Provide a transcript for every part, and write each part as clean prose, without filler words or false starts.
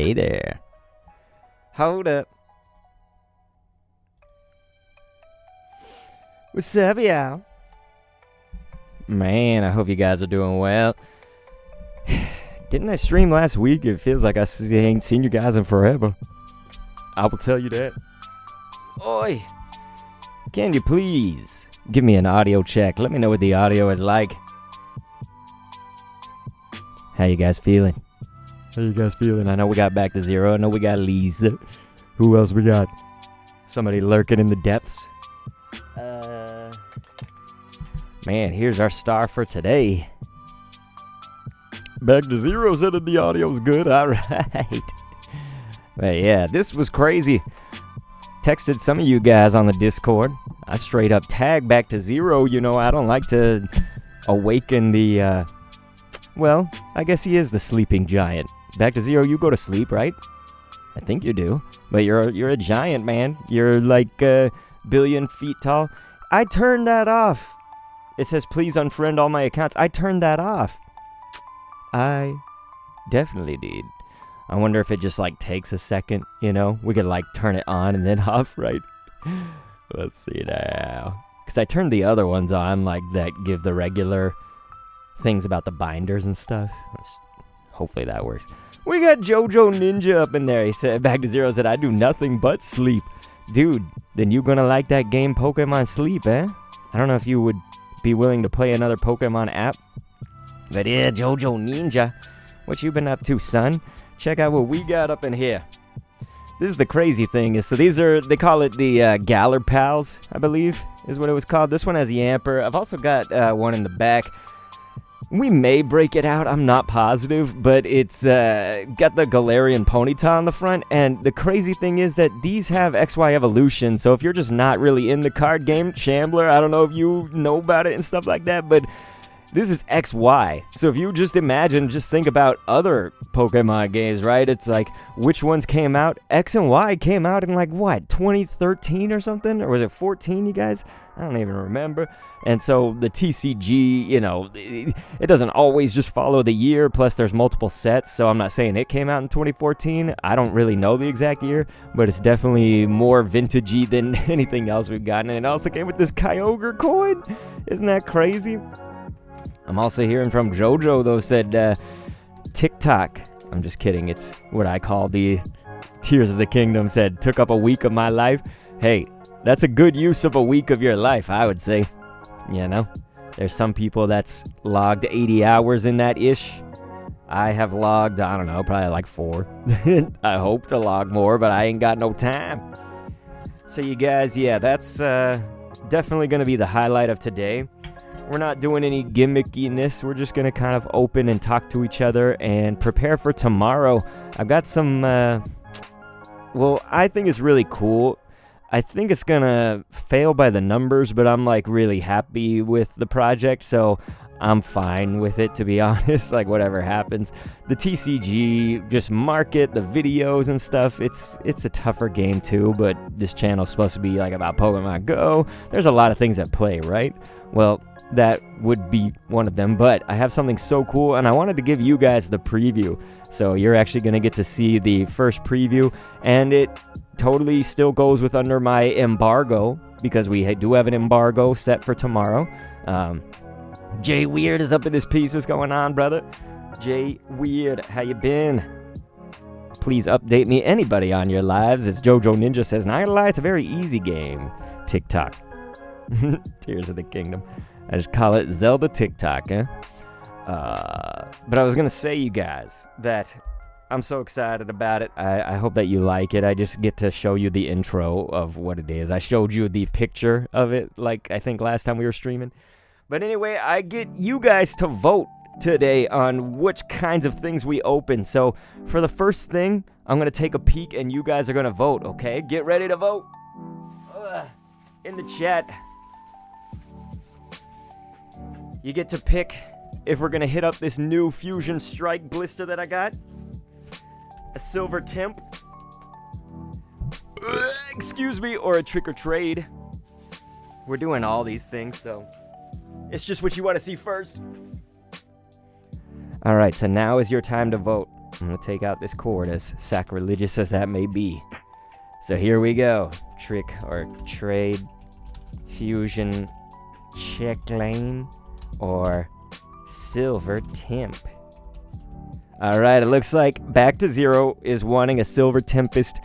Hey there. Hold up. What's up, y'all? Man, I hope you guys are doing well. Didn't I stream last week? It feels like I ain't seen you guys in forever. I will tell you that. Oi! Can you please give me an audio check? Let me know what the audio is like. How you guys feeling? I know we got back to zero. I know we got Lisa. Who else we got? Somebody lurking in the depths. Man, here's our star for today. Back to zero, said that the audio's good. All right. But yeah, this was crazy. Texted some of you guys on the Discord. I straight up tagged back to zero. You know, I don't like to awaken the, well, I guess he is the sleeping giant. Back to zero, you go to sleep, right? I think you do. But you're a giant, man. You're like a billion feet tall. I turned that off. It says, please unfriend all my accounts. I turned that off. I definitely did. I wonder if it just like takes a second, you know? We could like turn it on and then off, right? Let's see now. Because I turned the other ones on, like that give the regular things about the binders and stuff. Hopefully that works. We got Jojo Ninja up in there. He said, back to zero, said, I do nothing but sleep. Dude, then you gonna like that game Pokemon Sleep, eh? I don't know if you would be willing to play another Pokemon app. But yeah, Jojo Ninja, what you been up to, son? Check out what we got up in here. This is the crazy thing. So these are, they call it the Galar Pals, I believe, is what it was called. This one has Yamper. I've also got one in the back. We may break it out, I'm not positive, but it's got the Galarian Ponyta on the front, and the crazy thing is that these have XY evolution, so if you're just not really in the card game, Shambler, I don't know if you know about it and stuff like that, but this is XY. So if you just imagine, just think about other Pokemon games, right? It's like, which ones came out? X and Y came out in like, what, 2013 or something? Or was it 14, you guys? I don't even remember. And so the TCG, you know, it doesn't always just follow the year. Plus, there's multiple sets. So I'm not saying it came out in 2014. I don't really know the exact year, but it's definitely more vintagey than anything else we've gotten. And it also came with this Kyogre coin. Isn't that crazy? I'm also hearing from Jojo, though, said TikTok. I'm just kidding. It's what I call the Tears of the Kingdom. Said, took up a week of my life. Hey, that's a good use of a week of your life, I would say. You know, there's some people that's logged 80 hours in that ish. I have logged, I don't know, probably like 4. I hope to log more, but I ain't got no time. So you guys, yeah, that's definitely going to be the highlight of today. We're not doing any gimmickiness. We're just going to kind of open and talk to each other and prepare for tomorrow. I've got some, well, I think it's really cool. I think it's going to fail by the numbers, but I'm like really happy with the project, so I'm fine with it, to be honest. Like, whatever happens. The TCG, just market, the videos and stuff, it's a tougher game too, but this channel's supposed to be like about Pokemon Go. There's a lot of things at play, right? Well, that would be one of them, but I have something so cool, and I wanted to give you guys the preview. So you're actually going to get to see the first preview, and it totally still goes with under my embargo, because we do have an embargo set for tomorrow. Jay Weird is up in this piece. What's going on, brother? Jay Weird, how you been? Please update me, anybody on your lives. It's Jojo Ninja says, not gonna lie, it's a very easy game. TikTok. Tears of the Kingdom. I just call it Zelda TikTok, eh? But I was gonna say, you guys, that I'm so excited about it. I hope that you like it. I just get to show you the intro of what it is. I showed you the picture of it, like, I think last time we were streaming. But anyway, I get you guys to vote today on which kinds of things we open. So for the first thing, I'm gonna take a peek and you guys are gonna vote, okay? Get ready to vote. In the chat. You get to pick if we're gonna hit up this new Fusion Strike blister that I got. A Silver Temp. Excuse me, or a Trick or Trade. We're doing all these things, so it's just what you want to see first. Alright, so now is your time to vote. I'm gonna take out this cord, as sacrilegious as that may be. So here we go. Trick or trade, fusion, check lane, or silver temp. Alright, it looks like back to zero is wanting a silver tempest.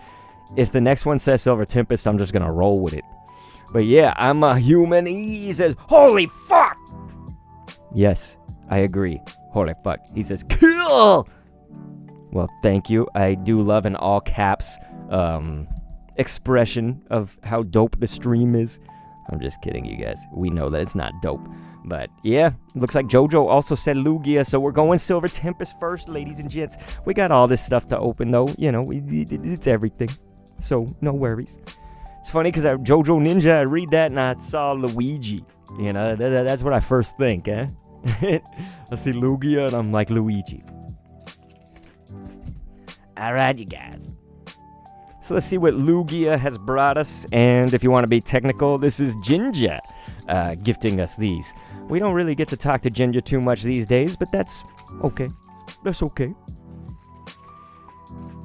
If the next one says silver tempest, I'm just gonna roll with it. But yeah, I'm a human. He says, holy fuck! Yes, I agree. Holy fuck. He says, kill! Well, thank you. I do love an all caps expression of how dope the stream is. I'm just kidding, you guys. We know that it's not dope. But yeah, looks like JoJo also said Lugia, so we're going Silver Tempest first, ladies and gents. We got all this stuff to open, though. You know, it's everything. So, no worries. It's funny because JoJo Ninja, I read that and I saw Luigi. You know, that's what I first think, eh? I see Lugia and I'm like, Luigi. Alright, you guys. So let's see what Lugia has brought us. And if you want to be technical, this is Jinja gifting us these. We don't really get to talk to Jinja too much these days, but that's okay. That's okay.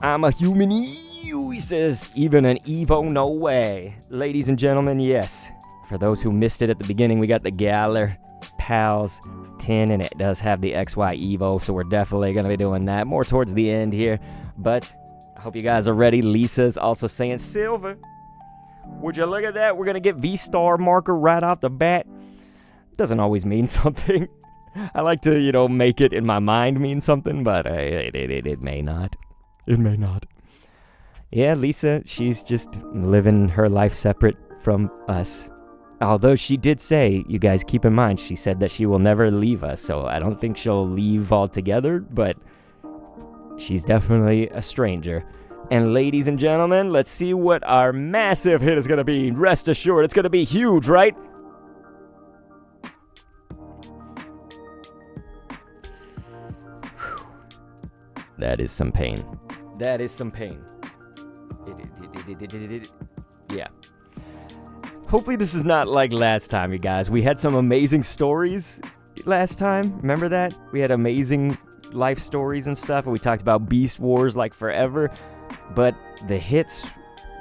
I'm a human EU, he says. Even an Evo, no way. Ladies and gentlemen, yes. For those who missed it at the beginning, we got the Galar Pals 10, and it does have the XY Evo, so we're definitely going to be doing that more towards the end here. But I hope you guys are ready. Lisa's also saying silver. Would you look at that? We're going to get V-Star marker right off the bat. Doesn't always mean something. I like to, you know, make it in my mind mean something, but it may not. It may not. Yeah, Lisa, she's just living her life separate from us. Although she did say, you guys keep in mind, she said that she will never leave us, so I don't think she'll leave altogether, but she's definitely a stranger. And ladies and gentlemen, let's see what our massive hit is going to be. Rest assured, it's going to be huge, right? That is some pain. That is some pain. Yeah. Hopefully this is not like last time, you guys. We had some amazing stories last time. Remember that? We had amazing life stories and stuff, and we talked about Beast Wars like forever. But the hits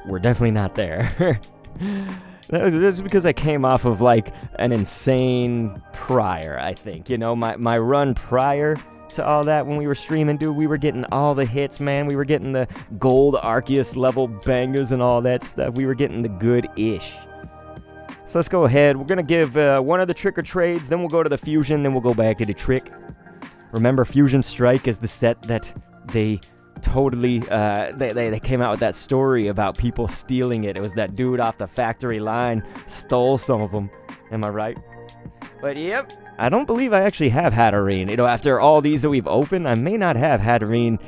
were definitely not there. That's because I came off of like an insane prior, I think. You know, my run prior to all that when we were streaming, dude, we were getting all the hits, man. We were getting the gold Arceus level bangers and all that stuff. We were getting the good-ish. So let's go ahead. We're going to give one of the trick or trades, then we'll go to the fusion, then we'll go back to the trick. Remember, Fusion Strike is the set that they totally, they came out with that story about people stealing it. It was that dude off the factory line stole some of them. Am I right? But yep, I don't believe I actually have Hatterene. You know, after all these that we've opened, I may not have Hatterene.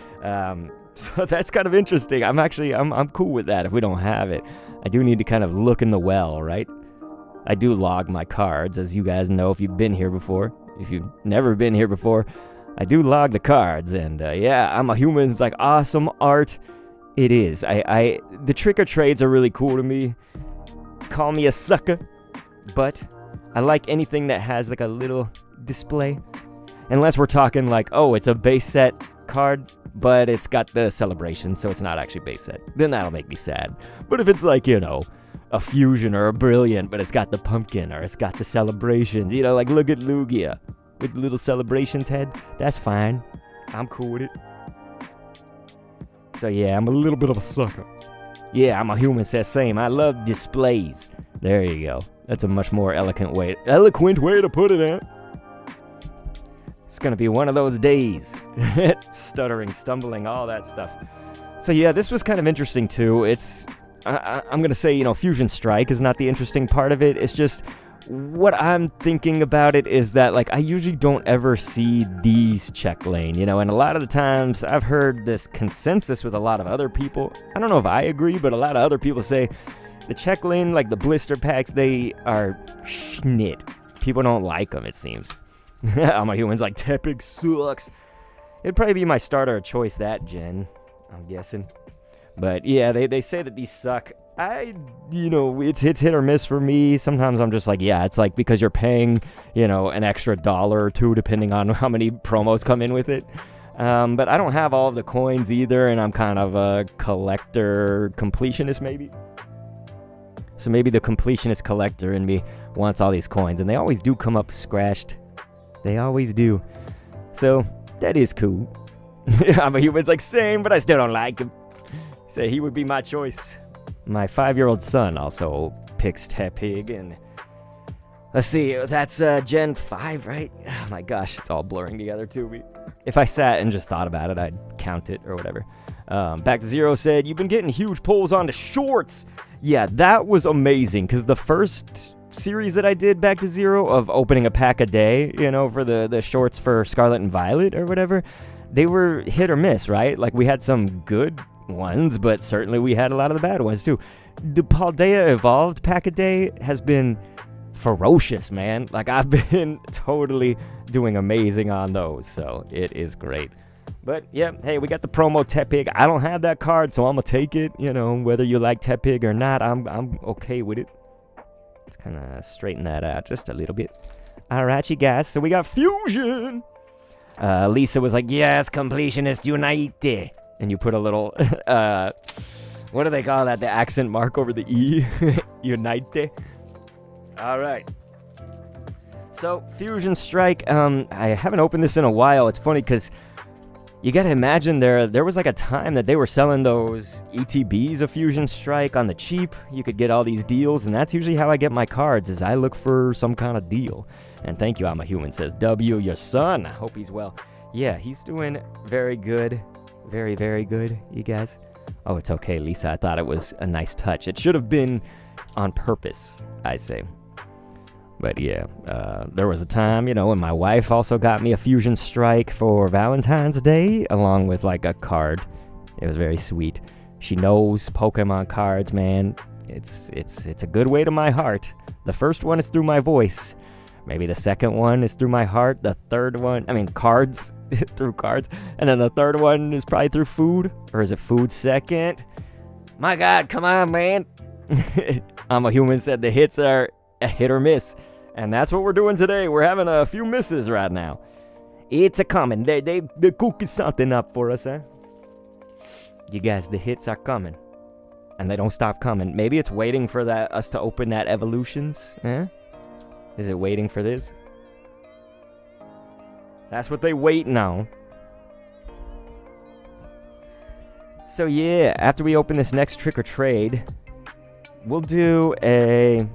So that's kind of interesting. I'm cool with that if we don't have it. I do need to kind of look in the well, right? I do log my cards, as you guys know if you've been here before. If you've never been here before, I do log the cards, and yeah, I'm a human. It's like awesome art. It is. The trick or trades are really cool to me. Call me a sucker, but I like anything that has like a little display. Unless we're talking like, oh, it's a base set card, but it's got the celebration, so it's not actually base set. Then that'll make me sad. But if it's like, you know, a fusion or a brilliant, but it's got the pumpkin or it's got the celebrations, you know, like look at Lugia with the little celebrations head, that's fine. I'm cool with it. So yeah, I'm a little bit of a sucker. Yeah, I'm a human, says same. I love displays. There you go. That's a much more eloquent way to put it, eh? It's gonna be one of those days. Stuttering, stumbling, all that stuff. So yeah, this was kind of interesting too. I'm gonna say, you know, Fusion Strike is not the interesting part of it. It's just what I'm thinking about it is that, like, I usually don't ever see these check lane, you know, and a lot of the times I've heard this consensus with a lot of other people. I don't know if I agree, but a lot of other people say the check lane, like the blister packs, they are schnit. People don't like them, it seems. I'm a human's like, Tepig sucks. It'd probably be my starter of choice that gen, I'm guessing. But yeah, they say that these suck. You know, it's hit or miss for me. Sometimes I'm just like, yeah, it's like because you're paying, you know, an extra $1 or $2 depending on how many promos come in with it. But I don't have all of the coins either, and I'm kind of a collector completionist maybe. So maybe the completionist collector in me wants all these coins, and they always do come up scratched. They always do. So that is cool. I'm a human's like, same, but I still don't like him. Say he would be my choice. My 5-year-old son also picks Tepig, and let's see, that's Gen 5, right? Oh my gosh, it's all blurring together too. If I sat and just thought about it, I'd count it or whatever. Back to Zero said, you've been getting huge pulls on the shorts. Yeah, that was amazing, because the first series that I did, Back to Zero, of opening a pack a day, you know, for the shorts for Scarlet and Violet or whatever, they were hit or miss, right? Like, we had some good ones, but certainly we had a lot of the bad ones too. The Paldea Evolved pack a day has been ferocious, man. Like, I've been totally doing amazing on those, so it is great. But yeah, hey, we got the promo Tepig. I don't have that card, so I'm gonna take it. You know, whether you like Tepig or not, I'm okay with it. Let's kind of straighten that out just a little bit. Alright, you guys, so we got Fusion. Lisa was like, yes, completionist unite. And you put a little, what do they call that? The accent mark over the E. Unite. All right. So, Fusion Strike, I haven't opened this in a while. It's funny because you got to imagine there was like a time that they were selling those ETBs of Fusion Strike on the cheap. You could get all these deals, and that's usually how I get my cards, is I look for some kind of deal. And thank you, I'm a human, says W, your son. I hope he's well. Yeah, he's doing very good. Very, very good, you guys. Oh, it's okay, Lisa. I thought it was a nice touch. It should have been on purpose, I say. But yeah, there was a time, you know, when my wife also got me a Fusion Strike for Valentine's Day, along with like a card. It was very sweet. She knows Pokemon cards, man. It's a good way to my heart. The first one is through my voice. Maybe the second one is through my heart. The third one, cards. Through cards. And then the third one is probably through food. Or is it food second? My God, come on, man. I'm a human said the hits are a hit or miss. And that's what we're doing today. We're having a few misses right now. It's a coming. They're cooking something up for us, huh? You guys, the hits are coming. And they don't stop coming. Maybe it's waiting for us to open that Evolutions, huh? Is it waiting for this? That's what they waiting on. So yeah, after we open this next Trick or Trade, we'll do a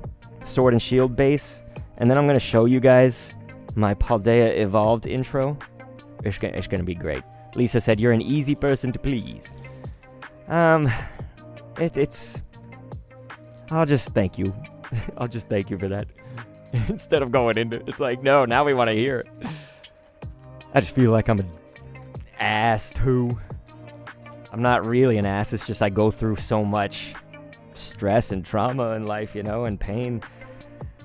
Sword and Shield base, and then I'm going to show you guys my Paldea Evolved intro. It's going to be great. Lisa said, you're an easy person to please. It's... I'll just thank you. I'll just thank you for that. Instead of going into it, it's like, no, now we want to hear it. I just feel like I'm an ass too. I'm not really an ass, it's just I go through so much stress and trauma in life, you know, and pain.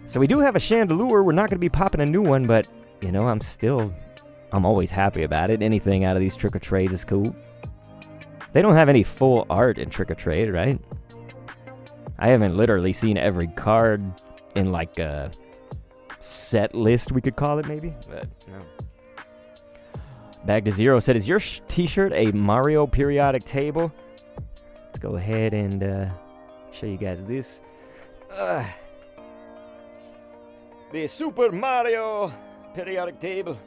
So we do have a Chandelure. We're not going to be popping a new one, but, you know, I'm always happy about it. Anything out of these Trick or Trades is cool. They don't have any full art in Trick or Trade, right? I haven't literally seen every card in like a set list, we could call it maybe, but no. Back to Zero said, is your t-shirt a Mario periodic table? Let's go ahead and show you guys this. The Super Mario periodic table.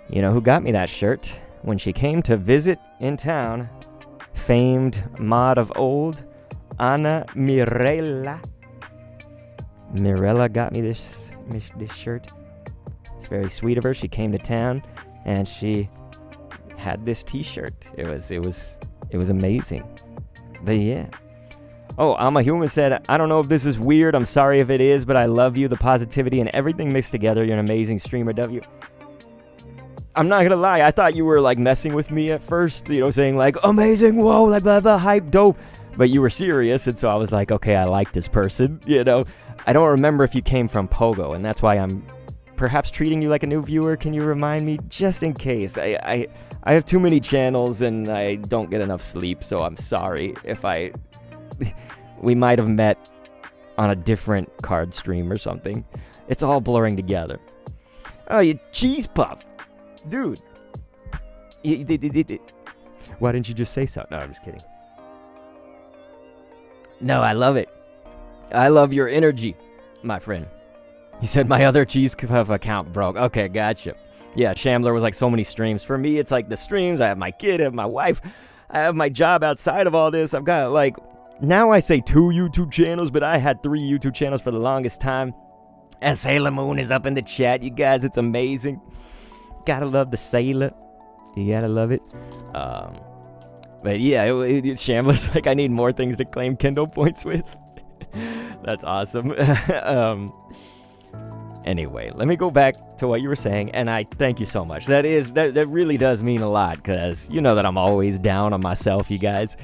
You know who got me that shirt? When she came to visit in town, famed mod of old, Anna Mirella. Mirella got me this shirt. It's very sweet of her. She came to town and she had this t-shirt. It was amazing. But yeah. Oh, I'm a human said, I don't know if this is weird. I'm sorry if it is, but I love you. The positivity and everything mixed together. You're an amazing streamer, W. I'm not gonna lie. I thought you were like messing with me at first, you know, saying like, amazing, whoa, like blah, blah, hype, dope. But you were serious, and so I was like, okay, I like this person, you know. I don't remember if you came from Pogo, and that's why I'm perhaps treating you like a new viewer. Can you remind me, just in case? I have too many channels, and I don't get enough sleep, so I'm sorry if we might have met on a different card stream or something. It's all blurring together. Oh, you cheese puff. Dude, Why didn't you just say so? No, I'm just kidding. No, I love it. I love your energy, my friend. He said my other cheese puff account broke. Okay, gotcha. Yeah, Shambler was like so many streams. For me, it's like the streams. I have my kid, I have my wife. I have my job outside of all this. I've got like, now I say 2 YouTube channels, but I had 3 YouTube channels for the longest time. And Sailor Moon is up in the chat, you guys. It's amazing. Gotta love the Sailor. You gotta love it. But yeah, Shambler's like, I need more things to claim Kindle points with. That's awesome. Anyway, let me go back to what you were saying, and I thank you so much. That really does mean a lot, because you know that I'm always down on myself, you guys.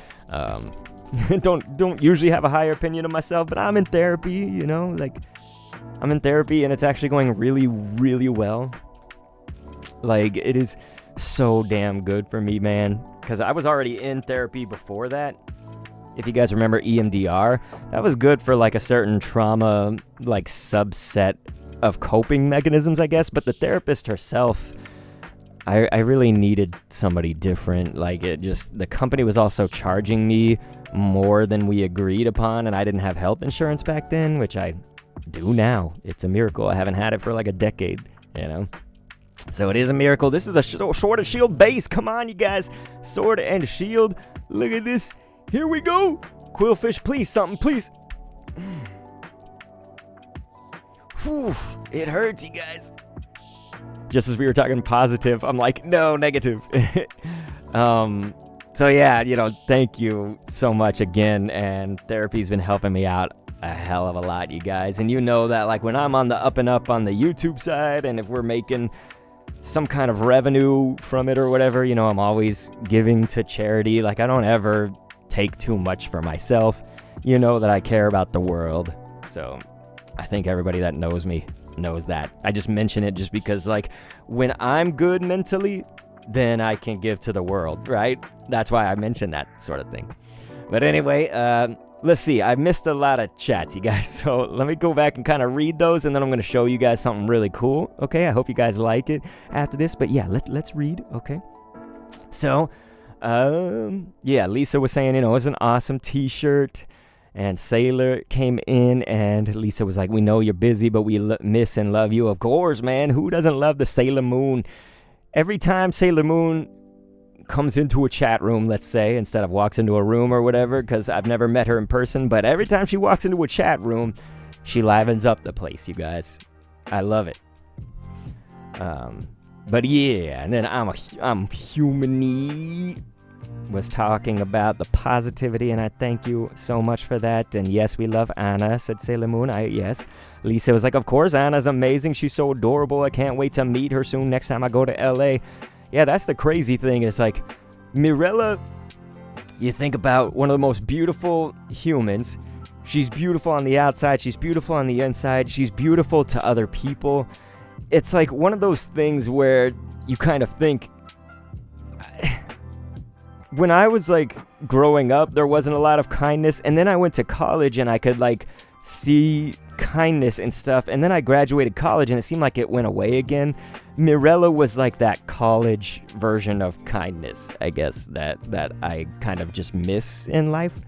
Don't usually have a higher opinion of myself, but I'm in therapy, you know, like I'm in therapy and it's actually going really, really well. Like, it is so damn good for me, man, because I was already in therapy before that. If you guys remember EMDR, that was good for like a certain trauma, like subset of coping mechanisms, I guess. But the therapist herself, I really needed somebody different. Like, the company was also charging me more than we agreed upon, and I didn't have health insurance back then, which I do now. It's a miracle. I haven't had it for like a decade, you know. So it is a miracle. This is a Sword and Shield base. Come on, you guys. Sword and Shield. Look at this. Here we go. Quillfish, please, something, please. Whew, it hurts, you guys. Just as we were talking positive, I'm like, no, negative. So yeah, you know, thank you so much again. And therapy's been helping me out a hell of a lot, you guys. And you know that, like, when I'm on the up and up on the YouTube side, and if we're making some kind of revenue from it or whatever, you know, I'm always giving to charity. Like, I don't ever take too much for myself. You know that I care about the world. So I think everybody that knows me knows that. I just mention it just because, like, when I'm good mentally, then I can give to the world, right? That's why I mention that sort of thing. But anyway, let's see. I missed a lot of chats, you guys. So let me go back and kind of read those, and then I'm going to show you guys something really cool. Okay, I hope you guys like it after this. But yeah, let's read, okay? So, yeah, Lisa was saying, you know, it was an awesome t-shirt. And Sailor came in, and Lisa was like, we know you're busy, but we miss and love you. Of course, man. Who doesn't love the Sailor Moon? Every time Sailor Moon comes into a chat room, let's say, instead of walks into a room or whatever, because I've never met her in person, but every time she walks into a chat room, she livens up the place, you guys. I love it. But yeah, and then I'm Humany was talking about the positivity, and I thank you so much for that. And yes, we love Anna, said Sailor Moon. Yes. Lisa was like, of course, Anna's amazing. She's so adorable. I can't wait to meet her soon next time I go to LA. Yeah, that's the crazy thing. It's like, Mirella, you think about one of the most beautiful humans. She's beautiful on the outside. She's beautiful on the inside. She's beautiful to other people. It's like one of those things where you kind of think, when I was like growing up, there wasn't a lot of kindness, and then I went to college and I could like see kindness and stuff, and then I graduated college and it seemed like it went away again. Mirella was like that college version of kindness, I guess, that I kind of just miss in life.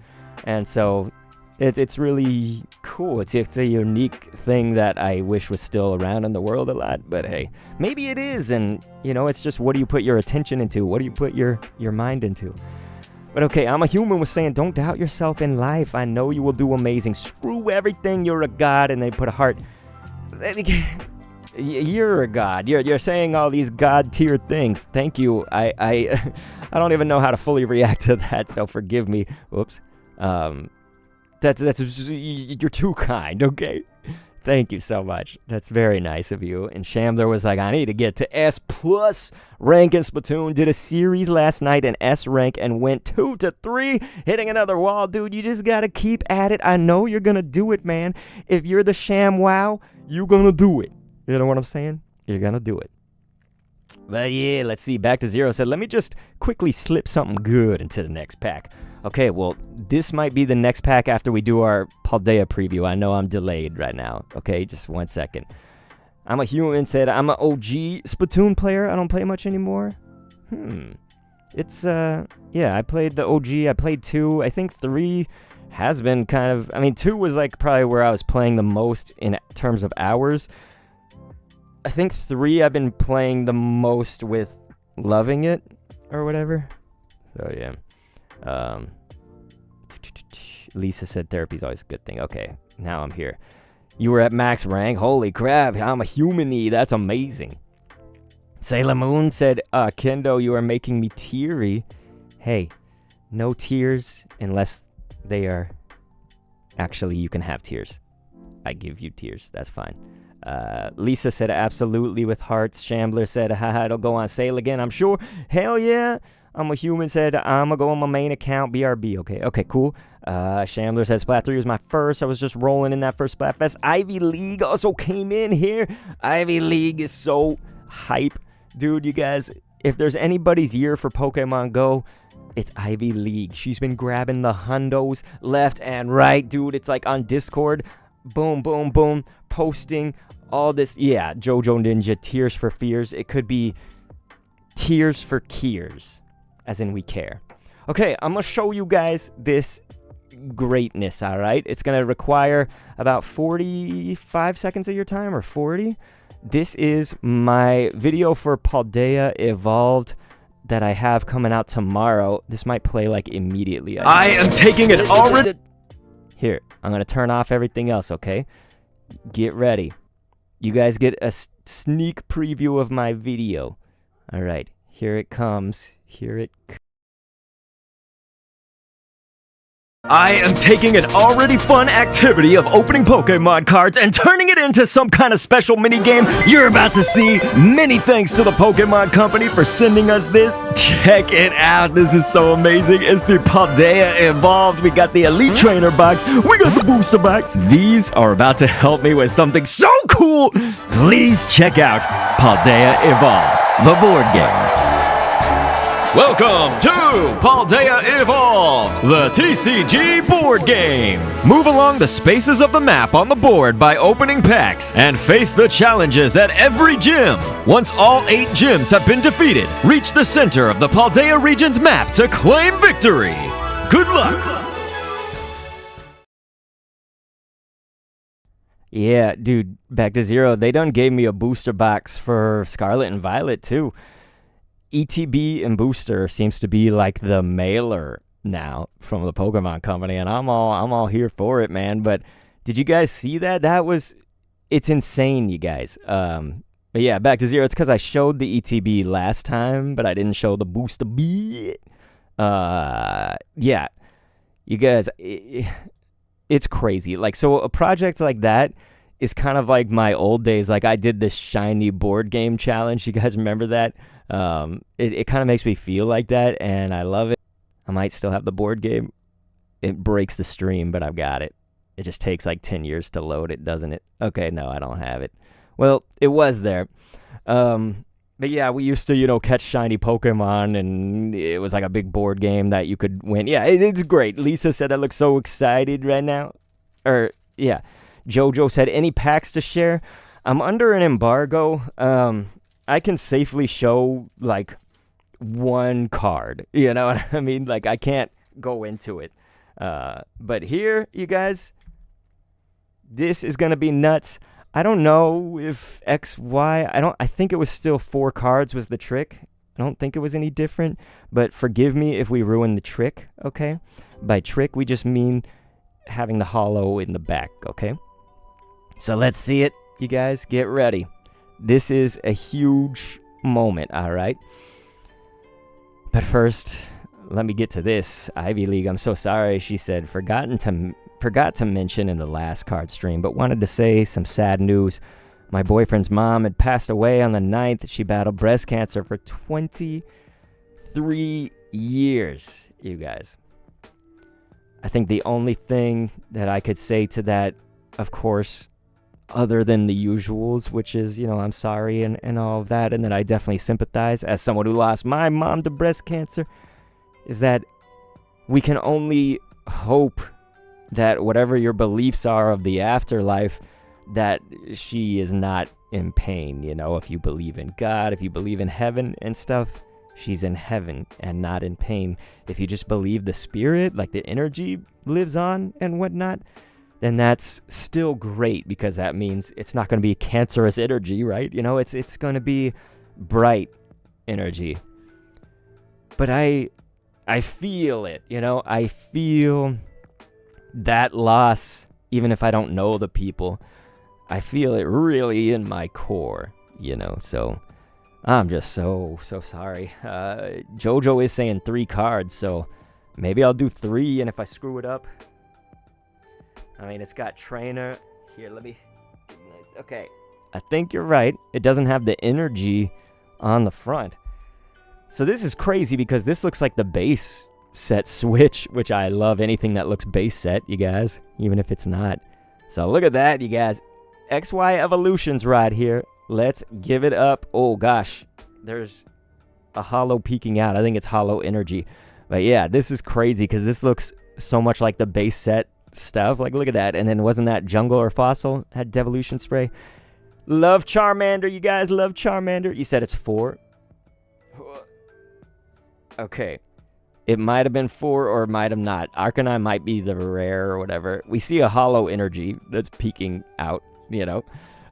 And so it's really cool. It's a unique thing that I wish was still around in the world a lot, but hey, maybe it is. And you know, it's just, what do you put your attention into? What do you put your mind into? But okay, I'm a Human was saying, don't doubt yourself in life. I know you will do amazing. Screw everything. You're a god. And they put a heart. You're a god. You're saying all these god tier things. Thank you. I don't even know how to fully react to that, so forgive me. Whoops. That's you're too kind, okay? Thank you so much. That's very nice of you. And Shambler was like, I need to get to S+ rank in Splatoon. Did a series last night in S rank and went 2 to 3, hitting another wall. Dude, you just gotta keep at it. I know you're gonna do it, man. If you're the ShamWow, you're gonna do it. You know what I'm saying? You're gonna do it. But yeah, let's see. Back to Zero said, let me just quickly slip something good into the next pack. Okay, well, this might be the next pack after we do our Paldea preview. I know I'm delayed right now. Okay, just 1 second. I'm a Human said, I'm an OG Splatoon player. I don't play much anymore. It's, yeah, I played the OG, I played 2, I think 3 has been kind of, I mean, 2 was like probably where I was playing the most in terms of hours. I think 3 I've been playing the most with loving it, or whatever. So, yeah. Lisa said therapy's always a good thing. Okay, now I'm here. You were at max rank? Holy crap, I'm a human-y, that's amazing. Sailor Moon said, Kendo, you are making me teary. Hey, no tears unless they are... Actually, you can have tears. I give you tears, that's fine. Lisa said, absolutely with hearts. Shambler said, haha, it'll go on sale again, I'm sure. Hell yeah. I'm a human said, I'm gonna go on my main account, BRB. Okay, cool. Shambler said, Splat 3 was my first. I was just rolling in that first Splatfest. Ivy League also came in here. Ivy League is so hype. Dude, you guys, if there's anybody's year for Pokemon Go, it's Ivy League. She's been grabbing the hundos left and right, dude. It's like on Discord. Boom, boom, boom. Posting all this. Yeah, Jojo Ninja, Tears for Fears. It could be Tears for Keers, as in we care. Okay, I'm going to show you guys this greatness, all right? It's going to require about 45 seconds of your time, or 40. This is my video for Paldea Evolved that I have coming out tomorrow. This might play like immediately. I am taking it already. Here, I'm going to turn off everything else, okay? Get ready. You guys get a sneak preview of my video. All right, here it comes. I am taking an already fun activity of opening Pokemon cards and turning it into some kind of special minigame you're about to see. Many thanks to the Pokemon Company for sending us this. Check it out. This is so amazing. It's the Paldea Evolved. We got the Elite Trainer box. We got the Booster box. These are about to help me with something so cool. Please check out Paldea Evolved, the board game. Welcome to Paldea Evolved, the TCG board game. Move along the spaces of the map on the board by opening packs and face the challenges at every gym. Once all 8 gyms have been defeated, reach the center of the Paldea region's map to claim victory. Good luck! Yeah, dude, back to zero. They done gave me a booster box for Scarlet and Violet, too. ETB and Booster seems to be like the mailer now from the Pokemon Company, and I'm all here for it, man. But did you guys see that? It's insane, you guys. But yeah, back to zero. It's because I showed the ETB last time, but I didn't show the Booster B. Yeah, you guys, it's crazy. Like, so a project like that is kind of like my old days. Like, I did this shiny board game challenge. You guys remember that? It kind of makes me feel like that, and I love it. I might still have the board game. It breaks the stream, but I've got it. It just takes like 10 years to load it, doesn't it? Okay, no, I don't have it. Well, it was there. But yeah, we used to, catch shiny Pokemon, and it was like a big board game that you could win. Yeah, it's great. Lisa said I look so excited right now. Yeah. Jojo said, any packs to share? I'm under an embargo. I can safely show, like, one card. You know what I mean? Like, I can't go into it. But here, you guys, this is going to be nuts. I don't know if XY, I think it was still 4 cards was the trick. I don't think it was any different. But forgive me if we ruin the trick, okay? By trick, we just mean having the hollow in the back, okay? So let's see it, you guys. Get ready. This is a huge moment, all right? But first, let me get to this. Ivy League, I'm so sorry, she said. Forgot to mention in the last card stream, but wanted to say some sad news. My boyfriend's mom had passed away on the 9th. She battled breast cancer for 23 years, you guys. I think the only thing that I could say to that, of course, other than the usuals, which is, I'm sorry and all of that, and that I definitely sympathize as someone who lost my mom to breast cancer, is that we can only hope that whatever your beliefs are of the afterlife, that she is not in pain. If you believe in God, if you believe in heaven and stuff, she's in heaven and not in pain. If you just believe the spirit, like the energy lives on and whatnot, then that's still great, because that means it's not going to be cancerous energy, right? You know, it's going to be bright energy. But I feel it, you know? I feel that loss, even if I don't know the people. I feel it really in my core, you know? So I'm just so sorry. Jojo is saying 3 cards, so maybe I'll do 3, and if I screw it up, I mean, it's got trainer. Here, let me... Okay, I think you're right. It doesn't have the energy on the front. So this is crazy, because this looks like the base set switch, which I love anything that looks base set, you guys, even if it's not. So look at that, you guys. XY Evolutions right here. Let's give it up. Oh, gosh. There's a hollow peeking out. I think it's hollow energy. But yeah, this is crazy, because this looks so much like the base set stuff. Like, look at that. And then wasn't that Jungle or Fossil had Devolution Spray? Love Charmander, you guys. Love Charmander. You said it's 4. Okay. It might have been 4 or it might have not. Arcanine might be the rare or whatever. We see a hollow energy that's peeking out, you know.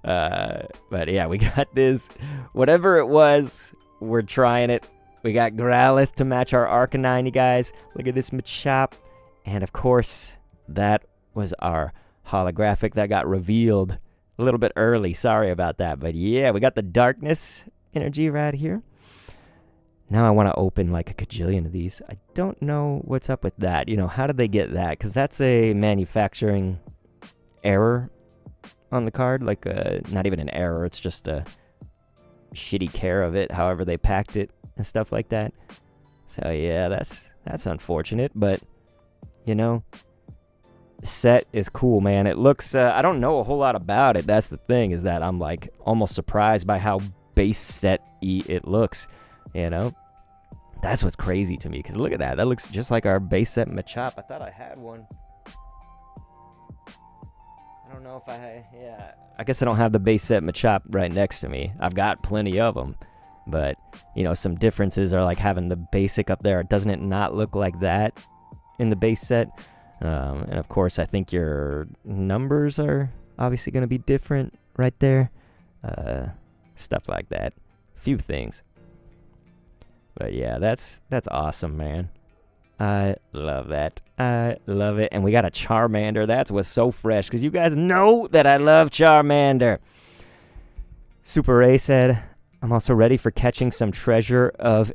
But yeah, we got this. Whatever it was, we're trying it. We got Growlithe to match our Arcanine, you guys. Look at this Machop. And of course, that was our holographic that got revealed a little bit early. Sorry about that. But yeah, we got the darkness energy right here. Now I want to open like a kajillion of these. I don't know what's up with that. You know, how did they get that? Because that's a manufacturing error on the card. Like, not even an error. It's just a shitty care of it, however they packed it and stuff like that. So yeah, that's unfortunate. But, you know, the set is cool, man. It looks, I don't know a whole lot about it. That's the thing, is that I'm like almost surprised by how base set-y it looks. You know, that's what's crazy to me, because look at that. That looks just like our base set Machop. I thought I had one. I don't know if yeah. I guess I don't have the base set Machop right next to me. I've got plenty of them. But, you know, some differences are like having the basic up there. Doesn't it not look like that in the base set? And of course, I think your numbers are obviously going to be different right there. Stuff like that. Few things. But yeah, that's awesome, man. I love that. I love it. And we got a Charmander. That's what's so fresh, because you guys know that I love Charmander. Super A said, I'm also ready for catching some Treasure of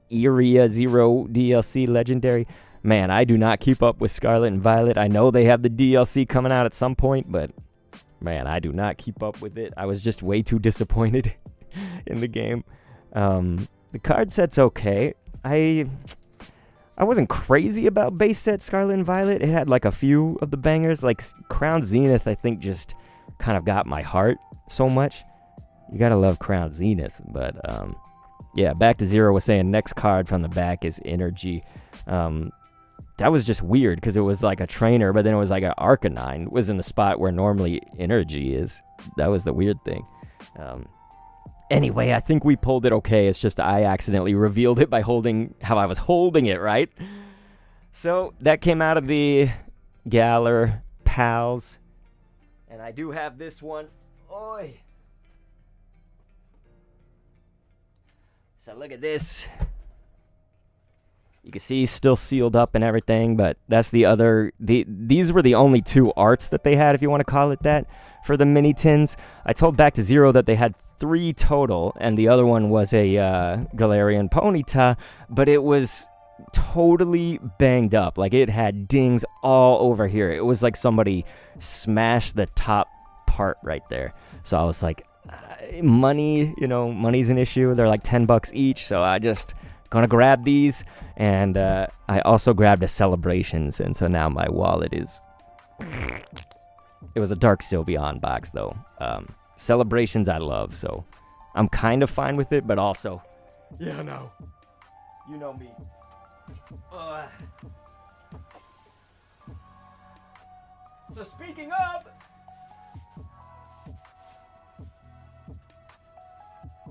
Area Zero DLC Legendary. Man, I do not keep up with Scarlet and Violet. I know they have the DLC coming out at some point, but man, I do not keep up with it. I was just way too disappointed in the game. The card set's okay. I wasn't crazy about base set Scarlet and Violet. It had like a few of the bangers. Like Crown Zenith, I think, just kind of got my heart so much. You gotta love Crown Zenith. But yeah, Back to Zero was saying next card from the back is Energy. That was just weird, because it was like a trainer, but then it was like an Arcanine was in the spot where normally Energy is. That was the weird thing. Anyway, I think we pulled it okay. It's just I accidentally revealed it by holding how I was holding it, right? So that came out of the Galar Pals. And I do have this one. Oi! So look at this. You can see still sealed up and everything, but that's the other... These were the only 2 arts that they had, if you want to call it that, for the mini tins. I told Back to Zero that they had 3 total, and the other one was a Galarian Ponyta, but it was totally banged up. Like, it had dings all over here. It was like somebody smashed the top part right there. So I was like, money, you know, money's an issue. They're like $10 each, so I just gonna grab these. And I also grabbed a Celebrations, and so now my wallet is... It was a Dark Sylveon box, though. Celebrations I love, so I'm kind of fine with it, but also... Yeah, no. You know me. So speaking of...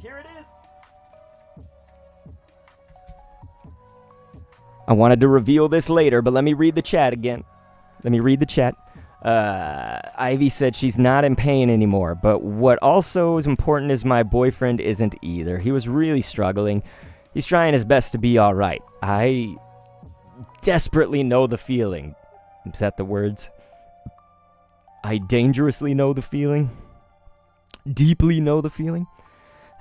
Here it is. I wanted to reveal this later, but let me read the chat again. Let me read the chat. Ivy said she's not in pain anymore, but what also is important is my boyfriend isn't either. He was really struggling. He's trying his best to be all right. I desperately know the feeling. Is that the words? I dangerously know the feeling. Deeply know the feeling.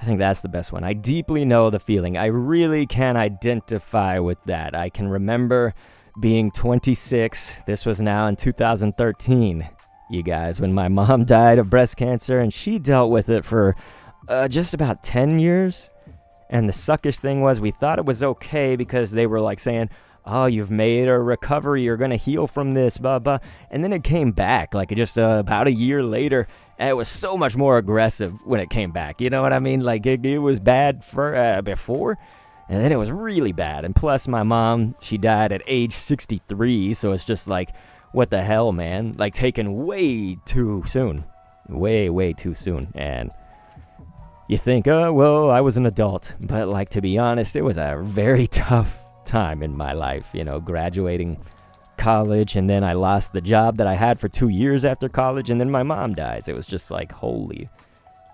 I think that's the best one. I deeply know the feeling. I really can identify with that. I can remember being 26. This was now in 2013, you guys, when my mom died of breast cancer, and she dealt with it for just about 10 years. And the suckish thing was we thought it was okay because they were like saying, oh, you've made a recovery, you're going to heal from this, blah, blah. And then it came back like just about a year later, and it was so much more aggressive when it came back. You know what I mean? Like it was bad for before, and then it was really bad. And plus my mom, she died at age 63, so it's just like, what the hell, man? Like taken way too soon. Way too soon. And you think, oh, well, I was an adult. But like, to be honest, it was a very tough time in my life, you know, graduating college, and then I lost the job that I had for 2 years after college, and then my mom dies. It was just like, holy,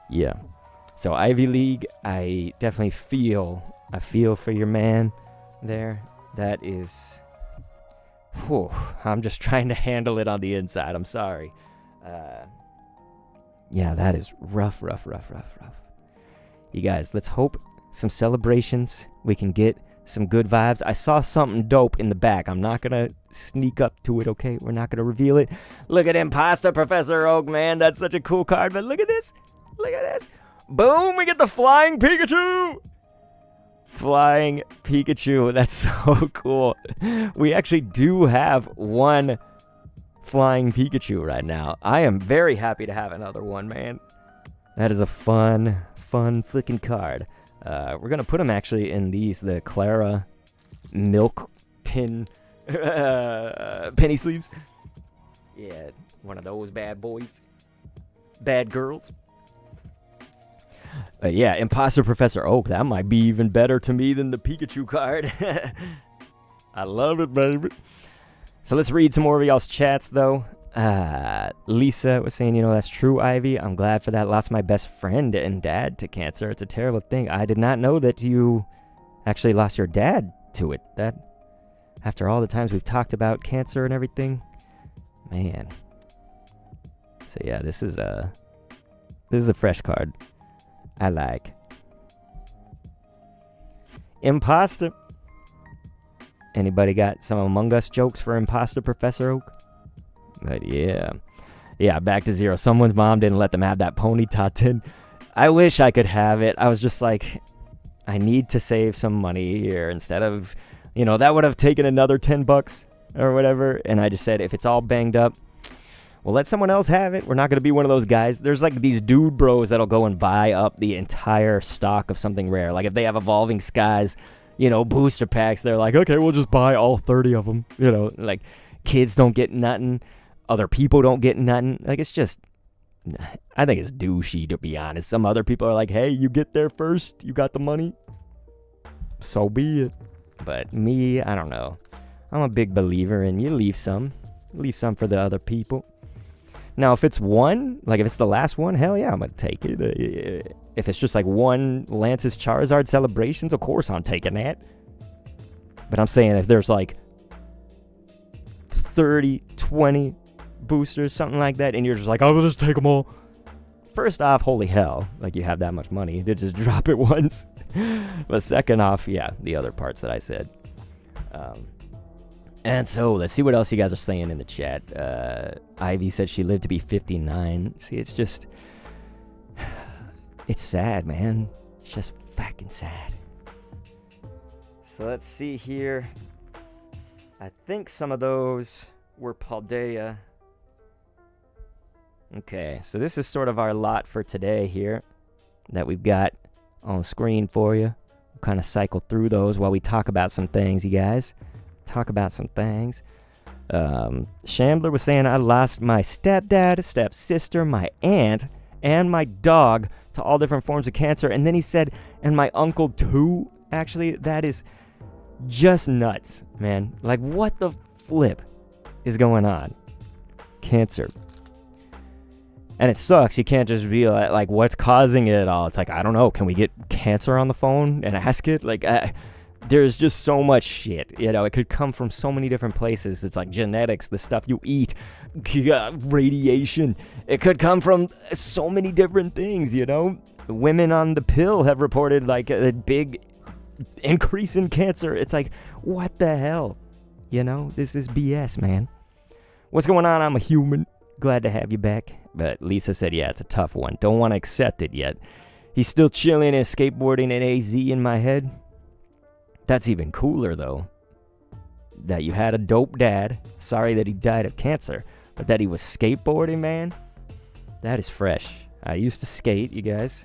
yeah. So Ivy League, I definitely feel for your man there. That is, whew, I'm just trying to handle it on the inside. I'm sorry. Yeah, that is rough. You guys, let's hope some celebrations. We can get some good vibes. I saw something dope in the back. I'm not gonna sneak up to it, okay? We're not gonna reveal it. Look at Imposter Professor Oak, man. That's such a cool card, but look at this. Look at this. Boom, we get the Flying Pikachu. Flying Pikachu. That's so cool. We actually do have one Flying Pikachu right now. I am very happy to have another one, man. That is a fun freaking card. We're going to put them actually in the Clara milk tin penny sleeves. Yeah, one of those bad boys. Bad girls. Yeah, Imposter Professor Oak. That might be even better to me than the Pikachu card. I love it, baby. So let's read some more of y'all's chats, though. Lisa was saying, that's true, Ivy. I'm glad for that. Lost my best friend and dad to cancer. It's a terrible thing. I did not know that you actually lost your dad to it. That, after all the times we've talked about cancer and everything, man. So yeah, this is a fresh card. I like. Imposter. Anybody got some Among Us jokes for Imposter Professor Oak? But yeah, back to zero. Someone's mom didn't let them have that pony Tatin. I wish I could have it. I was just like, I need to save some money here instead of, that would have taken another $10 or whatever. And I just said, if it's all banged up, well, let someone else have it. We're not going to be one of those guys. There's like these dude bros that'll go and buy up the entire stock of something rare. Like if they have Evolving Skies, booster packs, they're like, okay, we'll just buy all 30 of them. Like kids don't get nothing. Other people don't get nothing. Like, it's just, I think it's douchey, to be honest. Some other people are like, hey, you get there first. You got the money. So be it. But me, I don't know. I'm a big believer in you leave some. Leave some for the other people. Now, if it's one, like if it's the last one, hell yeah, I'm going to take it. If it's just like one Lance's Charizard celebrations, of course I'm taking that. But I'm saying if there's like 30, 20 boosters, something like that, and you're just like, I'll just take them all. First off, holy hell, like you have that much money to just drop it once. But second off, yeah, the other parts that I said. And so let's see what else you guys are saying in the chat. Ivy said she lived to be 59. See, it's just, it's sad, man. It's just fucking sad. So let's see here. I think some of those were Paldea. Okay, so this is sort of our lot for today here that we've got on screen for you. We'll kind of cycle through those while we talk about some things, you guys. Talk about some things. Shambler was saying, I lost my stepdad, stepsister, my aunt, and my dog to all different forms of cancer. And then he said, and my uncle too. Actually, that is Just nuts, man. Like, what the flip is going on? Cancer. And it sucks. You can't just be like, what's causing it all? It's like, I don't know. Can we get cancer on the phone and ask it? Like, there's just so much shit. You know, it could come from so many different places. It's like genetics, the stuff you eat, radiation. It could come from so many different things, you know? Women on the pill have reported like a big increase in cancer. It's like, what the hell? You know, this is BS, man. What's going on? I'm a human. Glad to have you back. But Lisa said, yeah, it's a tough one. Don't want to accept it yet. He's still chilling and skateboarding at AZ in my head. That's even cooler, though. That you had a dope dad. Sorry that he died of cancer. But that he was skateboarding, man. That is fresh. I used to skate, you guys.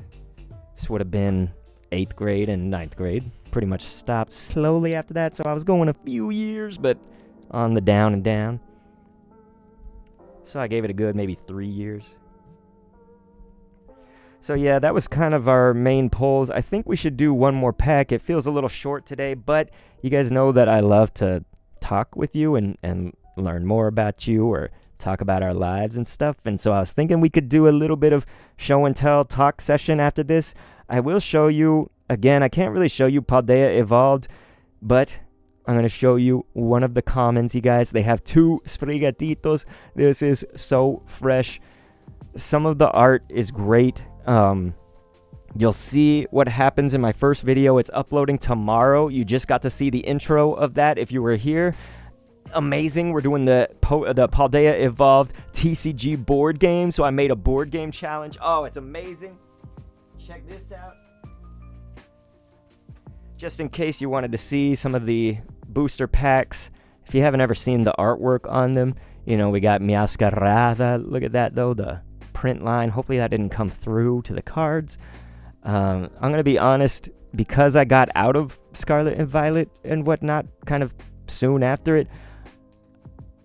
This would have been 8th grade and 9th grade. Pretty much stopped slowly after that. So I was going a few years, but on the down and down. So I gave it a good maybe 3 years. So yeah, that was kind of our main polls. I think we should do one more pack. It feels a little short today, but you guys know that I love to talk with you and learn more about you or talk about our lives and stuff. And so I was thinking we could do a little bit of show and tell talk session after this. I will show you, again, I can't really show you Paldea Evolved, but I'm going to show you one of the commons, you guys. They have 2 Sprigatitos. This is so fresh. Some of the art is great. You'll see what happens in my first video. It's uploading tomorrow. You just got to see the intro of that if you were here. Amazing. We're doing the Paldea Evolved TCG board game. So I made a board game challenge. Oh, it's amazing. Check this out. Just in case you wanted to see some of the booster packs, if you haven't ever seen the artwork on them, you know, we got Miascarada. Look at that, though, the print line. Hopefully that didn't come through to the cards. I'm going to be honest, because I got out of Scarlet and Violet and whatnot kind of soon after it,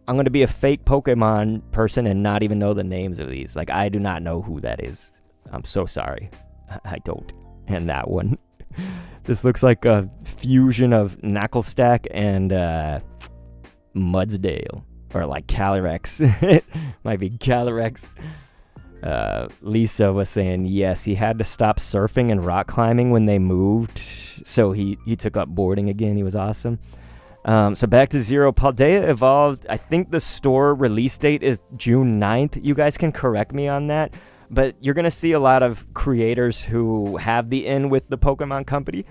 I'm going to be a fake Pokemon person and not even know the names of these. Like, I do not know who that is. I'm so sorry. I don't. And that one. This looks like a fusion of Knucklestack and Mudsdale. Or like Calyrex. It might be Calyrex. Lisa was saying, yes, he had to stop surfing and rock climbing when they moved. So he took up boarding again. He was awesome. So back to zero. Paldea Evolved. I think the store release date is June 9th. You guys can correct me on that. But you're going to see a lot of creators who have the in with the Pokemon Company,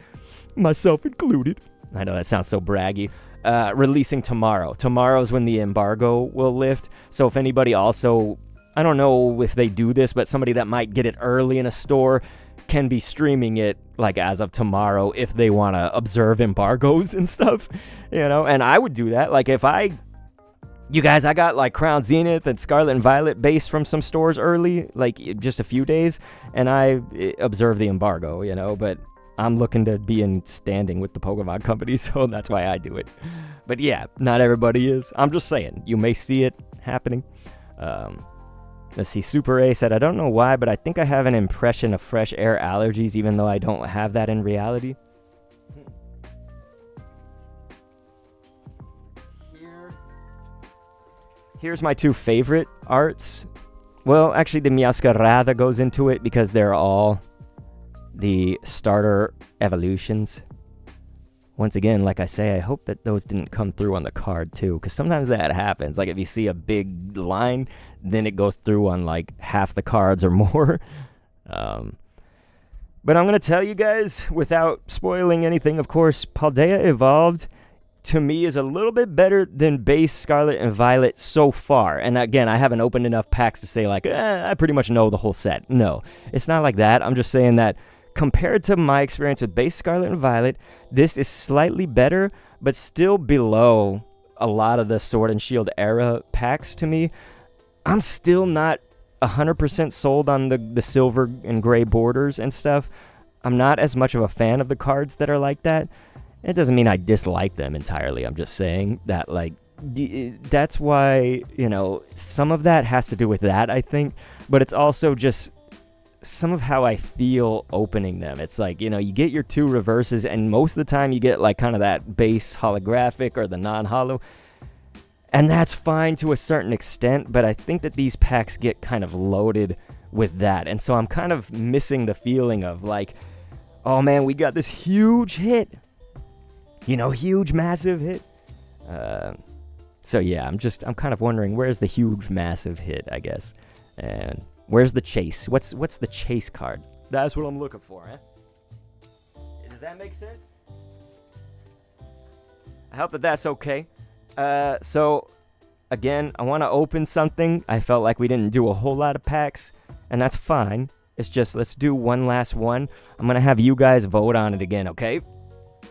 myself included. I know that sounds so braggy. Releasing tomorrow. Tomorrow is when the embargo will lift. So if anybody also, I don't know if they do this, but somebody that might get it early in a store can be streaming it like as of tomorrow if they want to observe embargoes and stuff, you know. And I would do that. Like if you guys, I got like Crown Zenith and Scarlet and Violet based from some stores early, like just a few days, and I observed the embargo, you know, but I'm looking to be in standing with the Pokemon Company, so that's why I do it. But yeah, not everybody is. I'm just saying, you may see it happening. Let's see, Super A said, I don't know why, but I think I have an impression of fresh air allergies, even though I don't have that in reality. Here's my 2 favorite arts. Well, actually, the Miascarada goes into it because they're all the starter evolutions. Once again, like I say, I hope that those didn't come through on the card too, because sometimes that happens. Like if you see a big line, then it goes through on like half the cards or more. But I'm going to tell you guys, without spoiling anything, of course, Paldea Evolved, to me, is a little bit better than base Scarlet and Violet so far. And again, I haven't opened enough packs to say like, I pretty much know the whole set. No, it's not like that. I'm just saying that compared to my experience with base Scarlet and Violet, this is slightly better, but still below a lot of the Sword and Shield era packs to me. I'm still not 100% sold on the silver and gray borders and stuff. I'm not as much of a fan of the cards that are like that. It doesn't mean I dislike them entirely. I'm just saying that, like, that's why, you know, some of that has to do with that, I think. But it's also just some of how I feel opening them. It's like, you know, you get your 2 reverses, and most of the time you get like kind of that base holographic or the non-holo. And that's fine to a certain extent, but I think that these packs get kind of loaded with that. And so I'm kind of missing the feeling of like, oh man, we got this huge hit. You know, huge, massive hit. So yeah, I'm kind of wondering, where's the huge, massive hit, I guess. And where's the chase? What's the chase card? That's what I'm looking for, huh? Does that make sense? I hope that that's okay. So, again, I want to open something. I felt like we didn't do a whole lot of packs, and that's fine. It's just, let's do one last one. I'm going to have you guys vote on it again, okay?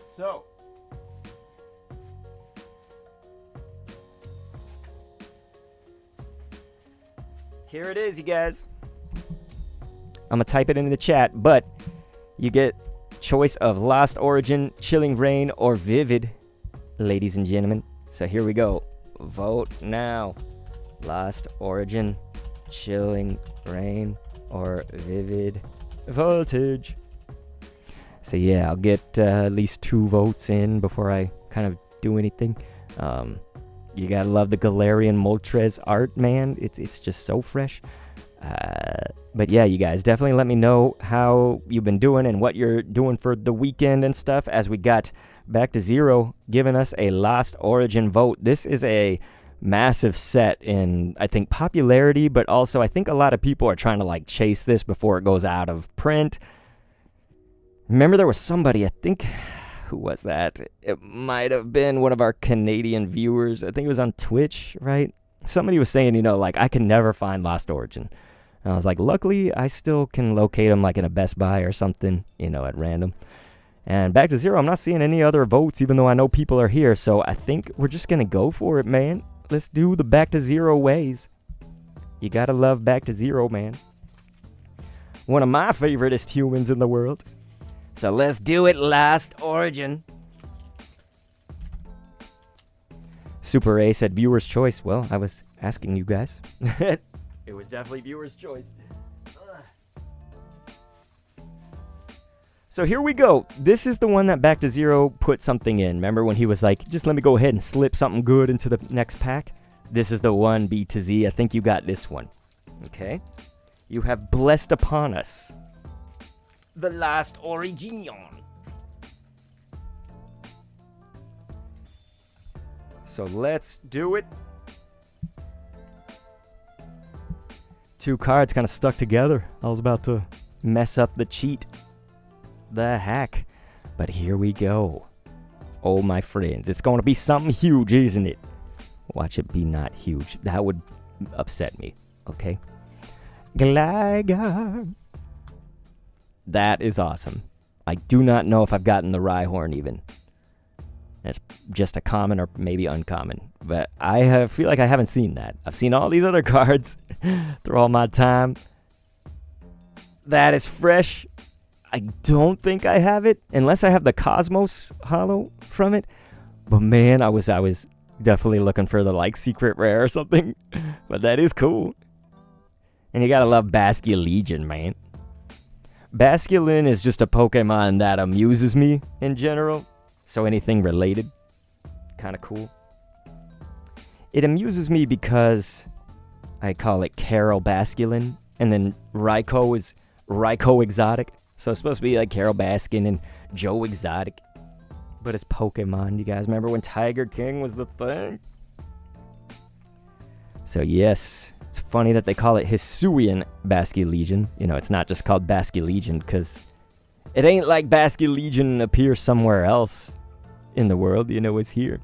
So, here it is, you guys. I'm going to type it into the chat, but you get choice of Lost Origin, Chilling Reign, or Vivid, ladies and gentlemen. So here we go. Vote now. Lost Origin, Chilling Reign, or Vivid Voltage. So yeah, I'll get at least 2 votes in before I kind of do anything. You gotta love the Galarian Moltres art, man. It's just so fresh. But yeah, you guys, definitely let me know how you've been doing and what you're doing for the weekend and stuff, as we got Back to Zero giving us a Lost Origin vote. This is a massive set in, I think, popularity, but also I think a lot of people are trying to like chase this before it goes out of print. Remember, there was somebody, I think, who was that? It might have been one of our Canadian viewers. I think it was on Twitch, right? Somebody was saying, you know, like, I can never find Lost Origin. And I was like, luckily, I still can locate them like in a Best Buy or something, you know, at random. And Back to Zero, I'm not seeing any other votes, even though I know people are here. So I think we're just going to go for it, man. Let's do the Back to Zero ways. You got to love Back to Zero, man. One of my favoriteest humans in the world. So let's do it, Lost Origin. Super A said viewer's choice. Well, I was asking you guys. It was definitely viewer's choice. So here we go. This is the one that Back to Zero put something in. Remember when he was like, just let me go ahead and slip something good into the next pack? This is the one, B to Z. I think you got this one. Okay. You have Blessed Upon Us. The Lost Origin. So let's do it. 2 cards kind of stuck together. I was about to mess up the cheat. The hack. But here we go. Oh, my friends. It's going to be something huge, isn't it? Watch it be not huge. That would upset me. Okay. Gligar. That is awesome. I do not know if I've gotten the Rhyhorn even. It's just a common or maybe uncommon. But I feel like I haven't seen that. I've seen all these other cards through all my time. That is fresh. I don't think I have it, unless I have the Cosmos Holo from it. But man, I was definitely looking for the like secret rare or something. But that is cool. And you gotta love Basculegion, man. Basculin is just a Pokemon that amuses me in general. So anything related, kind of cool. It amuses me because I call it Carol Basculin, and then Raikou is Raikou Exotic. So it's supposed to be like Carol Baskin and Joe Exotic. But it's Pokemon. You guys remember when Tiger King was the thing? So yes, it's funny that they call it Hisuian Basculegion. You know, it's not just called Basculegion because it ain't like Basculegion appears somewhere else in the world. You know, it's here.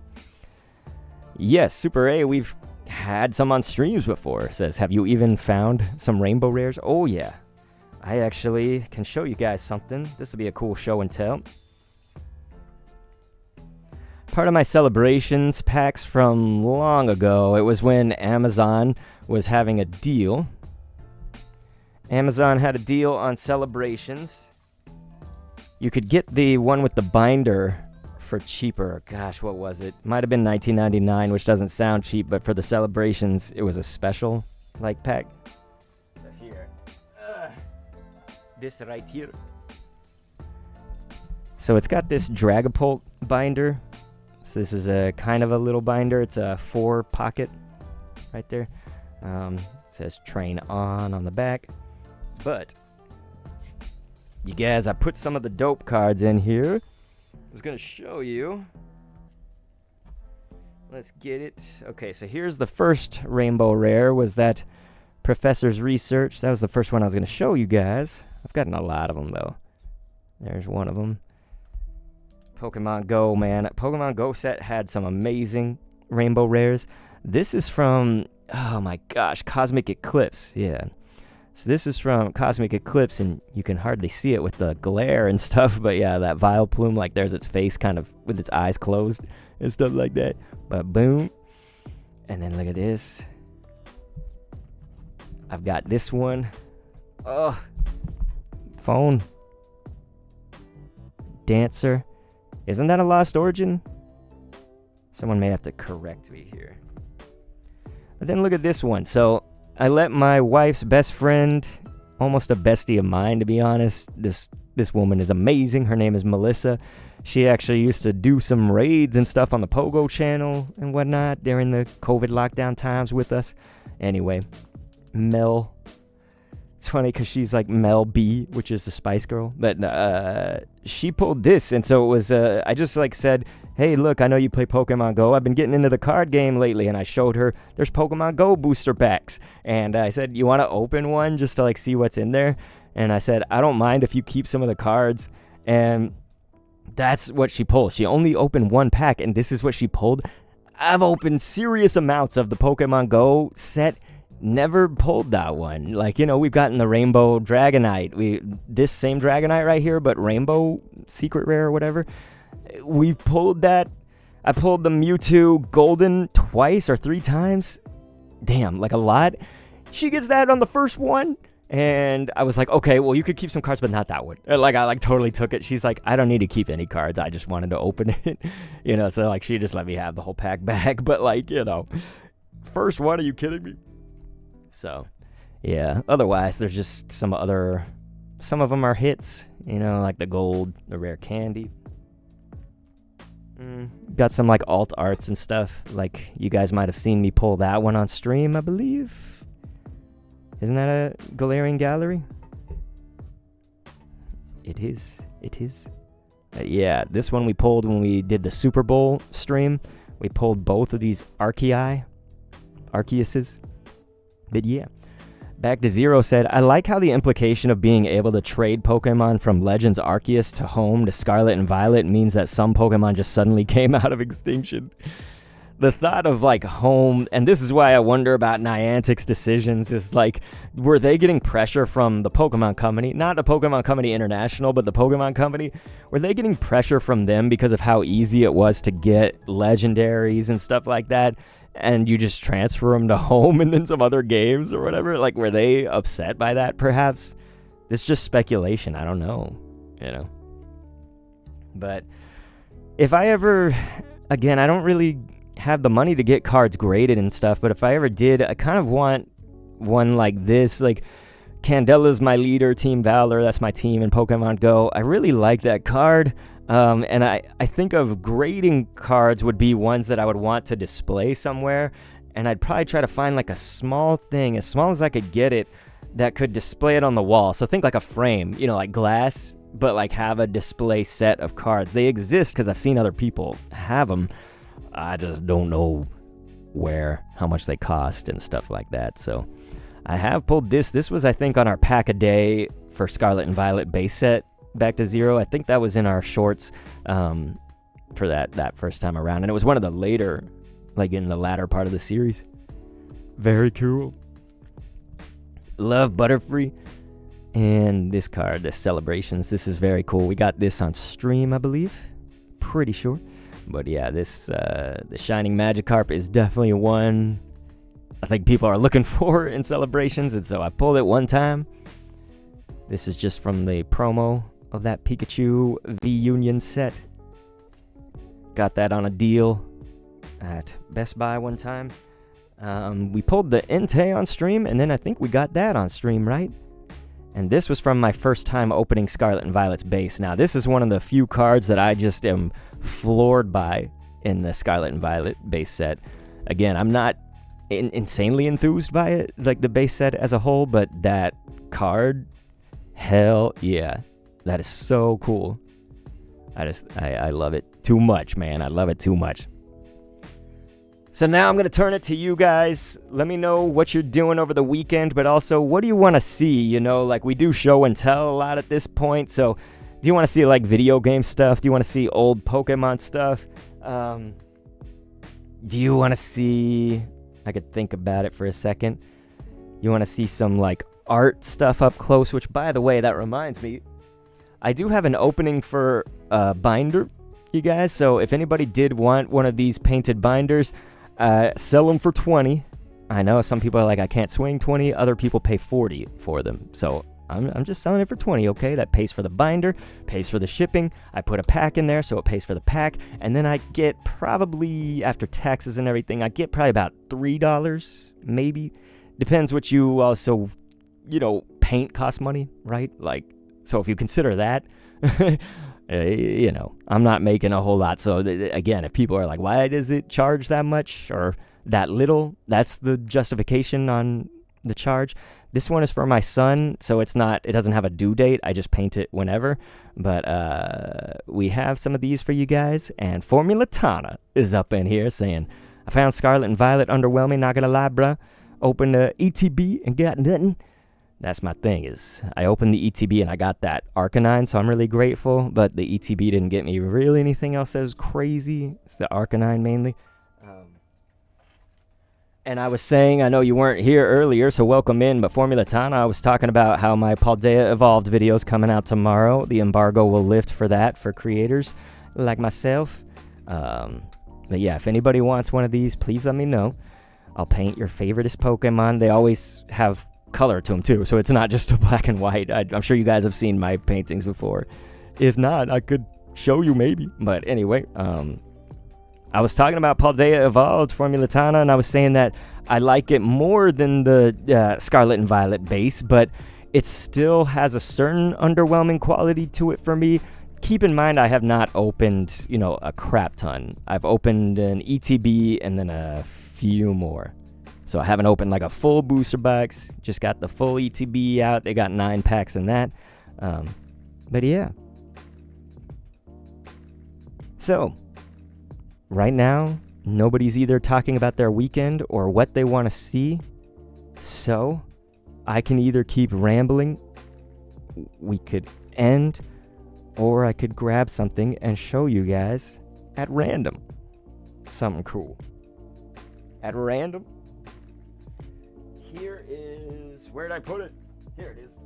Yes, Super A, we've had some on streams before. It says, have you even found some rainbow rares? Oh, yeah. I actually can show you guys something. This will be a cool show and tell. Part of my celebrations packs from long ago. It was when Amazon was having a deal. Amazon had a deal on celebrations. You could get the one with the binder for cheaper. Gosh, what was it? Might have been $19.99, which doesn't sound cheap, but for the celebrations, it was a special like pack. So here. this right here. So it's got this Dragapult binder. So this is a kind of a little binder. It's a 4 pocket right there. It says train on the back. But you guys, I put some of the dope cards in here. I was gonna show you. Let's get it. Okay, so here's the first rainbow rare. Was that Professor's Research? That was the first one I was gonna show you guys. I've gotten a lot of them though. There's one of them. Pokemon Go, man. Pokemon Go set had some amazing rainbow rares. This is from, oh my gosh, Cosmic Eclipse. Yeah. So this is from Cosmic Eclipse, and you can hardly see it with the glare and stuff, but yeah, that Vileplume, like there's its face kind of with its eyes closed and stuff like that. But boom. And then look at this. I've got this one. Oh. Phone. Dancer. Isn't that a Lost Origin? Someone may have to correct me here. But then look at this one. So I let my wife's best friend, almost a bestie of mine to be honest. This woman is amazing. Her name is Melissa. She actually used to do some raids and stuff on the Pogo channel and whatnot during the COVID lockdown times with us. Anyway, Mel. It's funny because she's like Mel B, which is the Spice Girl. But she pulled this, and so it was, I just like said, hey, look, I know you play Pokemon Go. I've been getting into the card game lately, and I showed her there's Pokemon Go booster packs. And I said, you want to open one just to like see what's in there? And I said, I don't mind if you keep some of the cards. And that's what she pulled. She only opened one pack, and this is what she pulled. I've opened serious amounts of the Pokemon Go set. Never pulled that one. Like, you know, we've gotten the Rainbow Dragonite. This same Dragonite right here, but Rainbow Secret Rare or whatever. We've pulled that. I pulled the Mewtwo Golden twice or 3 times. Damn, like a lot. She gets that on the first one. And I was like, okay, well, you could keep some cards, but not that one. Like, I like totally took it. She's like, I don't need to keep any cards. I just wanted to open it. You know, so like she just let me have the whole pack back. But like, you know, first one, are you kidding me? So, yeah, otherwise, there's just some of them are hits, you know, like the gold, the rare candy. Got some, like, alt arts and stuff, like, you guys might have seen me pull that one on stream, I believe. Isn't that a Galarian Gallery? It is. Yeah, this one we pulled when we did the Super Bowl stream. We pulled both of these Arceuses. But yeah, Back to Zero said, I like how the implication of being able to trade Pokemon from Legends Arceus to Home to Scarlet and Violet means that some Pokemon just suddenly came out of extinction. The thought of like Home, and this is why I wonder about Niantic's decisions, is like, were they getting pressure from the Pokemon Company? Not the Pokemon Company International, but the Pokemon Company. Were they getting pressure from them because of how easy it was to get legendaries and stuff like that? And you just transfer them to Home and then some other games or whatever? Like, were they upset by that, perhaps? This is just speculation. I don't know, you know. But if I ever, again, I don't really have the money to get cards graded and stuff, but if I ever did, I kind of want one like this. Like, Candela's my leader, Team Valor, that's my team in Pokemon Go. I really like that card. And I think of grading cards would be ones that I would want to display somewhere, and I'd probably try to find like a small thing, as small as I could get it, that could display it on the wall. So think like a frame, you know, like glass, but like have a display set of cards. They exist because I've seen other people have them. I just don't know how much they cost and stuff like that. So I have pulled this. This was, I think, on our pack a day for Scarlet and Violet base set. Back to Zero. I think that was in our shorts for that first time around, and it was one of the later, like in the latter part of the series. Very cool. Love Butterfree. And this card, the Celebrations, this is very cool. We got this on stream, I believe. Pretty sure. But yeah, this the Shining Magikarp is definitely one I think people are looking for in Celebrations, and so I pulled it one time. This is just from the promo of that Pikachu V-Union set. Got that on a deal at Best Buy one time. We pulled the Entei on stream, and then I think we got that on stream, right? And this was from my first time opening Scarlet and Violet's base. Now, this is one of the few cards that I just am floored by in the Scarlet and Violet base set. Again, I'm not insanely enthused by it, like the base set as a whole, but that card, hell yeah. That is so cool. I love it too much, man. I love it too much. So now I'm going to turn it to you guys. Let me know what you're doing over the weekend, but also what do you want to see? You know, like we do show and tell a lot at this point. So do you want to see like video game stuff? Do you want to see old Pokemon stuff? Do you want to see, I could think about it for a second. You want to see some like art stuff up close, which by the way, that reminds me, I do have an opening for a binder, you guys. So if anybody did want one of these painted binders, sell them for 20. I know some people are like, I can't swing 20. Other people pay 40 for them. So I'm just selling it for 20, okay? That pays for the binder, pays for the shipping. I put a pack in there, so it pays for the pack. And then I get probably, after taxes and everything, I get probably about $3, maybe. Depends what you also, you know, paint costs money, right? Like, so if you consider that, you know, I'm not making a whole lot. So again, if people are like, why does it charge that much or that little? That's the justification on the charge. This one is for my son, so it doesn't have a due date. I just paint it whenever. But we have some of these for you guys. And Formula Tana is up in here saying, I found Scarlet and Violet underwhelming, not gonna lie, bruh. Opened the ETB and got nothing. That's my thing, is I opened the ETB and I got that Arcanine, so I'm really grateful. But the ETB didn't get me really anything else that was crazy. It's the Arcanine mainly. And I was saying, I know you weren't here earlier, so welcome in, but Formula Tana, I was talking about how my Paldea Evolved video is coming out tomorrow. The embargo will lift for that, for creators like myself. But yeah, if anybody wants one of these, please let me know. I'll paint your favoriteest Pokemon. They always have color to them too, so it's not just a black and white. I'm sure you guys have seen my paintings before. If not, I could show you maybe. But anyway, I was talking about Paldea Evolved, Formula Tana, and I was saying that I like it more than the Scarlet and Violet base, but it still has a certain underwhelming quality to it for me. Keep in mind, I have not opened, you know, a crap ton. I've opened an ETB and then a few more. So I haven't opened like a full booster box. Just got the full ETB out. They got 9 packs in that. But yeah. So, right now, nobody's either talking about their weekend or what they want to see. So, I can either keep rambling, we could end, or I could grab something and show you guys at random. Something cool. At random. Here is, where did I put it? Here it is.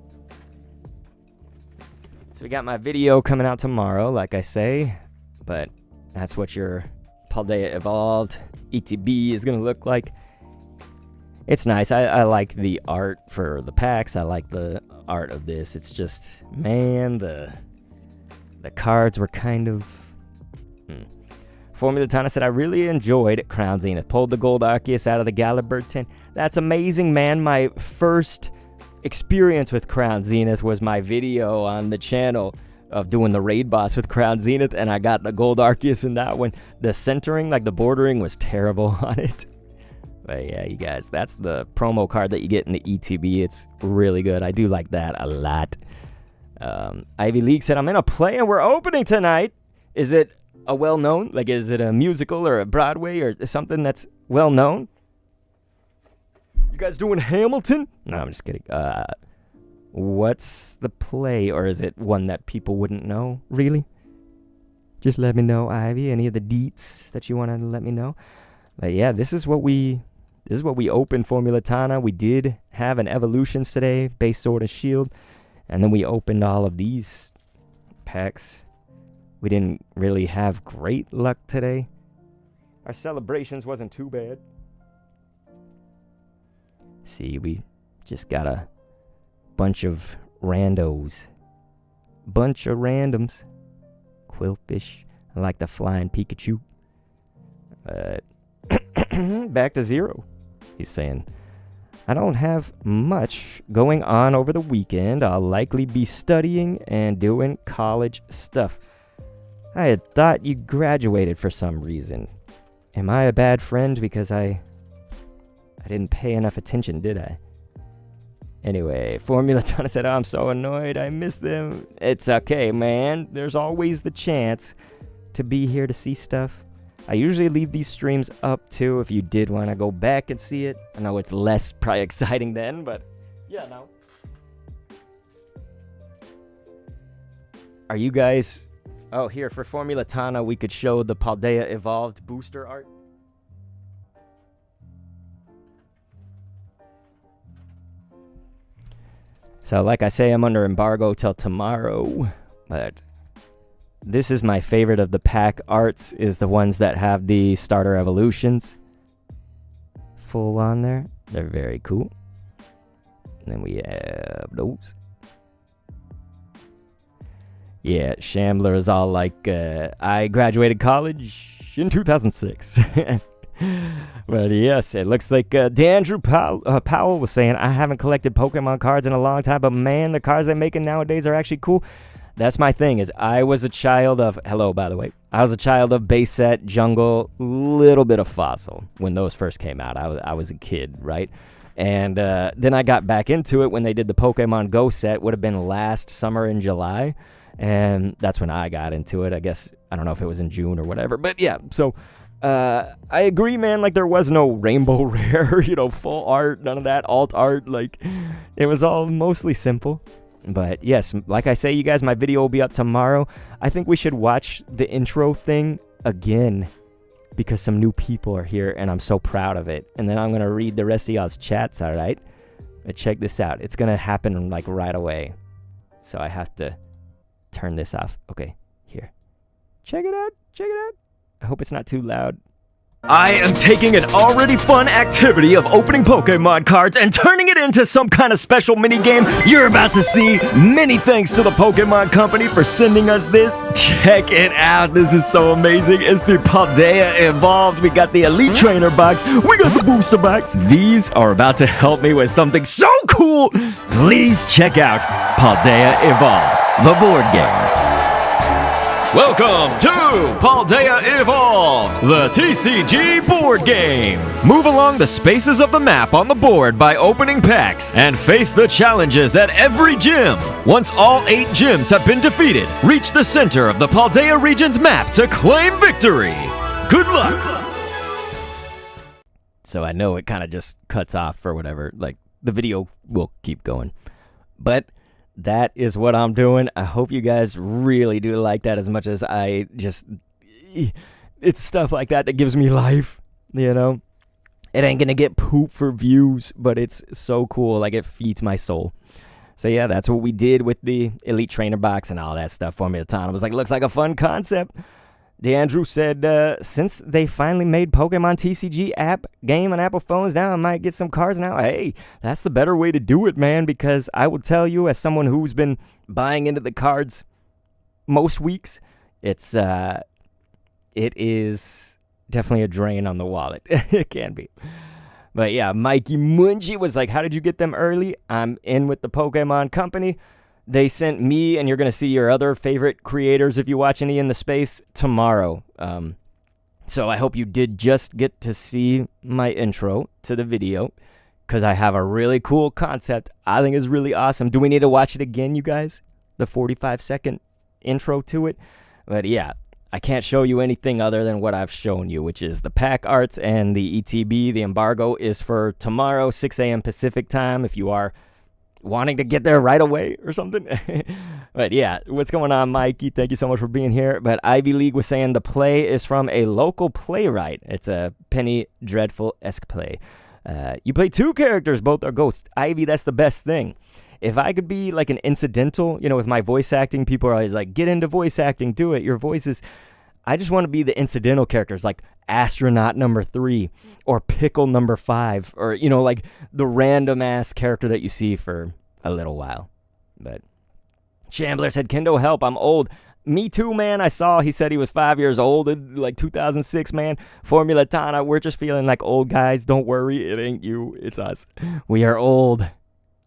So we got my video coming out tomorrow, like I say, but that's what your Paldea Evolved ETB is going to look like. It's nice. I like the art for the packs. I like the art of this. It's just, man, the cards were kind of... Formula Tana said, I really enjoyed Crown Zenith. Pulled the Gold Arceus out of the Galar tin. That's amazing, man. My first experience with Crown Zenith was my video on the channel of doing the raid boss with Crown Zenith, and I got the Gold Arceus in that one. The centering, like the bordering, was terrible on it. But yeah, you guys, that's the promo card that you get in the ETB. It's really good. I do like that a lot. Ivy League said, I'm in a play and we're opening tonight. Is it a well-known? Like, is it a musical or a Broadway or something that's well-known? You guys doing Hamilton? No, I'm just kidding. What's the play, or is it one that people wouldn't know, really? Just let me know, Ivy, any of the deets that you want to let me know. But yeah, this is what we opened Formula Tana. We did have an Evolutions today, Base Sword and Shield, and then we opened all of these packs. We didn't really have great luck today. Our celebrations wasn't too bad. See, we just got a bunch of randos. Bunch of randoms. Quillfish. I like the flying Pikachu. Back to zero. He's saying, I don't have much going on over the weekend. I'll likely be studying and doing college stuff. I had thought you graduated for some reason. Am I a bad friend because I didn't pay enough attention, did I? Anyway, Formula Tana said, I'm so annoyed. I miss them. It's okay, man. There's always the chance to be here to see stuff. I usually leave these streams up, too, if you did want to go back and see it. I know it's less probably exciting then, but yeah, no. Are you guys... Oh, here, for Formula Tana, we could show the Paldea Evolved booster art. So, like I say, I'm under embargo till tomorrow, but this is my favorite of the pack arts, is the ones that have the starter evolutions full on there. They're very cool. And then we have those. Yeah, Shambler is all like, I graduated college in 2006. But yes, it looks like D'Andrew Powell was saying, I haven't collected Pokemon cards in a long time, but man, the cards they're making nowadays are actually cool. That's my thing, is I was a child of, hello, by the way, I was a child of base set, jungle, little bit of fossil when those first came out. I was a kid, right? And then I got back into it when they did the Pokemon Go set, would have been last summer in July. And that's when I got into it. I guess, I don't know if it was in June or whatever, but yeah, so I agree, man. Like, there was no rainbow rare, full art, none of that, alt art. Like, it was all mostly simple. But yes, like I say, you guys, my video will be up tomorrow. I think we should watch the intro thing again because some new people are here and I'm so proud of it. And then I'm going to read the rest of y'all's chats, all right? But check this out. It's going to happen like right away. So I have to turn this off. Okay, here. Check it out. Check it out. I hope it's not too loud. I am taking an already fun activity of opening Pokemon cards and turning it into some kind of special minigame you're about to see. Many thanks to the Pokemon Company for sending us this. Check it out. This is so amazing. It's the Paldea Evolved. We got the Elite Trainer box. We got the Booster box. These are about to help me with something so cool. Please check out Paldea Evolved, the board game. Welcome to Paldea Evolved, the TCG board game. Move along the spaces of the map on the board by opening packs and face the challenges at every gym. Once all 8 gyms have been defeated, reach the center of the Paldea region's map to claim victory. Good luck! So I know it kind of just cuts off or whatever. Like, the video will keep going. But that is what I'm doing. I hope you guys really do like that as much as I just... It's stuff like that that gives me life, It ain't gonna get poop for views, but it's so cool. Like, it feeds my soul. So yeah, that's what we did with the Elite Trainer box and all that stuff for me at the time. I was like, looks like a fun concept. D'Andrew said, since they finally made Pokemon TCG app game on Apple phones, now I might get some cards now. Hey, that's the better way to do it, man, because I will tell you, as someone who's been buying into the cards most weeks, it is definitely a drain on the wallet. It can be. But yeah, Mikey Munji was like, how did you get them early? I'm in with the Pokemon Company. They sent me, and you're going to see your other favorite creators, if you watch any in the space, tomorrow. So I hope you did just get to see my intro to the video, because I have a really cool concept I think is really awesome. Do we need to watch it again, you guys? The 45-second intro to it? But yeah, I can't show you anything other than what I've shown you, which is the pack arts and the ETB. The embargo is for tomorrow, 6 a.m. Pacific time, if you are wanting to get there right away or something. But yeah, what's going on, Mikey? Thank you so much for being here. But Ivy League was saying the play is from a local playwright. It's a Penny Dreadful-esque play. You play 2 characters, both are ghosts. Ivy, that's the best thing. If I could be like an incidental, with my voice acting, people are always like, get into voice acting, do it. Your voice is... I just want to be the incidental characters, like Astronaut number 3 or Pickle number 5, or, like the random ass character that you see for a little while. But Shambler said, Kendo, help, I'm old. Me too, man. I saw he said he was 5 years old in like 2006, man. Formula Tana, we're just feeling like old guys. Don't worry, it ain't you, it's us. We are old.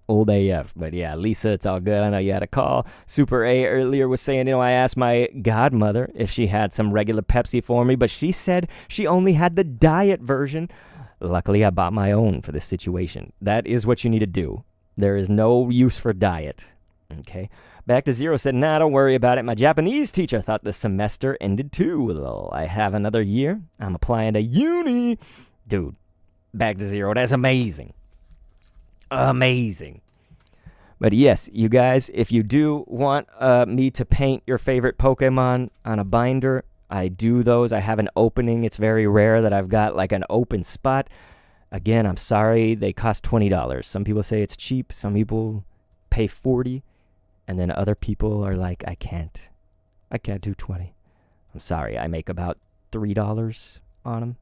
Old AF. But yeah, Lisa, it's all good. I know you had a call. Super A earlier was saying, I asked my godmother if she had some regular Pepsi for me, but she said she only had the diet version. Luckily, I bought my own for this situation. That is what you need to do. There is no use for diet. Okay. Back to Zero said, nah, don't worry about it. My Japanese teacher thought the semester ended too. Well, I have another year. I'm applying to uni. Dude, back to Zero. That's amazing. Amazing. But yes, you guys, if you do want me to paint your favorite Pokemon on a binder, I do those. I have an opening. It's very rare that I've got like an open spot. Again, I'm sorry. They cost $20. Some people say it's cheap. Some people pay $40. And then other people are like, I can't do 20. I'm sorry. I make about $3 on them.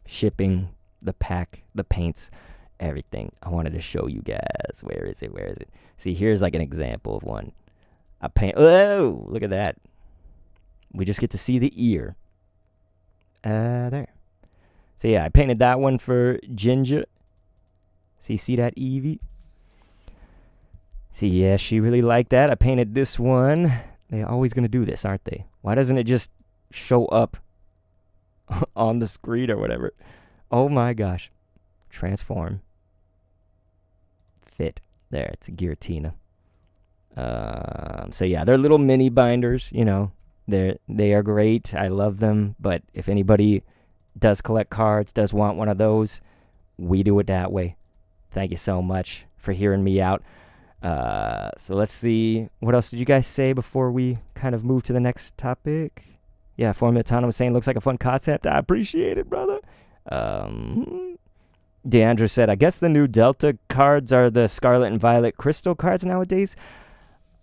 Shipping, the pack, the paints, everything. I wanted to show you guys. Where is it? See, here's like an example of one. I paint. Oh, look at that. We just get to see the ear. There. So yeah, I painted that one for Ginger. See that Eevee? See, yeah, she really liked that. I painted this one. They're always going to do this, aren't they? Why doesn't it just show up on the screen or whatever? Oh my gosh. Transform. Fit. There, it's a Giratina. So yeah, they're little mini binders, They are great. I love them. But if anybody does collect cards, does want one of those, we do it that way. Thank you so much for hearing me out. So let's see. What else did you guys say before we kind of move to the next topic? Yeah, Formula Tana was saying looks like a fun concept. I appreciate it, brother. DeAndre said, I guess the new Delta cards are the Scarlet and Violet Crystal cards nowadays.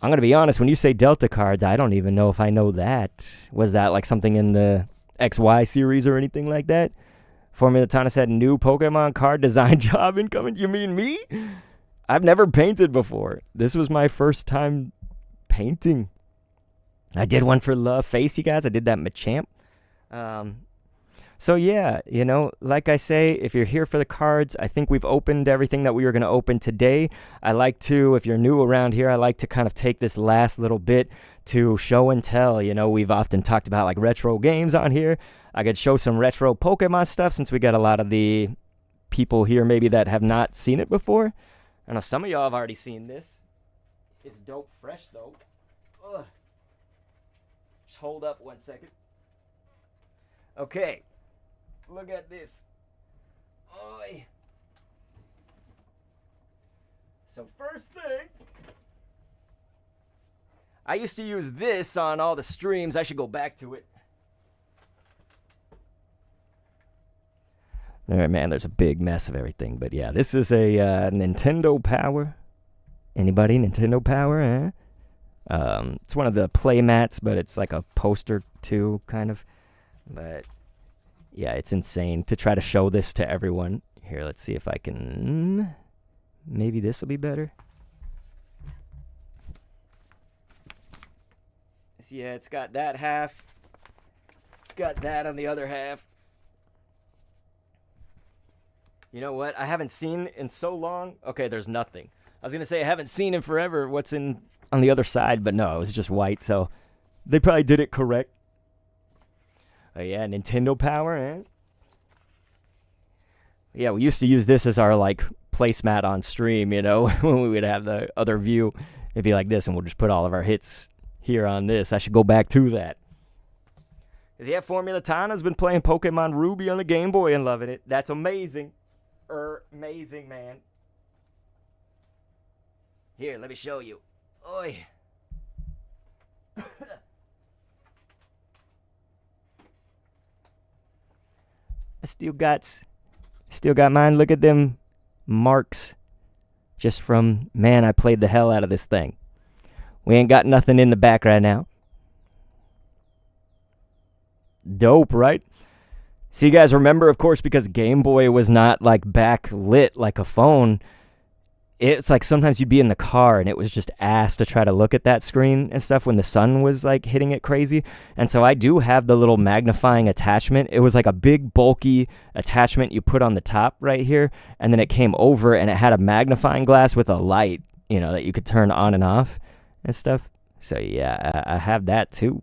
I'm going to be honest, when you say Delta cards, I don't even know if I know that. Was that like something in the XY series or anything like that? Formula Tana said, new Pokemon card design job incoming. You mean me? I've never painted before. This was my first time painting. I did one for Love Face, you guys. I did that Machamp. So yeah, like I say, if you're here for the cards, I think we've opened everything that we were going to open today. I like to, if you're new around here, I like to kind of take this last little bit to show and tell. We've often talked about like retro games on here. I could show some retro Pokemon stuff since we got a lot of the people here maybe that have not seen it before. I know some of y'all have already seen this. It's dope fresh, though. Ugh. Just hold up 1 second. Okay. Look at this. Oi. So first thing, I used to use this on all the streams. I should go back to it. All right, man, there's a big mess of everything. But yeah, this is a Nintendo Power. Anybody? Nintendo Power, it's one of the play mats, but it's like a poster too, kind of. But yeah, it's insane to try to show this to everyone. Here, let's see if I can... Maybe this will be better. So yeah, it's got that half. It's got that on the other half. You know what? I haven't seen in so long. Okay, there's nothing. I was going to say I haven't seen in forever what's on the other side, but no, it was just white, so they probably did it correct. Oh yeah, Nintendo Power, Yeah, we used to use this as our, like, placemat on stream, when we would have the other view. It'd be like this, and we'll just put all of our hits here on this. I should go back to that. Because, yeah, Formula Tana's been playing Pokemon Ruby on the Game Boy and loving it. That's amazing. Amazing, man. Here, let me show you. Oi. I still got mine. Look at them marks. Just from, man, I played the hell out of this thing. We ain't got nothing in the back right now. Dope, right? So you guys remember, of course, because Game Boy was not like backlit like a phone, it's like sometimes you'd be in the car and it was just ass to try to look at that screen and stuff when the sun was like hitting it crazy. And so I do have the little magnifying attachment. It was like a big bulky attachment you put on the top right here, and then it came over and it had a magnifying glass with a light, you know, that you could turn on and off and stuff. So yeah, I have that too.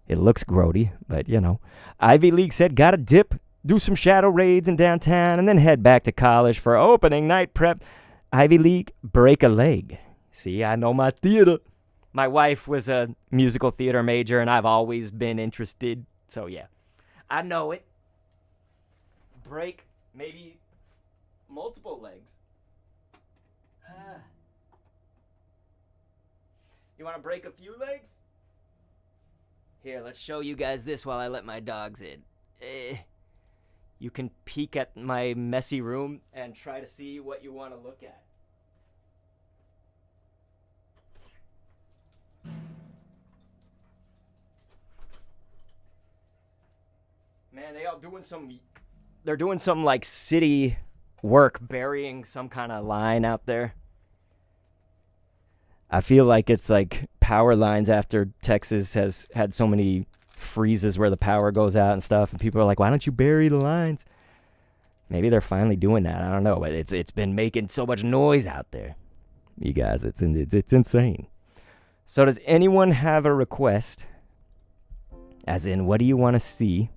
It looks grody, but you know. Ivy League said, gotta dip, do some shadow raids in downtown, and then head back to college for opening night prep. Ivy League, break a leg. See, I know my theater. My wife was a musical theater major, and I've always been interested. So, yeah, I know it. Break maybe multiple legs. You want to break a few legs? Here, let's show you guys this while I let my dogs in. You can peek at my messy room and try to see what you want to look at. Man, they're doing some like city work, burying some kind of line out there. I feel like it's like power lines after Texas has had so many freezes where the power goes out and stuff, and people are like, why don't you bury the lines? Maybe they're finally doing that. I don't know, but it's been making so much noise out there. You guys, it's insane. So does anyone have a request? As in, what do you want to see?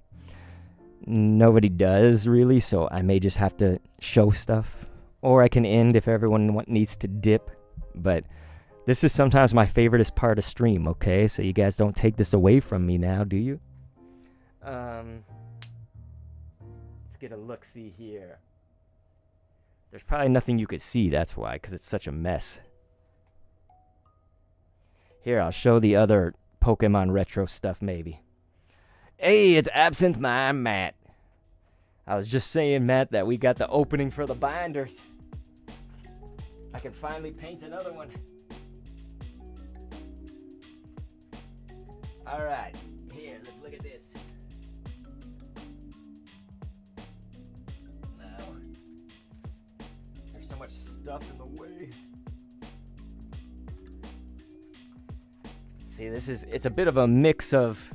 Nobody does, really, so I may just have to show stuff. Or I can end if everyone needs to dip. But this is sometimes my favoriteest part of stream, okay? So you guys don't take this away from me now, do you? Let's get a look-see here. There's probably nothing you could see, that's why, because it's such a mess. Here, I'll show the other Pokemon retro stuff, maybe. Hey, it's Absinthe Mind Matt. I was just saying, Matt, that we got the opening for the binders. I can finally paint another one. All right, here, let's look at this. Now, there's so much stuff in the way. See, it's a bit of a mix of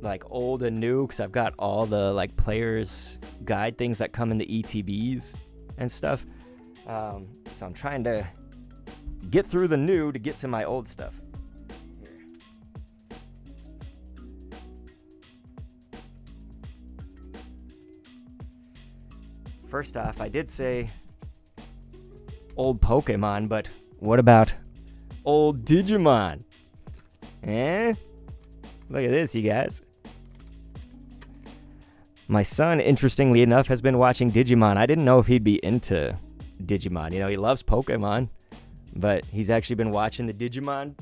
like old and new, because I've got all the like players guide things that come in the ETBs and stuff. So I'm trying to get through the new to get to my old stuff. First off, I did say old Pokemon, but what about old Digimon? Eh? Look at this, you guys. My son, interestingly enough, has been watching Digimon. I didn't know if he'd be into Digimon. You know, he loves Pokemon, but he's actually been watching the Digimon.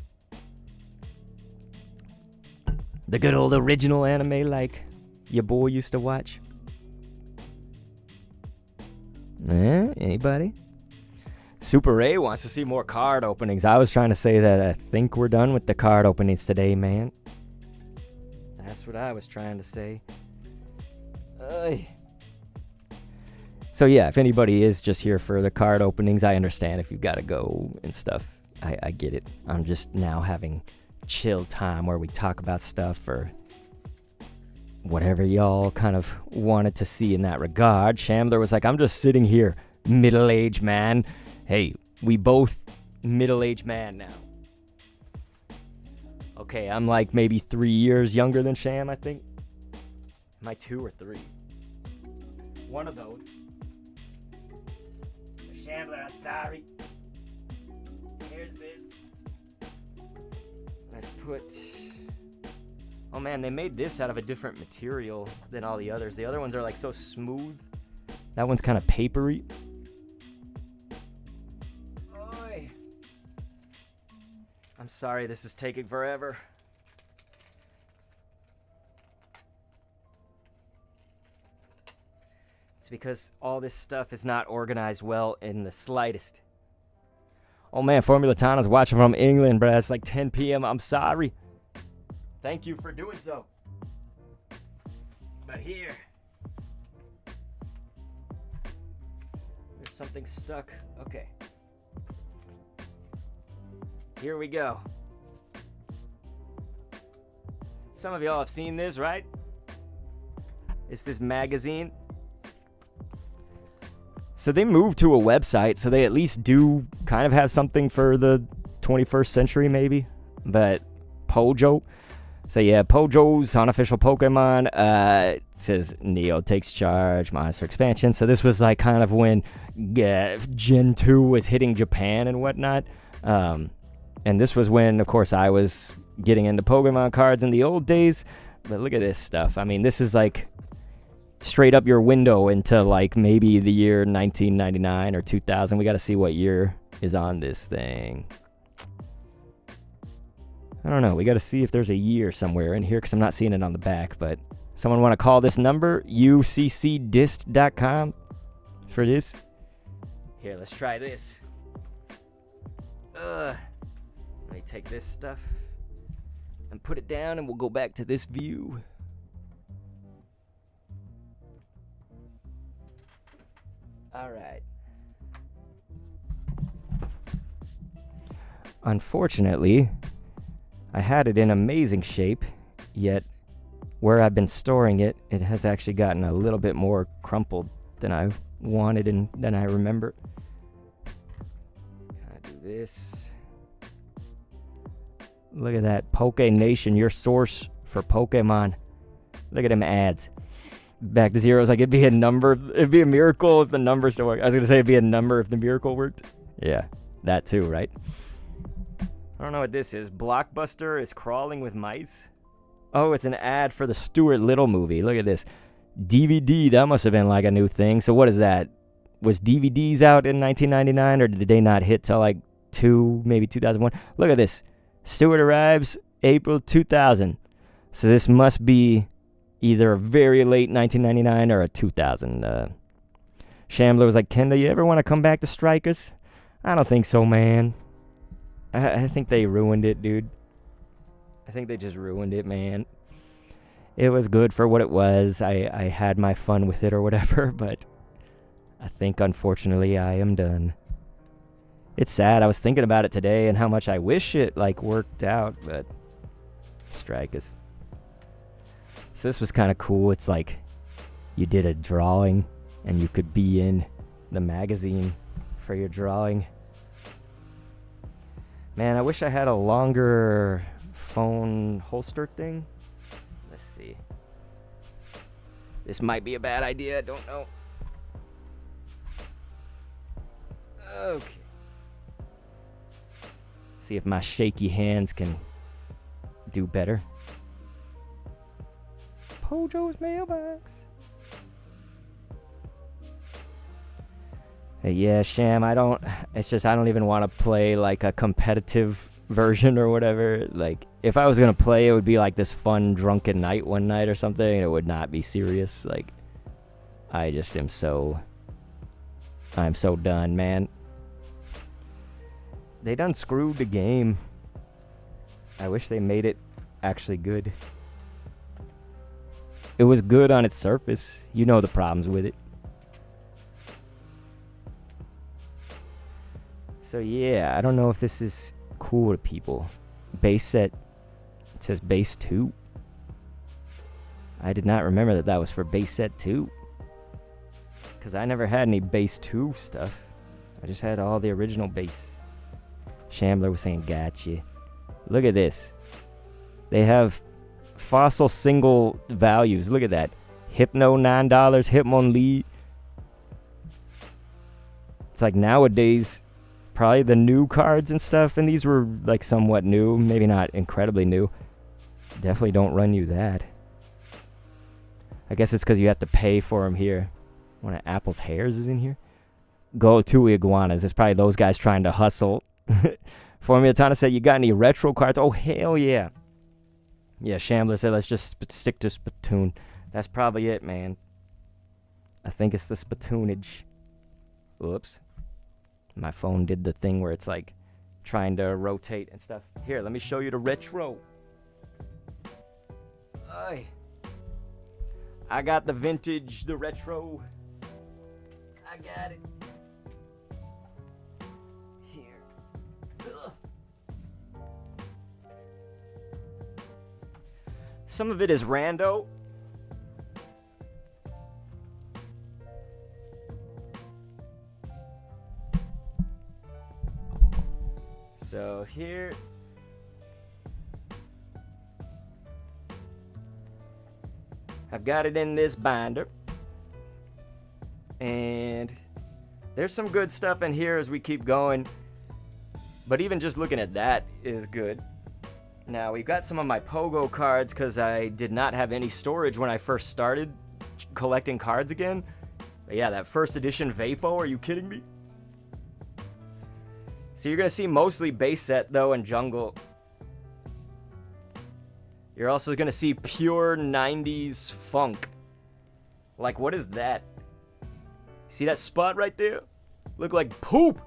The good old original anime like your boy used to watch. Anybody? Super Ray wants to see more card openings. I was trying to say that I think we're done with the card openings today, man. That's what I was trying to say. So yeah, if anybody is just here for the card openings, I understand if you've got to go and stuff. I get it. I'm just now having chill time where we talk about stuff or whatever y'all kind of wanted to see in that regard. Shambler was like, I'm just sitting here, middle-aged man. Hey, we both middle-aged man now. Okay, I'm like maybe 3 years younger than Sham, I think. Am I 2 or 3? One of those. Shambler, I'm sorry. Here's this. Let's put... Oh man, they made this out of a different material than all the others. The other ones are like so smooth. That one's kind of papery. Oy. I'm sorry this is taking forever. It's because all this stuff is not organized well in the slightest. Oh man, Formula Tana's watching from England, bruh. It's like 10 p.m. I'm sorry. Thank you for doing so. But here, there's something's stuck. Okay. Here we go. Some of y'all have seen this, right? It's this magazine. So they moved to a website, so they at least do kind of have something for the 21st century, maybe. But Pojo. So yeah, Pojo's unofficial Pokemon. It says Neo takes charge, monster expansion. So this was like kind of when Gen 2 was hitting Japan and whatnot. And this was when, of course, I was getting into Pokemon cards in the old days. But look at this stuff. I mean, this is like straight up your window into like maybe the year 1999 or 2000. We got to see what year is on this thing. I don't know. We got to see if there's a year somewhere in here because I'm not seeing it on the back. But someone want to call this number, uccdist.com for this? Here, let's try this. Let me take this stuff and put it down and we'll go back to this view. All right. Unfortunately, I had it in amazing shape, yet where I've been storing it, it has actually gotten a little bit more crumpled than I wanted and than I remember. Gotta do this. Look at that. Poke Nation, your source for Pokemon. Look at them ads. Back to zeros. Like, it'd be a number. It'd be a miracle if the numbers still work. I was going to say it'd be a number if the miracle worked. Yeah, that too, right? I don't know what this is. Blockbuster is crawling with mice. Oh, it's an ad for the Stuart Little movie. Look at this. DVD. That must have been like a new thing. So what is that? Was DVDs out in 1999 or did they not hit till like maybe 2001? Look at this. Stuart arrives April 2000. So this must be either a very late 1999 or a 2000. Shambler was like, Kendall, you ever want to come back to Strikers? I don't think so, man. I think they ruined it, dude. I think they just ruined it, man. It was good for what it was. I had my fun with it or whatever, but I think, unfortunately, I am done. It's sad. I was thinking about it today and how much I wish it, like, worked out, but Strikers. So this was kind of cool. It's like you did a drawing and you could be in the magazine for your drawing. Man, I wish I had a longer phone holster thing. Let's see. This might be a bad idea. I don't know. Okay. See if my shaky hands can do better. Pojo's mailbox. Hey, yeah, Sham, it's just I don't even want to play like a competitive version or whatever. Like, if I was going to play, it would be like this fun drunken night one night or something. It would not be serious. Like, I just I'm so done, man. They done screwed the game. I wish they made it actually good. It was good on its surface. You know the problems with it. So yeah, I don't know if this is cool to people. Base set, it says base 2. I did not remember that was for base set 2. Because I never had any base 2 stuff. I just had all the original base. Shambler was saying, gotcha. Look at this. They have fossil single values. Look at that. Hypno $9, Hitmonlee. It's like nowadays, probably the new cards and stuff, and these were like somewhat new, maybe not incredibly new. Definitely don't run you that. I guess it's because you have to pay for them here. One of Apple's hairs is in here. Go to iguanas. It's probably those guys trying to hustle. Formula Tana said, you got any retro cards? Oh, hell yeah. Yeah, Shambler said, let's just stick to Splatoon. That's probably it, man. I think it's the Splatoonage. Whoops. My phone did the thing where it's like trying to rotate and stuff. Here, let me show you the retro. I got the vintage, the retro. I got it. Some of it is rando. So here, I've got it in this binder, and there's some good stuff in here as we keep going, but even just looking at that is good. Now, we've got some of my Pogo cards because I did not have any storage when I first started collecting cards again. But yeah, that first edition Vapo, are you kidding me? So you're going to see mostly base set, though, and jungle. You're also going to see pure 90s funk. Like, what is that? See that spot right there? Look like poop!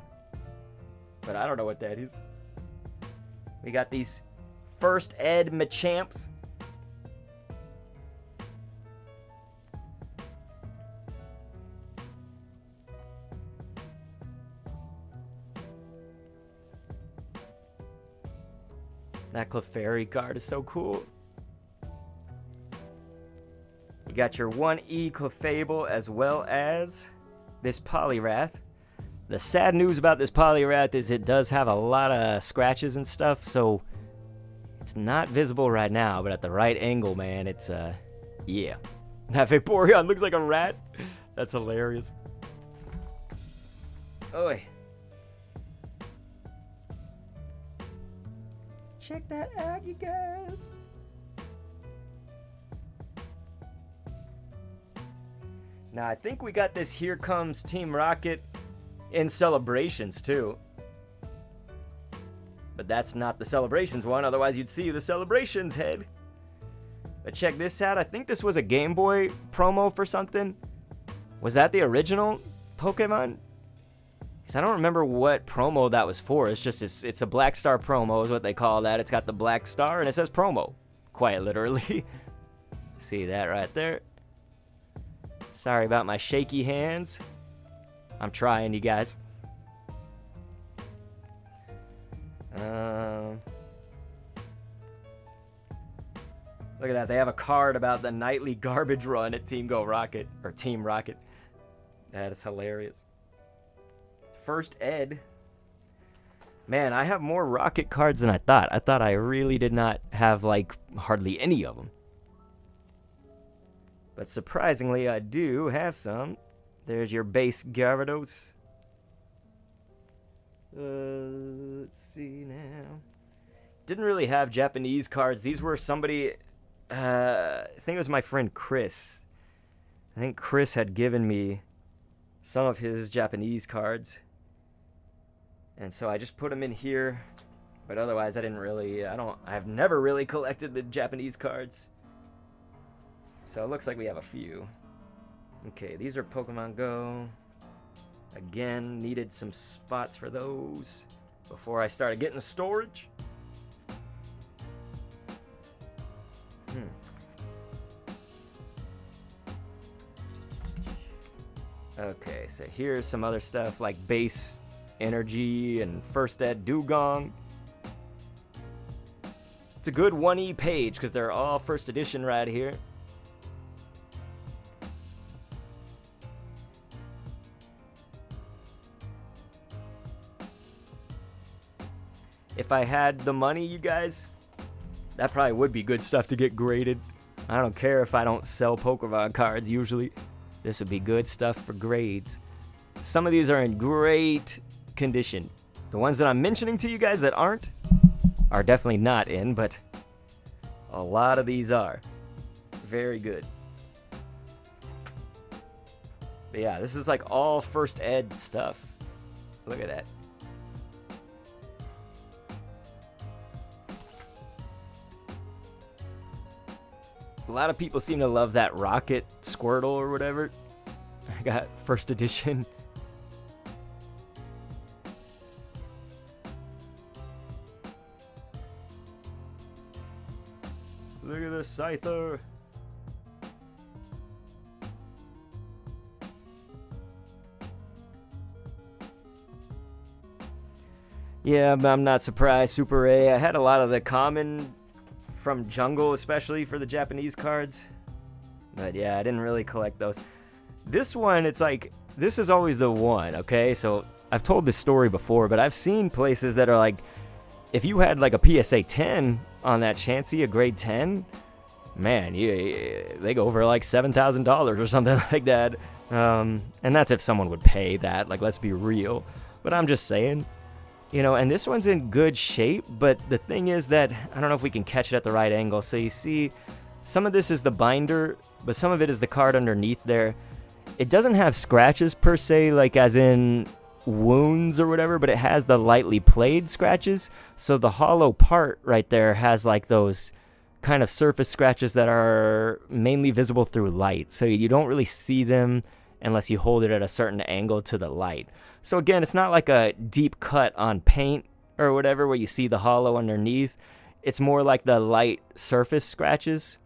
But I don't know what that is. We got these first ed Machamps. That Clefairy card is so cool. You got your 1E Clefable as well as this Poliwrath. The sad news about this Poliwrath is it does have a lot of scratches and stuff, so it's not visible right now, but at the right angle, man, it's, yeah. That Vaporeon looks like a rat. That's hilarious. Oi. Check that out, you guys. Now, I think we got this Here Comes Team Rocket in Celebrations, too. But that's not the Celebrations one, otherwise you'd see the Celebrations head. But check this out. I think this was a Game Boy promo for something. Was that the original Pokemon? Because I don't remember what promo that was for. It's just, it's a Black Star promo is what they call that. It's got the Black Star and it says promo. Quite literally. See that right there? Sorry about my shaky hands. I'm trying, you guys. Look at that. They have a card about the nightly garbage run at Team Go Rocket. Or Team Rocket. That is hilarious. First Ed. Man, I have more Rocket cards than I thought. I thought I really did not have, like, hardly any of them. But surprisingly, I do have some. There's your base Gyarados. Let's see now. Didn't really have Japanese cards. These were somebody... I think it was my friend Chris. I think Chris had given me some of his Japanese cards. And so I just put them in here. But otherwise, I didn't really... I've never really collected the Japanese cards. So it looks like we have a few. Okay, these are Pokemon Go. Again, needed some spots for those before I started getting storage. Okay, so here's some other stuff like base energy and first ed Dugong. It's a good 1E page because they're all first edition right here. If I had the money, you guys, that probably would be good stuff to get graded. I don't care if I don't sell Pokemon cards usually. This would be good stuff for grades. Some of these are in great condition. The ones that I'm mentioning to you guys that aren't are definitely not in, but a lot of these are. Very good. But yeah, this is like all first ed stuff. Look at that. A lot of people seem to love that Rocket Squirtle or whatever. I got first edition. Look at this Scyther. Yeah, but I'm not surprised. Super A. I had a lot of the common from Jungle, especially for the Japanese cards. But yeah, I didn't really collect those. This one, it's like, this is always the one, okay? So I've told this story before, but I've seen places that are like, if you had like a PSA 10 on that Chansey, a grade 10, man, they go for like $7,000 or something like that. And that's if someone would pay that, like, let's be real. But I'm just saying, you know, and this one's in good shape, but the thing is that, I don't know if we can catch it at the right angle. So you see, some of this is the binder, but some of it is the card underneath there. It doesn't have scratches per se, like as in wounds or whatever, but it has the lightly played scratches. So the hollow part right there has like those kind of surface scratches that are mainly visible through light. So you don't really see them unless you hold it at a certain angle to the light. So again, it's not like a deep cut on paint or whatever where you see the hollow underneath. It's more like the light surface scratches.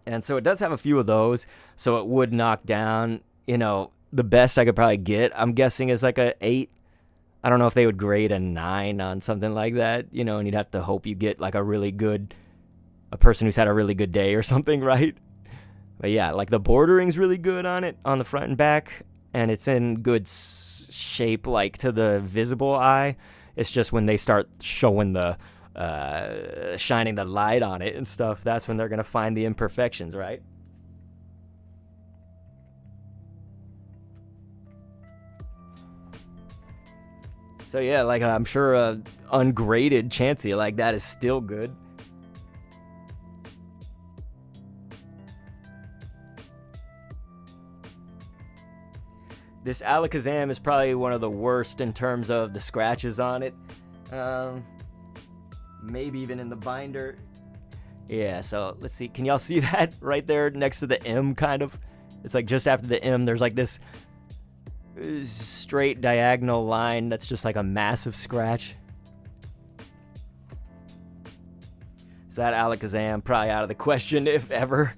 And so it does have a few of those, so it would knock down, you know, the best I could probably get, I'm guessing, is like a 8. I don't know if they would grade a 9 on something like that, you know, and you'd have to hope you get like a person who's had a really good day or something, right? But yeah, like the bordering's really good on it, on the front and back, and it's in good shape, like to the visible eye. It's just when they start showing the shining the light on it and stuff, that's when they're gonna find the imperfections, right? So yeah, like I'm sure a ungraded Chansey like that is still good. This Alakazam is probably one of the worst in terms of the scratches on it. Maybe even in the binder. Yeah, so let's see. Can y'all see that right there next to the M, kind of? It's like just after the M, there's like this straight diagonal line that's just like a massive scratch. So that Alakazam probably out of the question, if ever.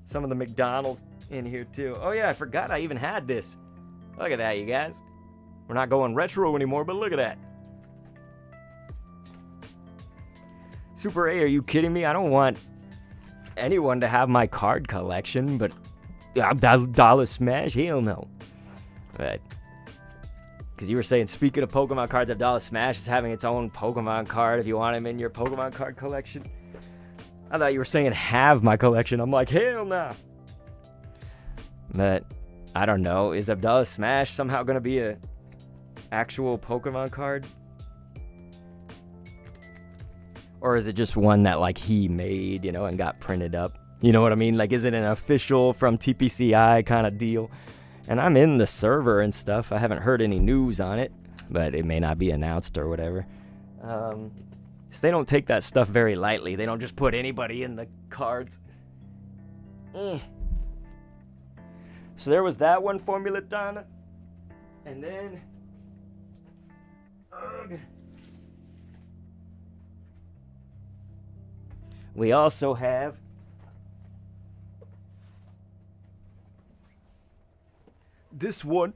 Some of the McDonald's in here too. Oh yeah, I forgot I even had this. Look at that, you guys. We're not going retro anymore, but look at that. Super A, are you kidding me? I don't want anyone to have my card collection, but Dollar Smash? Hell no. But, because you were saying, speaking of Pokemon cards, if Dollar Smash is having its own Pokemon card, if you want him in your Pokemon card collection. I thought you were saying have my collection. I'm like, hell no. But, I don't know. Is Abdallah Smash somehow going to be a actual Pokemon card? Or is it just one that like he made, you know, and got printed up? You know what I mean? Like, is it an official from TPCI kind of deal? And I'm in the server and stuff. I haven't heard any news on it, but it may not be announced or whatever. So they don't take that stuff very lightly. They don't just put anybody in the cards. So there was that one, Formulatana. And then... we also have this one.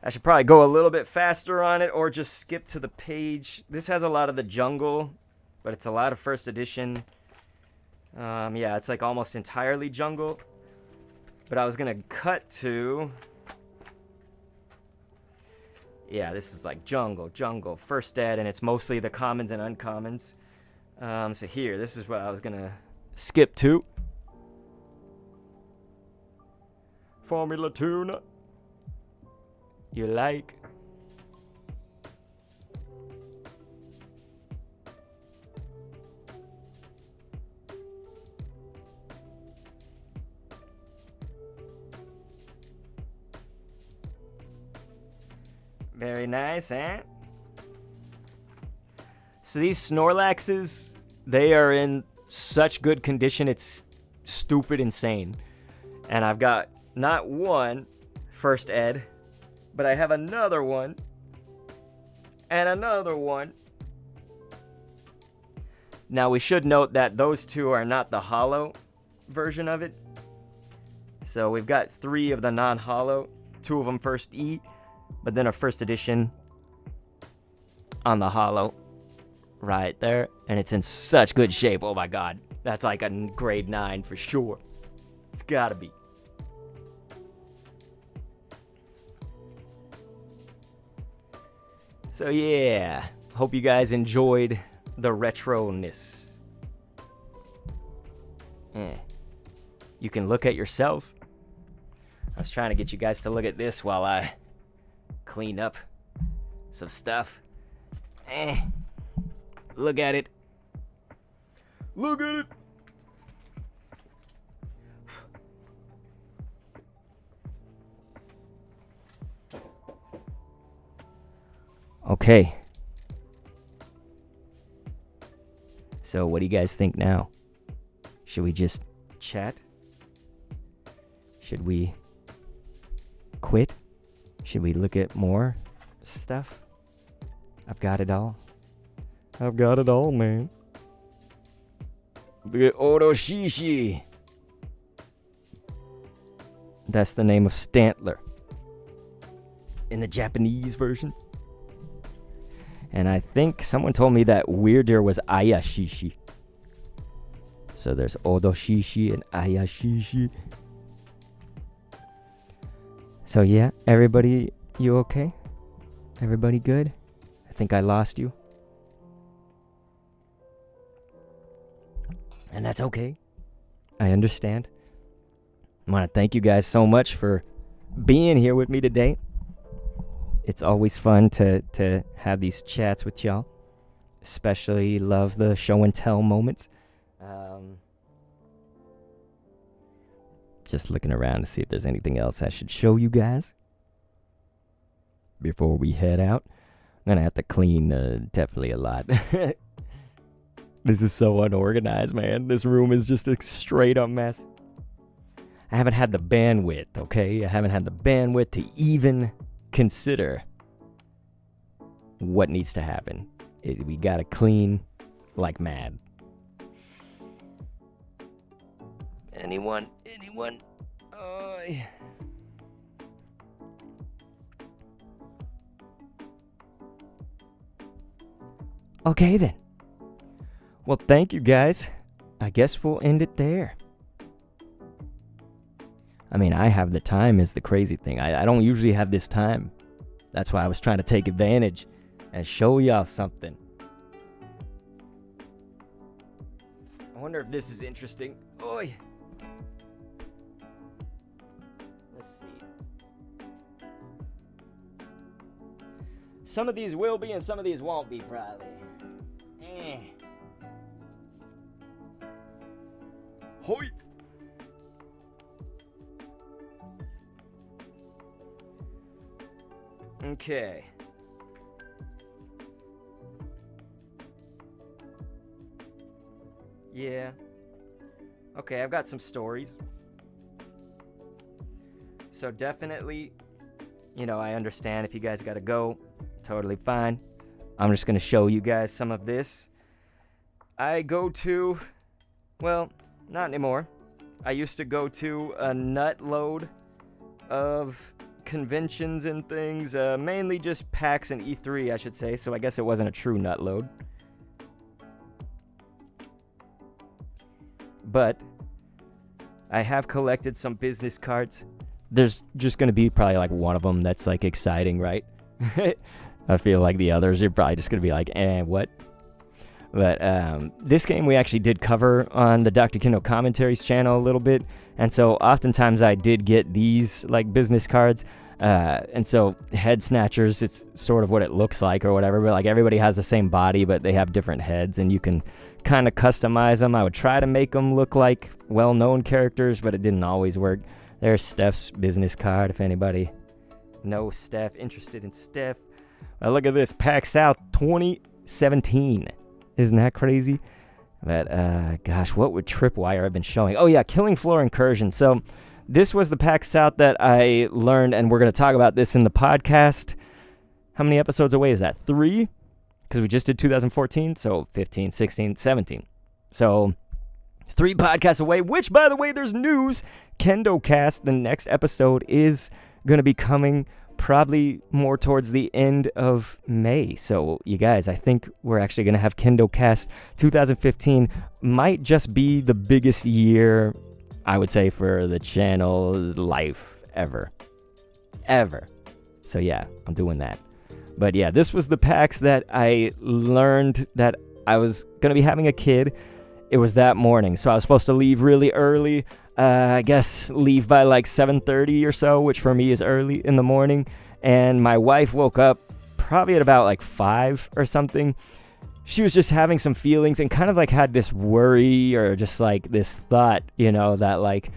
I should probably go a little bit faster on it or just skip to the page. This has a lot of the jungle, but it's a lot of first edition. Yeah, it's like almost entirely jungle. But I was going to cut to... yeah, this is like jungle, first ed, and it's mostly the commons and uncommons. So here, this is what I was going to skip to. Formula Tuna. You like? Very nice, eh? So these Snorlaxes, they are in such good condition, it's stupid insane. And I've got not one first ed, but I have another one, and another one. Now we should note that those two are not the hollow version of it. So we've got 3 of the non-hollow, 2 of them first E. But then a first edition on the holo right there, and it's in such good shape. Oh my god, that's like a grade 9 for sure. It's gotta be. So yeah, hope you guys enjoyed the retroness. You can look at yourself. I was trying to get you guys to look at this while I clean up some stuff. Look at it. Look at it. Okay. So what do you guys think now? Should we just chat? Should we quit? Should we look at more stuff? I've got it all. I've got it all, man. Look at Oroshishi. That's the name of Stantler in the Japanese version. And I think someone told me that Weirder was Ayashishi. So there's Odoshishi and Ayashishi. So yeah, everybody, you okay? Everybody good? I think I lost you. And that's okay. I understand. I want to thank you guys so much for being here with me today. It's always fun to have these chats with y'all. Especially love the show and tell moments. Just looking around to see if there's anything else I should show you guys before we head out. I'm gonna have to clean definitely a lot. This is so unorganized, man. This room is just a straight up mess. I haven't had the bandwidth, okay? I haven't had the bandwidth to even consider what needs to happen. We gotta clean like mad. Anyone? Okay then. Well, thank you guys. I guess we'll end it there. I mean, I have the time is the crazy thing. I don't usually have this time. That's why I was trying to take advantage and show y'all something. I wonder if this is interesting. Oi. Let's see. Some of these will be and some of these won't be, probably. Hoi. Okay. Yeah. Okay, I've got some stories. So definitely, I understand if you guys gotta go. Totally fine. I'm just gonna show you guys some of this. I go to, well, not anymore. I used to go to a nut load of conventions and things, mainly just PAX and E3, I should say, so I guess it wasn't a true nut load. But I have collected some business cards. There's just gonna be probably like one of them that's like exciting, right? I feel like the others are probably just gonna be like, what? But this game we actually did cover on the Dr. Kendo Commentaries channel a little bit, and so oftentimes I did get these like business cards, and so head snatchers, it's sort of what it looks like or whatever, but like everybody has the same body but they have different heads and you can kind of customize them. I would try to make them look like well-known characters, but it didn't always work. There's Steph's business card if anybody knows Steph, interested in Steph. Look at this, PAX South 2017. Isn't that crazy? But, gosh, what would Tripwire have been showing? Oh, yeah, Killing Floor Incursion. So this was the PAX South that I learned, and we're going to talk about this in the podcast. How many episodes away is that? 3? Because we just did 2014, so 15, 16, 17. So 3 podcasts away, which, by the way, there's news. KendoCast, the next episode, is going to be coming probably more towards the end of May. So you guys, I think we're actually going to have KindoCast 2015. Might just be the biggest year, I would say, for the channel's life ever. So yeah, I'm doing that. But yeah, this was the PAX that I learned that I was going to be having a kid. It was that morning, so I was supposed to leave really early. I guess leave by like 7:30 or so, which for me is early in the morning. And my wife woke up probably at about like 5 or something. She was just having some feelings and kind of like had this worry or just like this thought, that like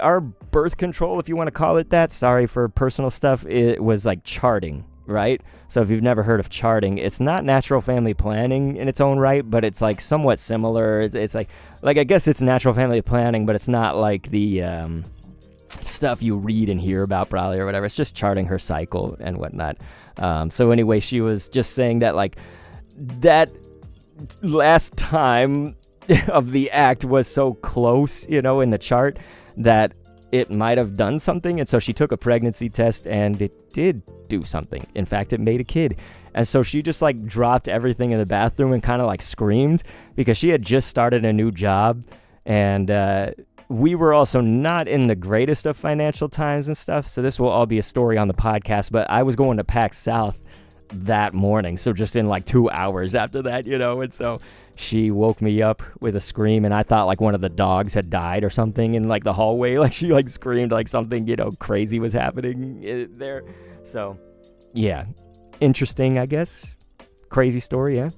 our birth control, if you want to call it that, sorry for personal stuff, it was like charting, right? So if you've never heard of charting, it's not natural family planning in its own right, but it's like somewhat similar. It's like I guess it's natural family planning, but it's not like the stuff you read and hear about probably or whatever. It's just charting her cycle and whatnot. So anyway, she was just saying that like that last time of the act was so close, in the chart that it might have done something. And so she took a pregnancy test and it did do something. In fact, it made a kid. And so she just like dropped everything in the bathroom and kind of like screamed because she had just started a new job. And we were also not in the greatest of financial times and stuff. So this will all be a story on the podcast. But I was going to PAX South that morning. So just in like 2 hours after that, and so she woke me up with a scream, and I thought like one of the dogs had died or something in like the hallway. Like she like screamed like something, crazy was happening there. So yeah, interesting, I guess. Crazy story, yeah.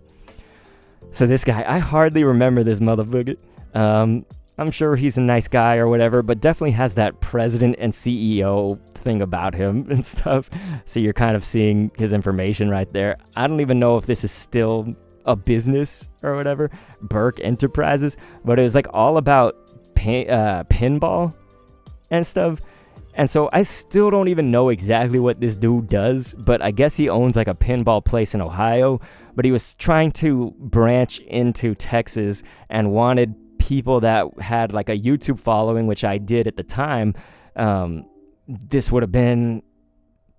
So this guy, I hardly remember this motherfucker. I'm sure he's a nice guy or whatever, but definitely has that president and CEO thing about him and stuff. So you're kind of seeing his information right there. I don't even know if this is still a business or whatever, Burke Enterprises, but it was like all about pinball and stuff. And so I still don't even know exactly what this dude does, but I guess he owns like a pinball place in Ohio, but he was trying to branch into Texas and wanted people that had like a YouTube following, which I did at the time. This would have been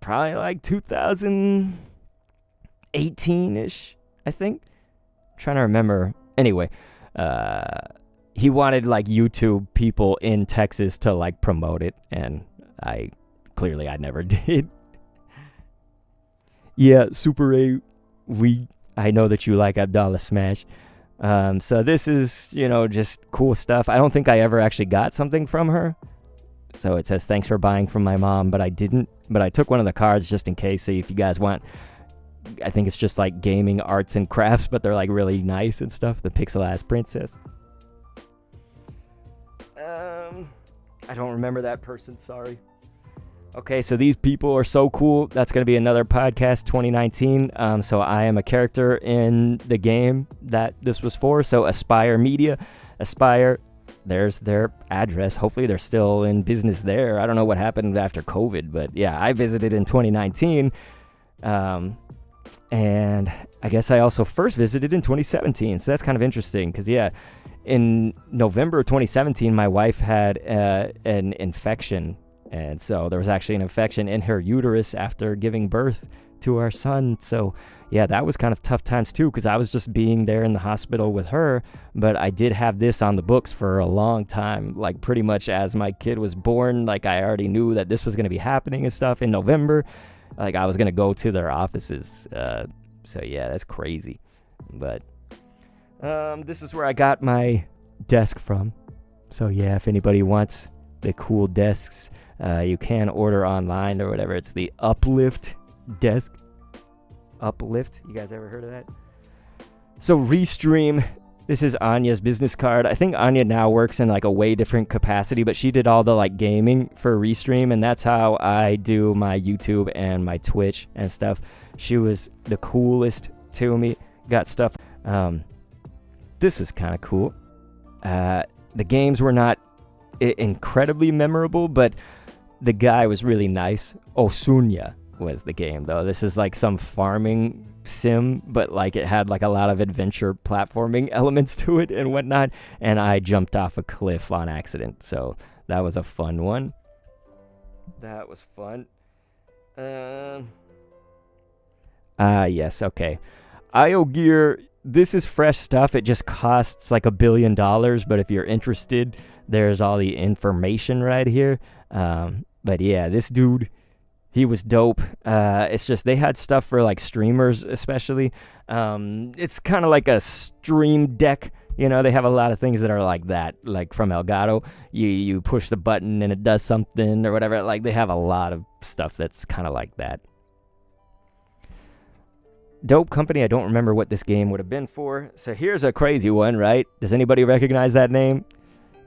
probably like 2018-ish, I think. I'm trying to remember. Anyway, he wanted like YouTube people in Texas to like promote it, and I never did. Yeah, Super A, I know that you like Abdallah Smash. So this is, just cool stuff. I don't think I ever actually got something from her. So it says, thanks for buying from my mom, but I didn't. But I took one of the cards just in case. So if you guys want, I think it's just like gaming, arts, and crafts, but they're like really nice and stuff. The Pixel Ass Princess. I don't remember that person, sorry. Okay, so these people are so cool. That's going to be another podcast, 2019. So I am a character in the game that this was for. So Aspire Media. Aspire, there's their address. Hopefully they're still in business there. I don't know what happened after COVID, but yeah, I visited in 2019. And I guess I also first visited in 2017. So that's kind of interesting because, yeah, in November of 2017, my wife had an infection. And so there was actually an infection in her uterus after giving birth to our son. So yeah, that was kind of tough times too, because I was just being there in the hospital with her. But I did have this on the books for a long time, like pretty much as my kid was born. Like I already knew that this was going to be happening and stuff in November. Like I was going to go to their offices. So yeah, that's crazy. But this is where I got my desk from. So yeah, if anybody wants the cool desks, you can order online or whatever. It's the Uplift desk. Uplift. You guys ever heard of that? So Restream. This is Anya's business card. I think Anya now works in like a way different capacity, but she did all the like gaming for Restream, and that's how I do my YouTube and my Twitch and stuff. She was the coolest to me. Got stuff. This was kind of cool. The games were not incredibly memorable, but the guy was really nice. Osunya was the game, though. This is like some farming sim, but like it had like a lot of adventure platforming elements to it and whatnot, and I jumped off a cliff on accident, so that was a fun one. That was fun. Yes, okay. IO Gear, this is fresh stuff. It just costs like $1 billion, but if you're interested, there's all the information right here. But yeah, this dude, he was dope. It's just they had stuff for like streamers especially. It's kind of like a stream deck. You know, they have a lot of things that are like that, like from Elgato. You push the button and it does something or whatever. Like they have a lot of stuff that's kind of like that. Dope company. I don't remember what this game would have been for. So here's a crazy one, right? Does anybody recognize that name?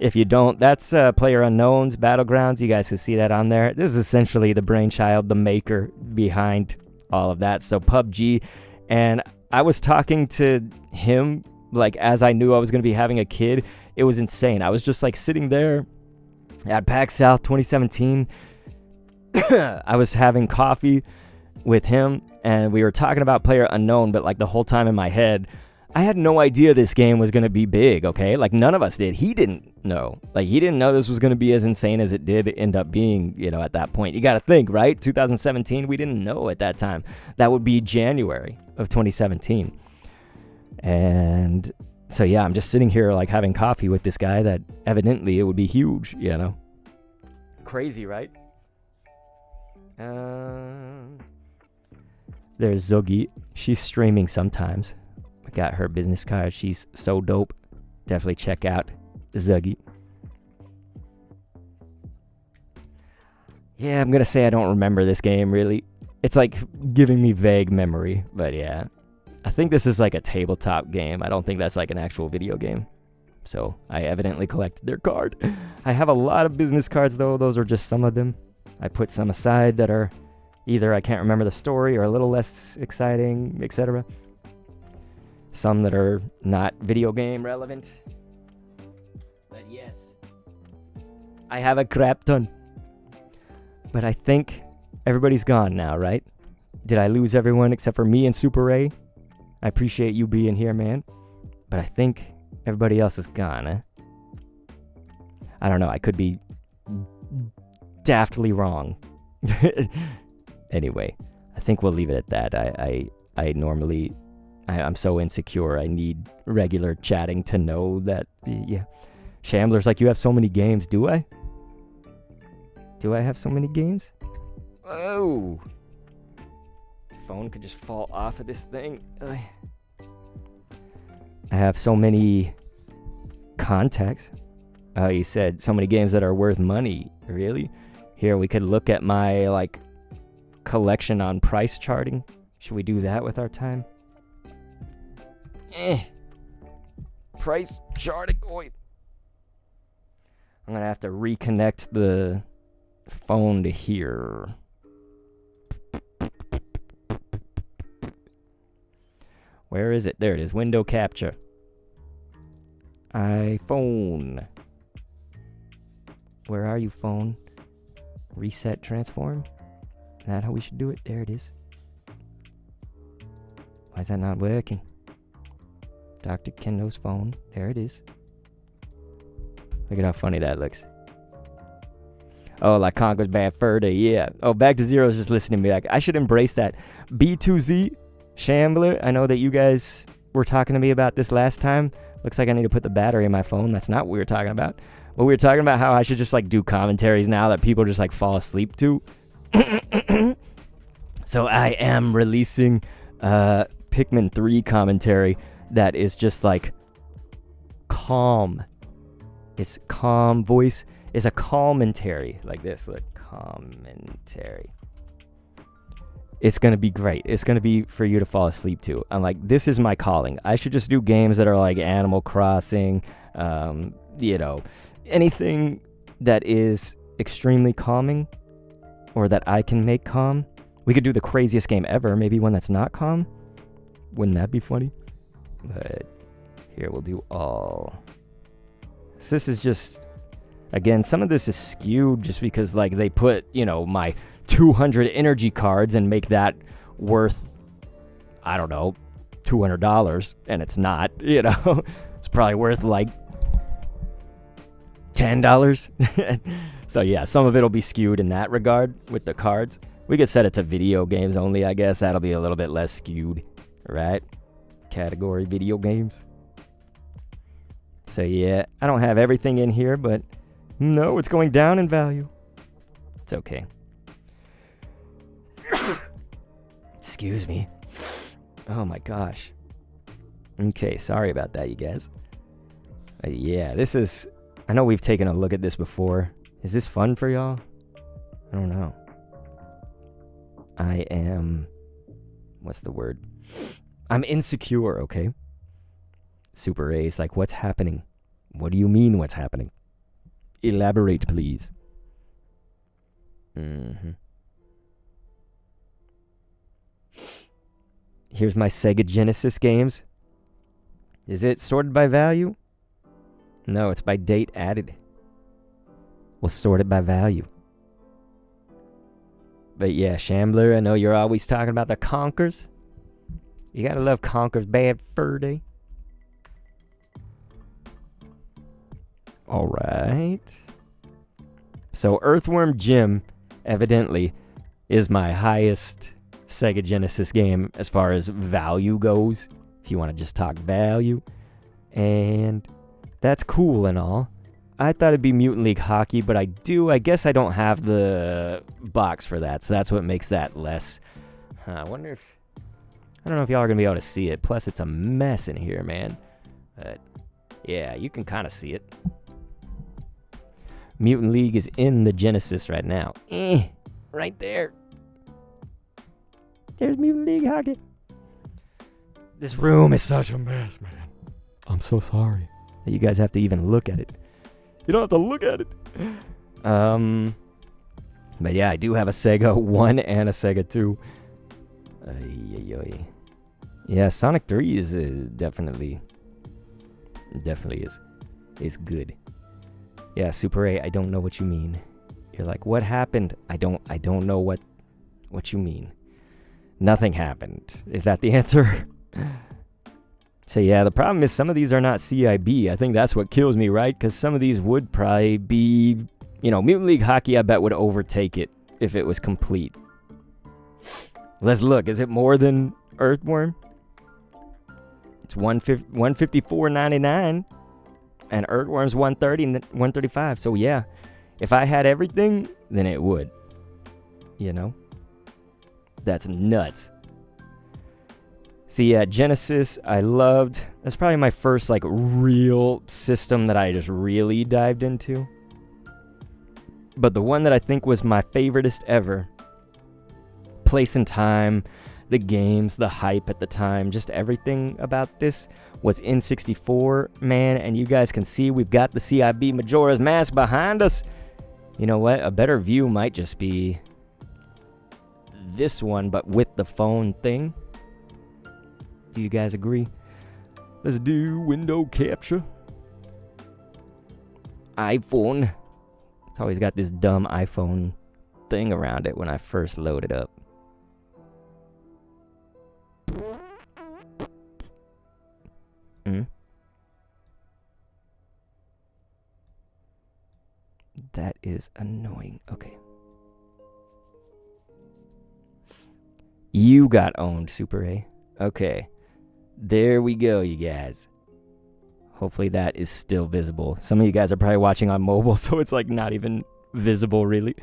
If you don't, that's PlayerUnknown's Battlegrounds. You guys can see that on there. This is essentially the brainchild, the maker behind all of that. So PUBG. And I was talking to him like as I knew I was going to be having a kid. It was insane. I was just like sitting there at PAX South 2017. I was having coffee with him and we were talking about PlayerUnknown, but like the whole time in my head, I had no idea this game was going to be big, okay? Like none of us did. He didn't know. Like he didn't know this was going to be as insane as it did end up being, you know, at that point. You got to think, right? 2017, we didn't know at that time. That would be January of 2017. And so, yeah, I'm just sitting here like having coffee with this guy that evidently it would be huge, you know? Crazy, right? There's Zoogie. She's streaming sometimes. I got her business card. She's so dope. Definitely check out Zoogie. Yeah, I'm going to say I don't remember this game, really. It's like giving me vague memory, but yeah. I think this is like a tabletop game. I don't think that's like an actual video game. So I evidently collected their card. I have a lot of business cards, though. Those are just some of them. I put some aside that are either I can't remember the story or a little less exciting, etc. Some that are not video game relevant. But yes, I have a crap ton. But I think everybody's gone now, right? Did I lose everyone except for me and Super Ray? I appreciate you being here, man. But I think everybody else is gone, eh? I don't know. I could be daftly wrong. Anyway, I think we'll leave it at that. I normally... I'm so insecure. I need regular chatting to know that, yeah. Shambler's like, you have so many games. Do I? Do I have so many games? Oh. Phone could just fall off of this thing. Ugh. I have so many contacts. Oh, you said so many games that are worth money. Really? Here, we could look at my, like, collection on price charting. Should we do that with our time? Price charting. Oi. I'm gonna have to reconnect the phone to here. Where is it? There it is. Window capture. iPhone. Where are you, phone? Reset transform? Is that how we should do it? There it is. Why is that not working? Dr. Kendo's phone. There it is. Look at how funny that looks. Oh, like Conquer's Bad Fur Day, yeah. Oh, Back to Zero is just listening to me. Like, I should embrace that. B2Z, Shambler, I know that you guys were talking to me about this last time. Looks like I need to put the battery in my phone. That's not what we were talking about. But we were talking about how I should just, like, do commentaries now that people just, like, fall asleep to. So I am releasing Pikmin 3 commentary that is just, like, calm. It's calm voice. It's a commentary like this. Look, commentary. It's going to be great. It's going to be for you to fall asleep to. I'm like, this is my calling. I should just do games that are like Animal Crossing, you know, anything that is extremely calming or that I can make calm. We could do the craziest game ever, maybe one that's not calm. Wouldn't that be funny? But here, we'll do all. So this is just, again, some of this is skewed just because, like, they put, you know, my 200 energy cards and make that worth, I don't know, $200, and it's not, you know. It's probably worth, like, $10. So yeah, some of it'll be skewed in that regard with the cards. We could set it to video games only, I guess. That'll be a little bit less skewed, right? Category video games. So yeah, I don't have everything in here, but no, it's going down in value. It's okay. Excuse me. Oh my gosh. Okay, sorry about that, you guys. Yeah, this is... I know we've taken a look at this before. Is this fun for y'all? I don't know. I am... What's the word? I'm insecure, okay? Super A's, like, what's happening? What do you mean, what's happening? Elaborate, please. Here's my Sega Genesis games. Is it sorted by value? No, it's by date added. We'll sort it by value. But yeah, Shambler, I know you're always talking about the Conkers. You gotta love Conker's Bad Fur Day. Alright. So Earthworm Jim, evidently, is my highest Sega Genesis game as far as value goes, if you want to just talk value. And that's cool and all. I thought it'd be Mutant League Hockey, but I guess I don't have the box for that, so that's what makes that less. I wonder if... I don't know if y'all are going to be able to see it. Plus, it's a mess in here, man. But, yeah, you can kind of see it. Mutant League is in the Genesis right now. Right there. There's Mutant League Hockey. This room is such a mess, man. I'm so sorry that you guys have to even look at it. You don't have to look at it. But yeah, I do have a Sega 1 and a Sega 2. Yeah, Sonic 3 is definitely is good. Yeah, Super A, I don't know what you mean. You're like, what happened? I don't know what you mean. Nothing happened. Is that the answer? So yeah, the problem is some of these are not CIB. I think that's what kills me, right? Because some of these would probably be, Mutant League Hockey, I bet, would overtake it if it was complete. Let's look. Is it more than Earthworm? It's $154.99, and Earthworm's $135. So yeah, if I had everything, then it would. That's nuts. See, Genesis, I loved. That's probably my first, real system that I just really dived into. But the one that I think was my favoriteest ever, place and time, the games, the hype at the time, just everything about this was N64, man. And you guys can see we've got the CIB Majora's Mask behind us. You know what? A better view might just be this one, but with the phone thing. Do you guys agree? Let's do window capture. iPhone. It's always got this dumb iPhone thing around it when I first load it up. That is annoying. Okay. You got owned, Super A. Okay. There we go, you guys. Hopefully that is still visible. Some of you guys are probably watching on mobile, so it's not even visible, really.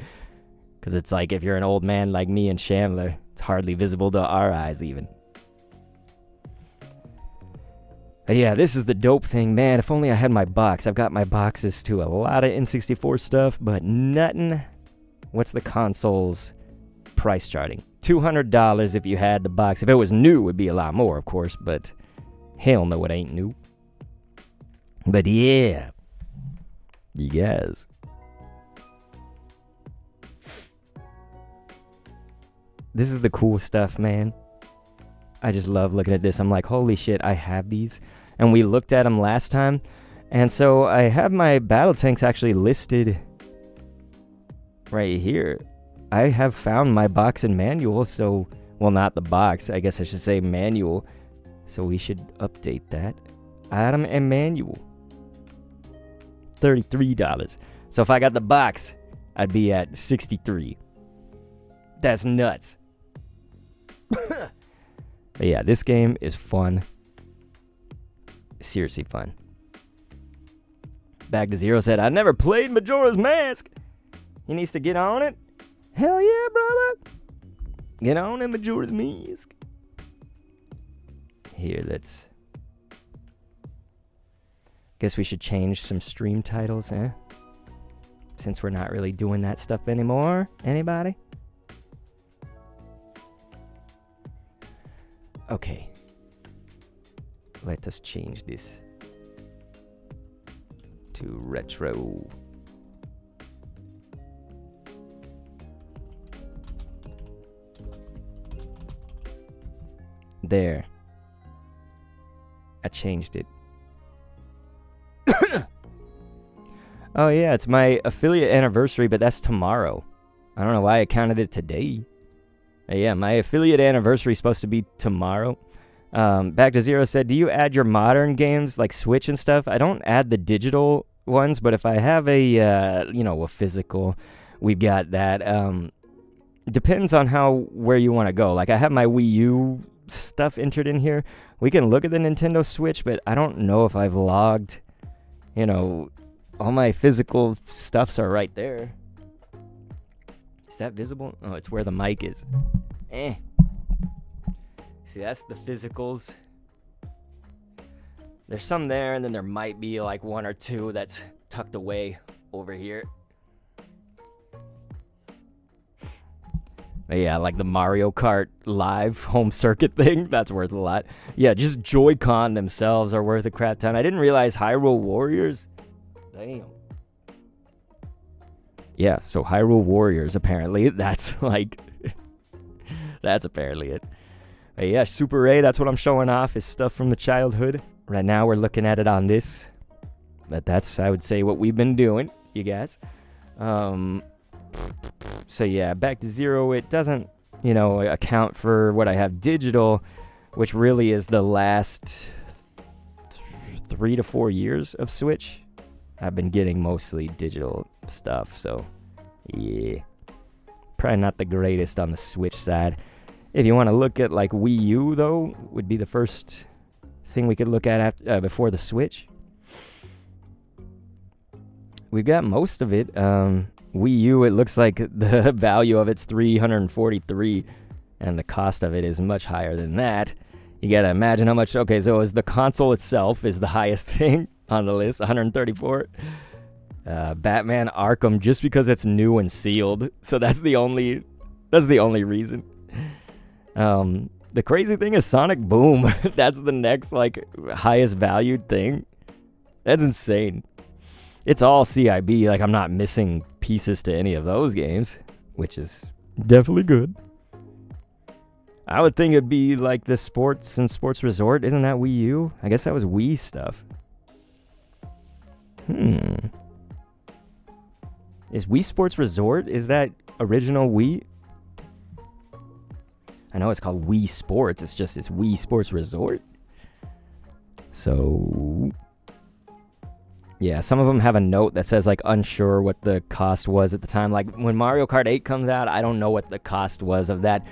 Because it's if you're an old man like me and Chandler, it's hardly visible to our eyes, even. But yeah, this is the dope thing, man. If only I had my box. I've got my boxes to a lot of N64 stuff, but nothing. What's the console's price charting? $200 if you had the box. If it was new, it would be a lot more, of course, but hell no, it ain't new. But yeah, you guys. This is the cool stuff, man. I just love looking at this. I'm like, holy shit, I have these. And we looked at them last time. And so I have my battle tanks actually listed right here. I have found my box and manual, so... Well, not the box. I guess I should say manual. So we should update that. Item and manual. $33. So if I got the box, I'd be at $63. That's nuts. But yeah, this game is fun. Seriously fun. Back to Zero said, I never played Majora's Mask. He needs to get on it. Hell yeah, brother. Get on in Majora's Mask. Here, let's... Guess we should change some stream titles, eh? Since we're not really doing that stuff anymore. Anybody? Okay. Let us change this to retro. There. I changed it. Oh yeah, it's my affiliate anniversary, but that's tomorrow. I don't know why I counted it today. Yeah, my affiliate anniversary is supposed to be tomorrow. Back to Zero said, do you add your modern games like Switch and stuff? I don't add the digital ones, but if I have a, a physical, we've got that. Depends on where you want to go. Like I have my Wii U stuff entered in here. We can look at the Nintendo Switch, but I don't know if I've logged, all my physical stuffs are right there. Is that visible? Oh, it's where the mic is. See, that's the physicals. There's some there, and then there might be like one or two that's tucked away over here. But yeah, like the Mario Kart live home circuit thing, that's worth a lot. Yeah, just Joy-Con themselves are worth a crap ton. I didn't realize Hyrule Warriors. Damn. Yeah, so Hyrule Warriors, apparently, that's like, that's apparently it. But yeah, Super A, that's what I'm showing off, is stuff from the childhood. Right now, we're looking at it on this. But that's, I would say, what we've been doing, you guys. So yeah, back to Zero, it doesn't, account for what I have digital, which really is the last 3 to 4 years of Switch. I've been getting mostly digital stuff, so yeah. Probably not the greatest on the Switch side. If you want to look at like Wii U, though, would be the first thing we could look at before the Switch. We've got most of it. Wii U, it looks like the value of it's $343, and the cost of it is much higher than that. You gotta imagine how much. Okay, so the console itself is the highest thing on the list, $134. Batman Arkham, just because it's new and sealed, so that's the only reason. The crazy thing is Sonic Boom. That's the next like highest valued thing. That's insane. It's all CIB, like I'm not missing pieces to any of those games, which is definitely good. I would think it'd be like the Sports and Sports Resort. Isn't that Wii U? I guess that was Wii stuff. Is Wii Sports Resort? Is that original Wii? I know it's called Wii Sports. It's Wii Sports Resort. So... yeah, some of them have a note that says, like, unsure what the cost was at the time. Like, when Mario Kart 8 comes out, I don't know what the cost was of that.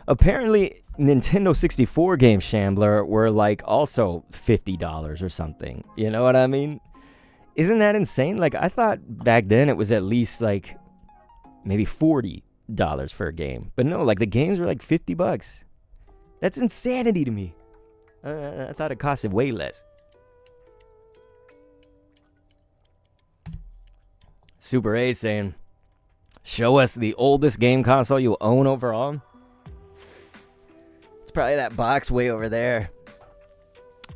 Apparently, Nintendo 64 games, Shambler, were, like, also $50 or something. You know what I mean? Isn't that insane? Like, I thought back then it was at least, like, maybe $40 for a game. But no, like, the games were, like, $50. That's insanity to me. I thought it costed way less. Super A saying, show us the oldest game console you own overall. It's probably that box way over there.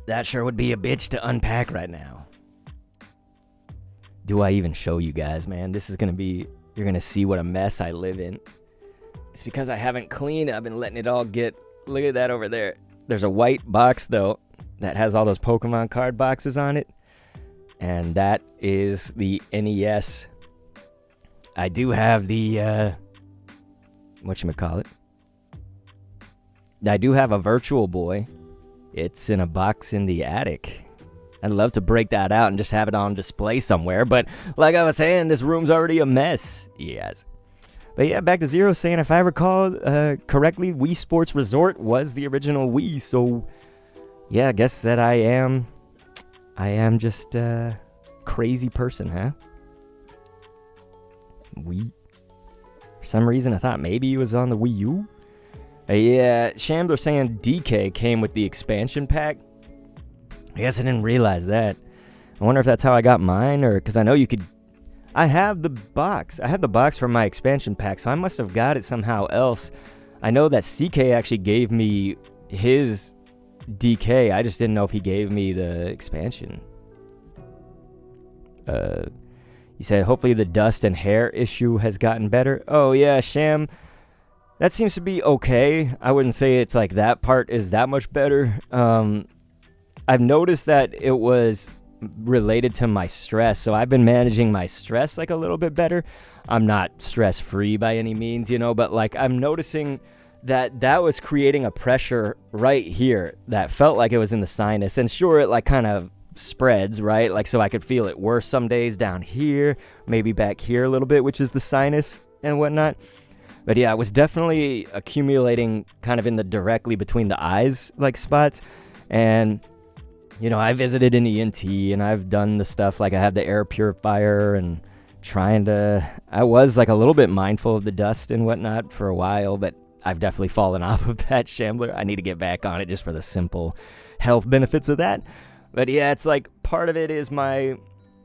That sure would be a bitch to unpack right now. Do I even show you guys, man? This is going to be, you're going to see what a mess I live in. It's because I haven't cleaned. I've been letting it all get, look at that over there. There's a white box, though, that has all those Pokemon card boxes on it. And that is the NES. I do have the, whatchamacallit. I do have a Virtual Boy. It's in a box in the attic. I'd love to break that out and just have it on display somewhere, but like I was saying, this room's already a mess. Yes. But yeah, back to Zero saying, if I recall correctly, Wii Sports Resort was the original Wii, so yeah, I guess that I am just a crazy person, huh? Wii. For some reason, I thought maybe he was on the Wii U. Yeah, Shambler saying DK came with the expansion pack. I guess I didn't realize that. I wonder if that's how I got mine, or because I know you could. I have the box. I have the box for my expansion pack, so I must have got it somehow else. I know that CK actually gave me his DK. I just didn't know if he gave me the expansion. He said, hopefully the dust and hair issue has gotten better. Oh, yeah, Sham. That seems to be okay. I wouldn't say it's like that part is that much better. I've noticed that it was related to my stress, so I've been managing my stress like a little bit better. I'm not stress-free by any means, but like I'm noticing that was creating a pressure right here that felt like it was in the sinus. And sure, it like kind of spreads, right? Like, so I could feel it worse some days down here, maybe back here a little bit, which is the sinus and whatnot. But yeah, it was definitely accumulating kind of in the directly between the eyes, like spots. And, I visited an ENT and I've done the stuff, like I have the air purifier and I was like a little bit mindful of the dust and whatnot for a while, but I've definitely fallen off of that, Shambler. I need to get back on it just for the simple health benefits of that. But yeah, it's like part of it is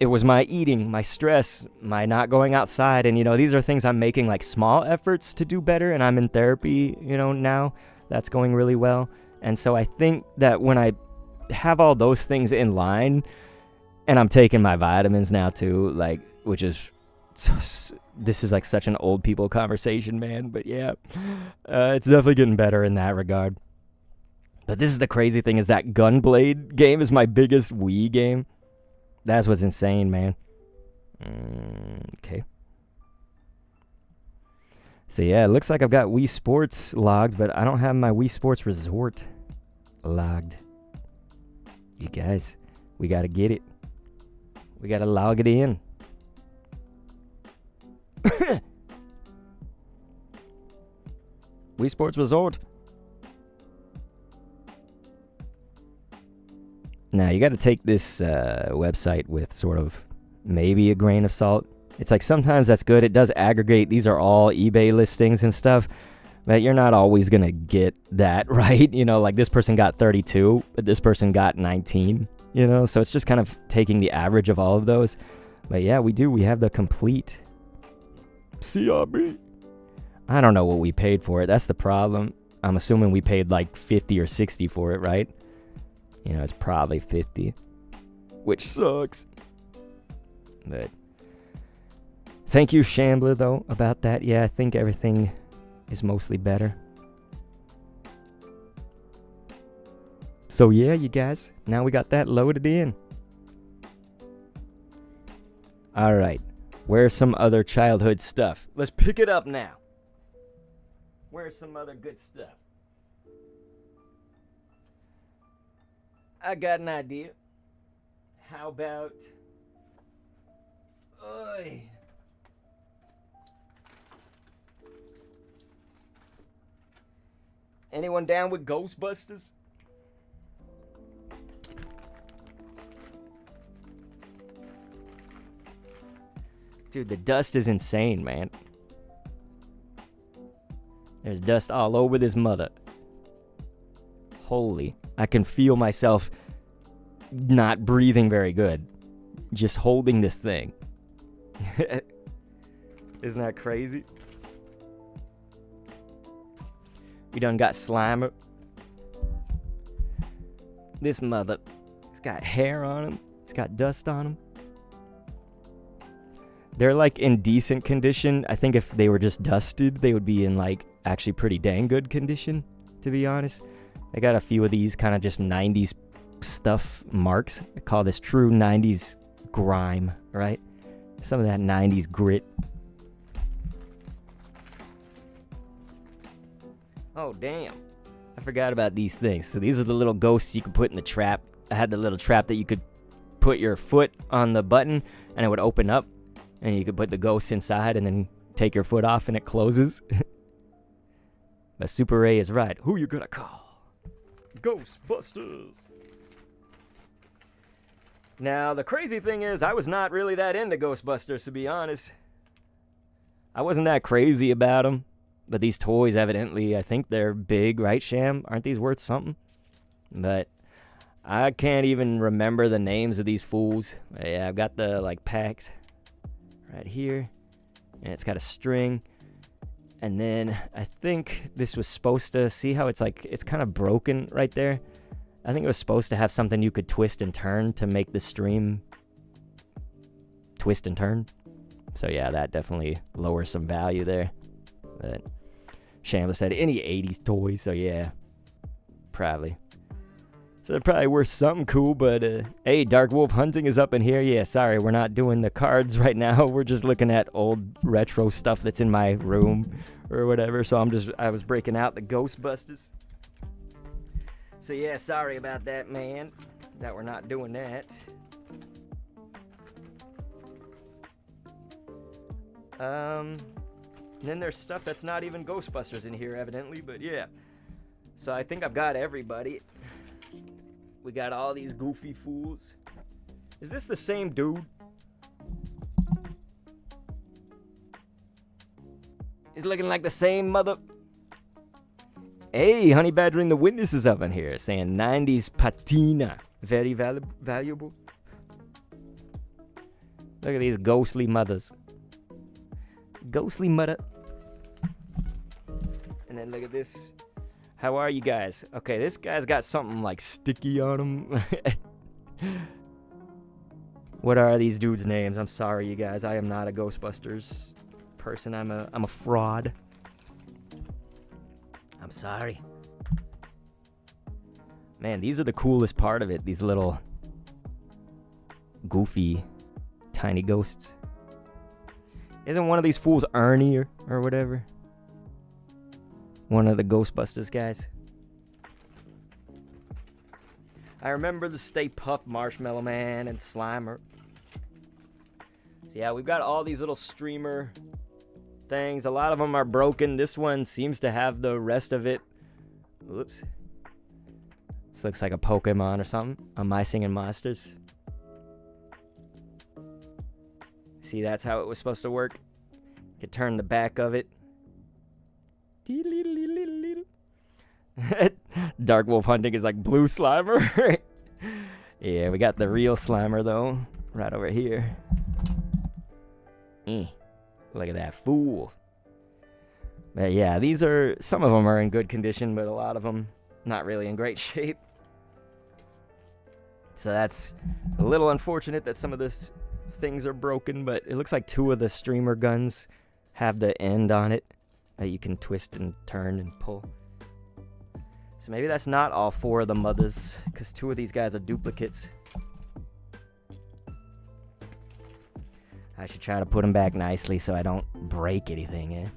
it was my eating, my stress, my not going outside. And, these are things I'm making like small efforts to do better. And I'm in therapy, now that's going really well. And so I think that when I have all those things in line and I'm taking my vitamins now too, like, which is, this is like such an old people conversation, man. But yeah, it's definitely getting better in that regard. But this is the crazy thing, is that Gunblade game is my biggest Wii game. That's what's insane, man. Okay. So yeah, it looks like I've got Wii Sports logged, but I don't have my Wii Sports Resort logged. You guys, we gotta get it. We gotta log it in. Wii Sports Resort. Now, you got to take this website with sort of maybe a grain of salt. It's like sometimes that's good. It does aggregate. These are all eBay listings and stuff. But you're not always going to get that right. Like this person got 32, but this person got 19. So it's just kind of taking the average of all of those. But yeah, we have the complete CRB. I don't know what we paid for it. That's the problem. I'm assuming we paid like 50 or 60 for it, right? It's probably 50, which sucks. But thank you, Shambler, though, about that. Yeah, I think everything is mostly better. So yeah, you guys, now we got that loaded in. All right, where's some other childhood stuff? Let's pick it up now. Where's some other good stuff? I got an idea. How about... Oy. Anyone down with Ghostbusters? Dude, the dust is insane, man. There's dust all over this mother. Holy. I can feel myself not breathing very good. Just holding this thing. Isn't that crazy? We done got Slimer. This mother. He's got hair on him. He's got dust on him. They're like in decent condition. I think if they were just dusted, they would be in like actually pretty dang good condition, to be honest. I got a few of these kind of just 90s stuff marks. I call this true 90s grime, right? Some of that 90s grit. Oh, damn. I forgot about these things. So these are the little ghosts you could put in the trap. I had the little trap that you could put your foot on the button and it would open up, and you could put the ghost inside and then take your foot off and it closes. But Super Ray is right. Who you gonna call? Ghostbusters. Now, the crazy thing is, I was not really that into Ghostbusters, to be honest. I wasn't that crazy about them. But these toys, evidently, I think they're big, right, Sham? Aren't these worth something? But I can't even remember the names of these fools. Yeah, I've got the, like, packs right here. And it's got a string. And then I think this was supposed to... See how it's, like, it's kind of broken right there? I think it was supposed to have something you could twist and turn to make the stream twist and turn. So, yeah, that definitely lowers some value there. But Shambler said any 80s toys, so yeah, probably. So they're probably worth something cool, but hey, Dark Wolf Hunting is up in here. Yeah, sorry, we're not doing the cards right now. We're just looking at old retro stuff that's in my room or whatever. So I was breaking out the Ghostbusters. So yeah, sorry about that, man, that we're not doing that. Then there's stuff that's not even Ghostbusters in here, evidently, but yeah. So I think I've got everybody. We got all these goofy fools. Is this the same dude? He's looking like the same mother... Hey, Honey Badgering the Witness is up in here, saying 90s patina. Very valuable. Look at these ghostly mothers. Ghostly mother. And then look at this. How are you guys? Okay, this guy's got something like sticky on him. What are these dudes' names? I'm sorry, you guys. I am not a Ghostbusters person. I'm a fraud. I'm sorry. Man, these are the coolest part of it. These little goofy tiny ghosts. Isn't one of these fools Ernie or whatever? One of the Ghostbusters guys. I remember the Stay Puft Marshmallow Man and Slimer. So yeah, we've got all these little streamer things. A lot of them are broken. This one seems to have the rest of it. Whoops. This looks like a Pokemon or something. A My Singing Monsters. See, that's how it was supposed to work. You could turn the back of it. Dark Wolf Hunting is like blue Slimer. Yeah, we got the real Slimer though, right over here. Look at that fool. But yeah, these are, some of them are in good condition, but a lot of them not really in great shape. So that's a little unfortunate that some of this things are broken, but it looks like 2 of the streamer guns have the end on it that you can twist and turn and pull. So maybe that's not all 4 of the mothers, because 2 of these guys are duplicates. I should try to put them back nicely so I don't break anything, eh?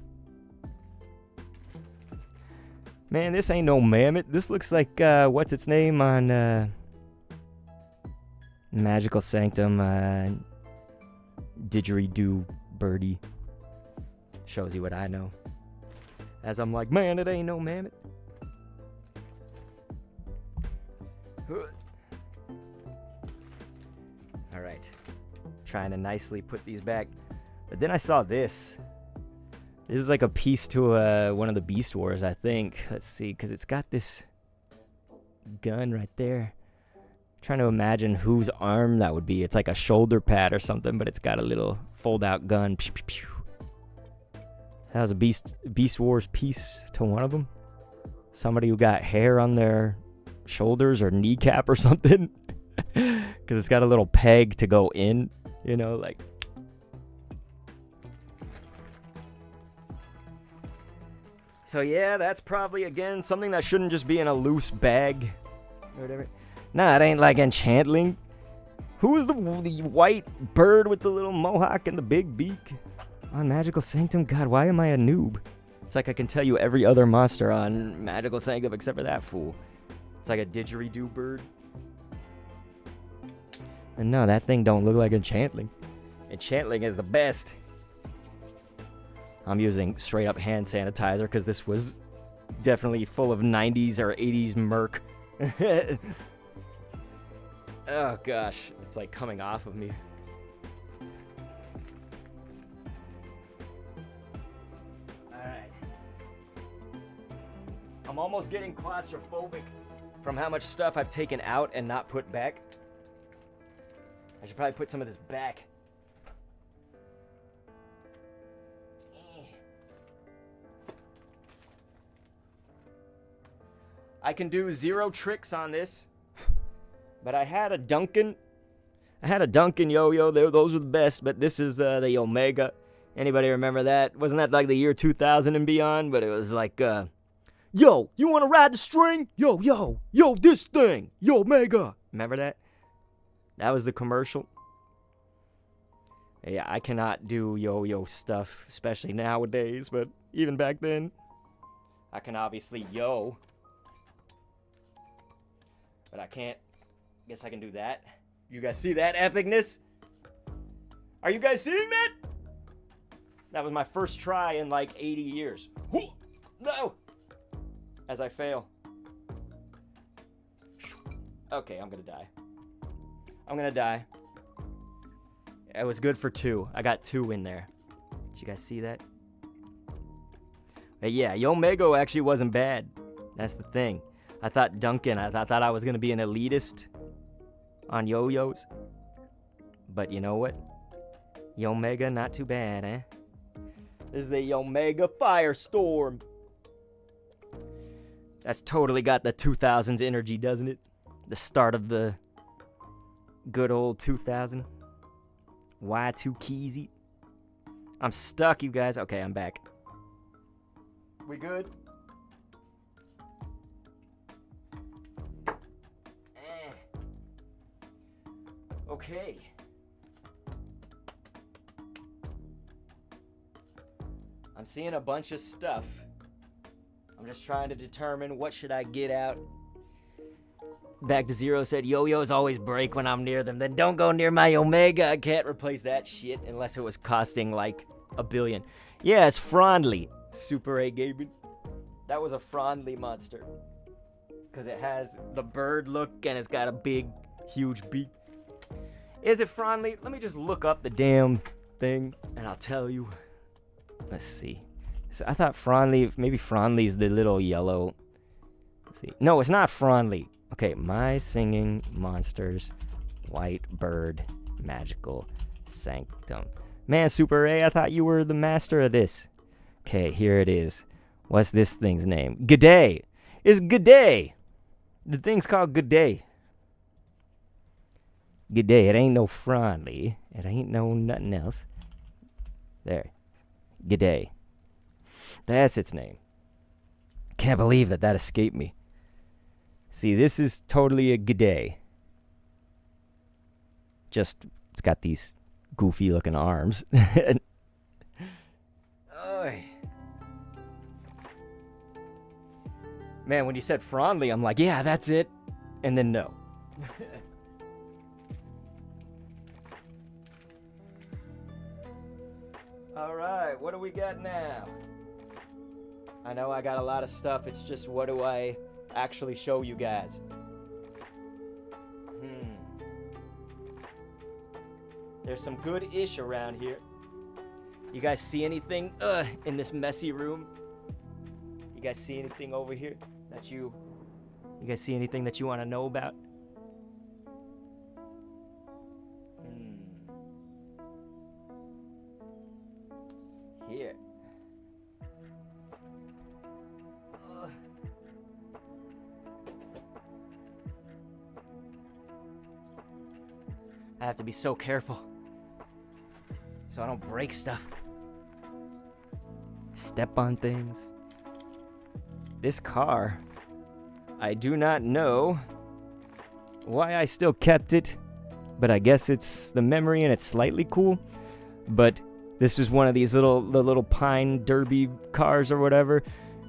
Man, this ain't no mammoth. This looks like, what's its name on, Magical Sanctum, Didgeridoo Birdie. Shows you what I know. As I'm like, man, it ain't no mammoth. Alright. Trying to nicely put these back. But then I saw this. This is like a piece to one of the Beast Wars, I think. Let's see, because it's got this gun right there. I'm trying to imagine whose arm that would be. It's like a shoulder pad or something, but it's got a little fold-out gun. Pew, pew, pew. That was a Beast Wars piece to one of them. Somebody who got hair on their shoulders or kneecap or something. Because it's got a little peg to go in, you know, like. So yeah, that's probably, again, something that shouldn't just be in a loose bag or whatever. Nah, it ain't like Enchantling. Who's the white bird with the little mohawk and the big beak on Magical Sanctum? God, why am I a noob? It's like I can tell you every other monster on Magical Sanctum except for that fool. It's like a didgeridoo bird. And no, that thing don't look like enchantling. Enchantling is the best. I'm using straight up hand sanitizer because this was definitely full of 90s or 80s murk. Oh gosh, it's like coming off of me. Alright. I'm almost getting claustrophobic from how much stuff I've taken out and not put back. I should probably put some of this back. I can do 0 tricks on this, but I had a Duncan yo-yo. Those were the best, but this is the Omega. Anybody remember that? Wasn't that like the year 2000 and beyond? But it was like, yo, you want to ride the string? Yo, this thing, yo, Omega. Remember that? That was the commercial. Yeah, I cannot do yo-yo stuff, especially nowadays, but even back then, I can obviously yo. But I can't. Guess I can do that. You guys see that epicness? Are you guys seeing that? That was my first try in like 80 years. No! As I fail. Okay, I'm gonna die. I'm gonna die. It was good for 2. I got 2 in there. Did you guys see that? But yeah, Yomego actually wasn't bad. That's the thing. I thought Duncan, I thought I was going to be an elitist on yo-yos. But you know what? Yomega, not too bad, eh? This is the Yomega Firestorm. That's totally got the 2000s energy, doesn't it? The start of the good old 2000. Y2Keezy. I'm stuck, you guys. Okay, I'm back. We good? Okay. I'm seeing a bunch of stuff. I'm just trying to determine what should I get out. Back to Zero said, yo-yos always break when I'm near them. Then don't go near my Omega. I can't replace that shit unless it was costing like $1 billion. Yeah, it's Frondly. Super 8 Gaming. That was a Frondly monster. Because it has the bird look and it's got a big, huge beak. Is it Frondly? Let me just look up the damn thing and I'll tell you. Let's see. So I thought Frondly, maybe Frondly's the little yellow. Let's see. No, it's not Frondly. Okay, My Singing Monsters, White Bird, Magical Sanctum. Man, Super A, I thought you were the master of this. Okay, here it is. What's this thing's name? G'day. It's G'day. The thing's called G'day. G'day. It ain't no Frondly. It ain't no nothing else. There. G'day. That's its name. Can't believe that escaped me. See, this is totally a G'day. Just, it's got these goofy looking arms. Oy. Man, when you said Frondly, I'm like, yeah, that's it. And then no. Alright, what do we got now? I know I got a lot of stuff, it's just what do I actually show you guys? There's some good-ish around here. You guys see anything in this messy room? You guys see anything over here that you guys see anything that you want to know about? Here. I have to be so careful so I don't break stuff. Step on things. This car, I do not know why I still kept it, but I guess it's the memory and it's slightly cool. But this was one of these little Pine Derby cars or whatever.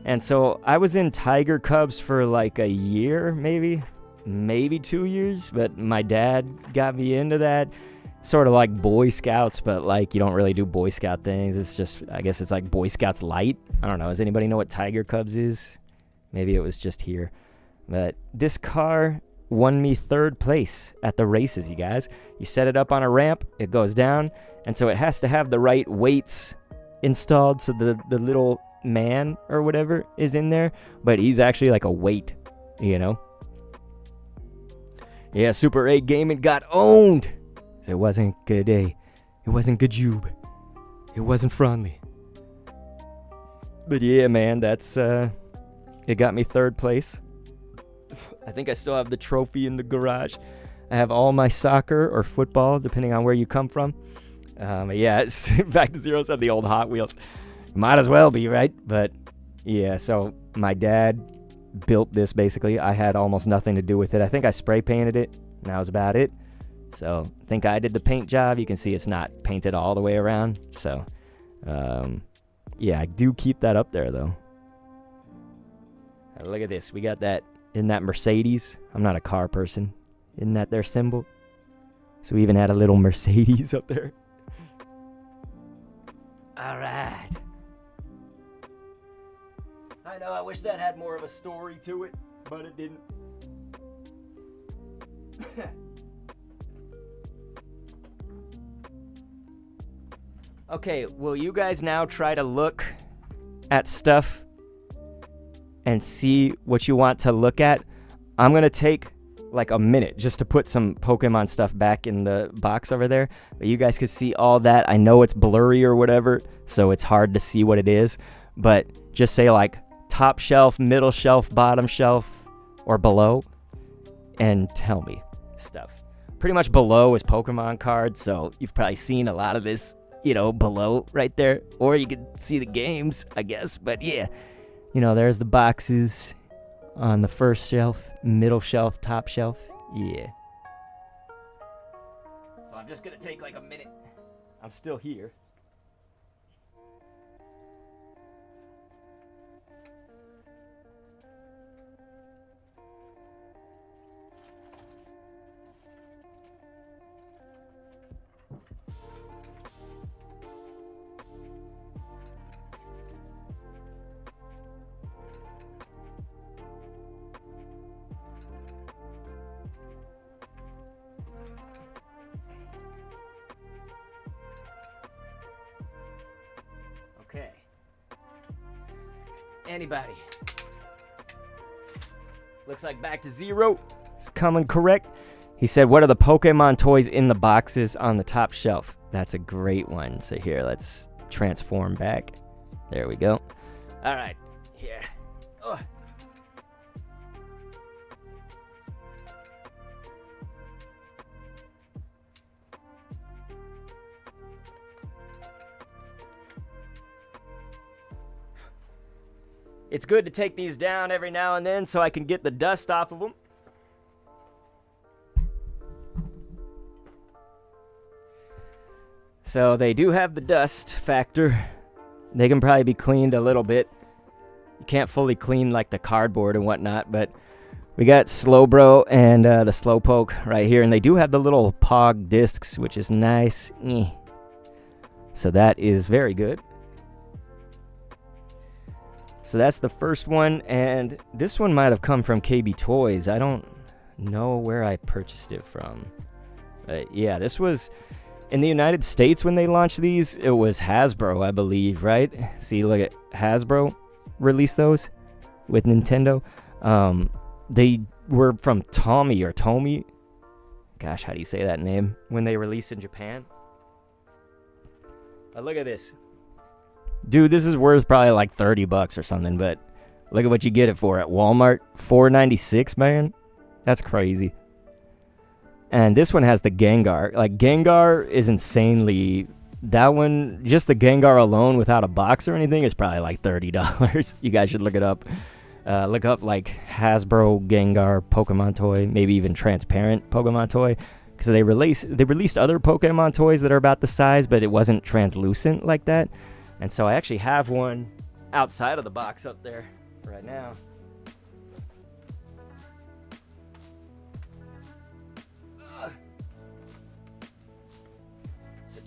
And so I was in Tiger Cubs for like a year, maybe. maybe 2 years, but my dad got me into that. Sort of like Boy Scouts, but like you don't really do Boy Scout things. It's just, I guess it's like Boy Scouts light. I don't know. Does anybody know what Tiger Cubs is? Maybe it was just here. But this car won me 3rd place at the races, you guys. You set it up on a ramp, it goes down, and so it has to have the right weights installed so the little man or whatever is in there, but he's actually like a weight, you know? Yeah, Super 8 Gaming got owned. So it wasn't good, eh? It wasn't good jube. It wasn't friendly. But yeah, man, that's it got me 3rd place. I think I still have the trophy in the garage. I have all my soccer or football, depending on where you come from. Yeah, it's Back to Zero said the old Hot Wheels. Might as well be, right? But yeah, so my dad built this basically. I had almost nothing to do with it. I think I spray painted it, and that was about it. So I think I did the paint job. You can see it's not painted all the way around. So yeah, I do keep that up there though. Look at this. We got that in that Mercedes. I'm not a car person. Isn't that their symbol? So we even had a little Mercedes up there. All right. I know, I wish that had more of a story to it, but it didn't. Okay, will you guys now try to look at stuff and see what you want to look at? I'm going to take like a minute just to put some Pokemon stuff back in the box over there. But you guys could see all that. I know it's blurry or whatever, so it's hard to see what it is. But just say like top shelf, middle shelf, bottom shelf, or below, and tell me stuff. Pretty much below is Pokemon cards, so you've probably seen a lot of this, you know, below right there. Or you could see the games, I guess. But yeah, you know, there's the boxes on the first shelf, middle shelf, top shelf. Yeah. So I'm just going to take like a minute. I'm still here. Okay. Anybody? Looks like Back to Zero is coming correct. He said, what are the Pokemon toys in the boxes on the top shelf? That's a great one. So here, let's transform back. There we go. All right. Here. Oh. It's good to take these down every now and then so I can get the dust off of them. So they do have the dust factor. They can probably be cleaned a little bit. You can't fully clean like the cardboard and whatnot, but we got Slowbro and the Slowpoke right here, and they do have the little Pog discs, which is nice. So that is very good. So that's the first one, and this one might have come from KB Toys. I don't know where I purchased it from. But yeah, this was in the United States when they launched these. It was Hasbro, I believe, right? See, look at Hasbro released those with Nintendo. They were from Tommy or Tomy. Gosh, how do you say that name? When they released in Japan. Look at this. Dude, this is worth probably like $30 or something, but look at what you get it for at Walmart. $4.96, man. That's crazy. And this one has the Gengar. Like, Gengar is insanely... That one, just the Gengar alone without a box or anything is probably like $30. You guys should look it up. Look up like Hasbro Gengar Pokemon toy, maybe even transparent Pokemon toy. Because they released other Pokemon toys that are about the size, but it wasn't translucent like that. And so I actually have one outside of the box up there right now.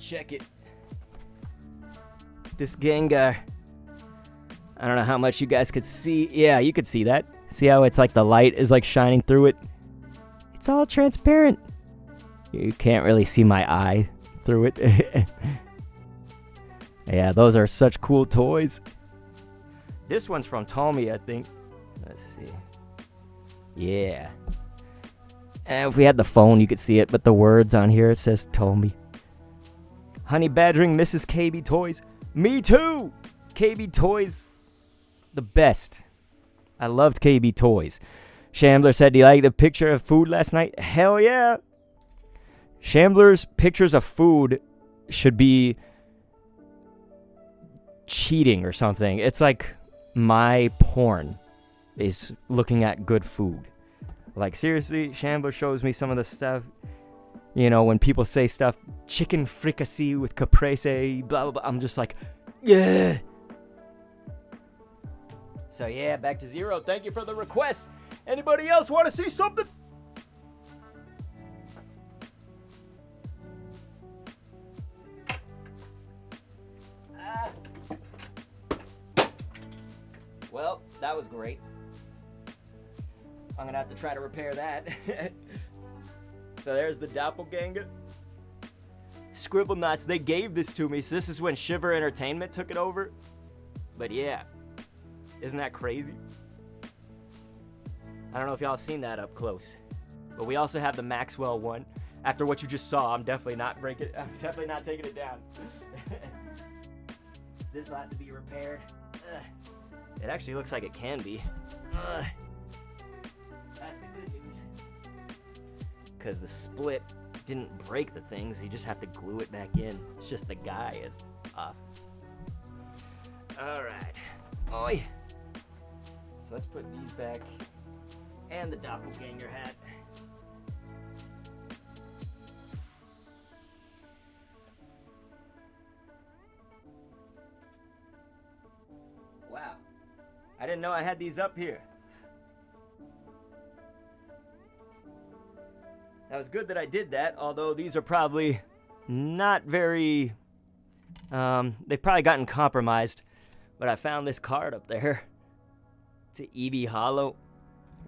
check it. This Gengar. I don't know how much you guys could see. Yeah, you could see that. See how it's like the light is like shining through it? It's all transparent. You can't really see my eye through it. Yeah, those are such cool toys. This one's from Tommy, I think. Let's see. Yeah. And if we had the phone, you could see it, but the words on here, it says Tommy. Honey badgering Mrs. KB Toys. Me too! KB Toys, the best. I loved KB Toys. Shambler said, do you like the picture of food last night? Hell yeah! Shambler's pictures of food should be cheating or something. It's like my porn is looking at good food. Like, seriously, Shambler shows me some of the stuff, you know, when people say stuff, chicken fricassee with caprese, blah, blah, blah. I'm just like, yeah. So, yeah, back to Zero. Thank you for the request. Anybody else want to see something? Well, that was great. I'm gonna have to try to repair that. So there's the doppelganger. Scribble Knots, they gave this to me, so this is when Shiver Entertainment took it over. But yeah, isn't that crazy? I don't know if y'all have seen that up close. But we also have the Maxwell one. After what you just saw, I'm definitely not taking it down. So this will have to be repaired. It actually looks like it can be. That's the good news. Because the split didn't break the things, you just have to glue it back in. It's just the guy is off. Alright. Oi. So let's put these back. And the doppelganger hat. Wow. I didn't know I had these up here. That was good that I did that, although these are probably not very, they've probably gotten compromised, but I found this card up there. It's an Eevee Hollow,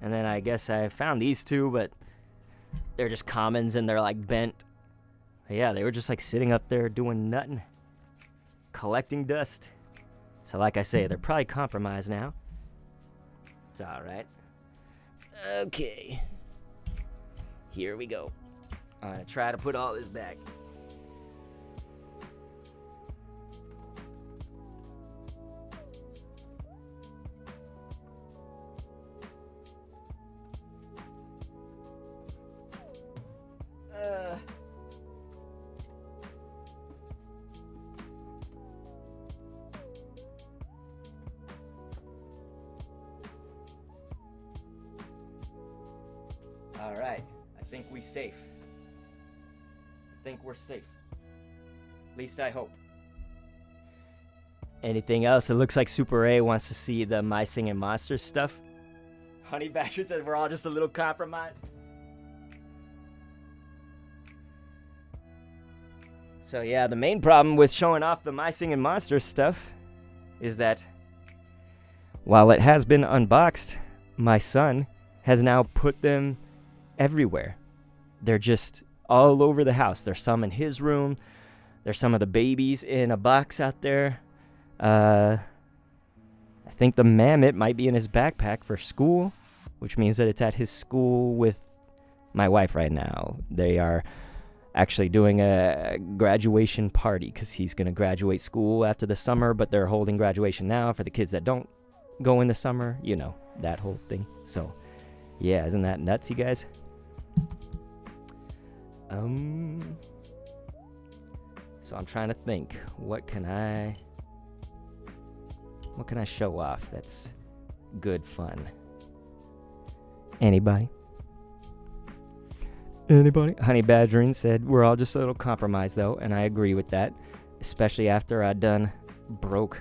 and then I guess I found these two, but they're just commons and they're like bent. But yeah, they were just like sitting up there doing nothing, collecting dust. So like I say, they're probably compromised now. It's alright. Okay. Here we go. I'm gonna try to put all this back. All right. I think we're safe. We're safe. At least I hope. Anything else? It looks like Super A wants to see the My Singing Monsters stuff. Honey Badger said we're all just a little compromised. So yeah, the main problem with showing off the My Singing Monsters stuff is that while it has been unboxed, my son has now put them everywhere. They're just all over the house. There's some in his room. There's some of the babies in a box out there. I think the Mammoth might be in his backpack for school, which means that it's at his school with my wife right now. They are actually doing a graduation party because he's going to graduate school after the summer, but they're holding graduation now for the kids that don't go in the summer. You know, that whole thing. So, yeah, isn't that nuts, you guys? So I'm trying to think, what can I show off that's good fun? Anybody? Honey Badgering said we're all just a little compromised though, and I agree with that, especially after I done broke.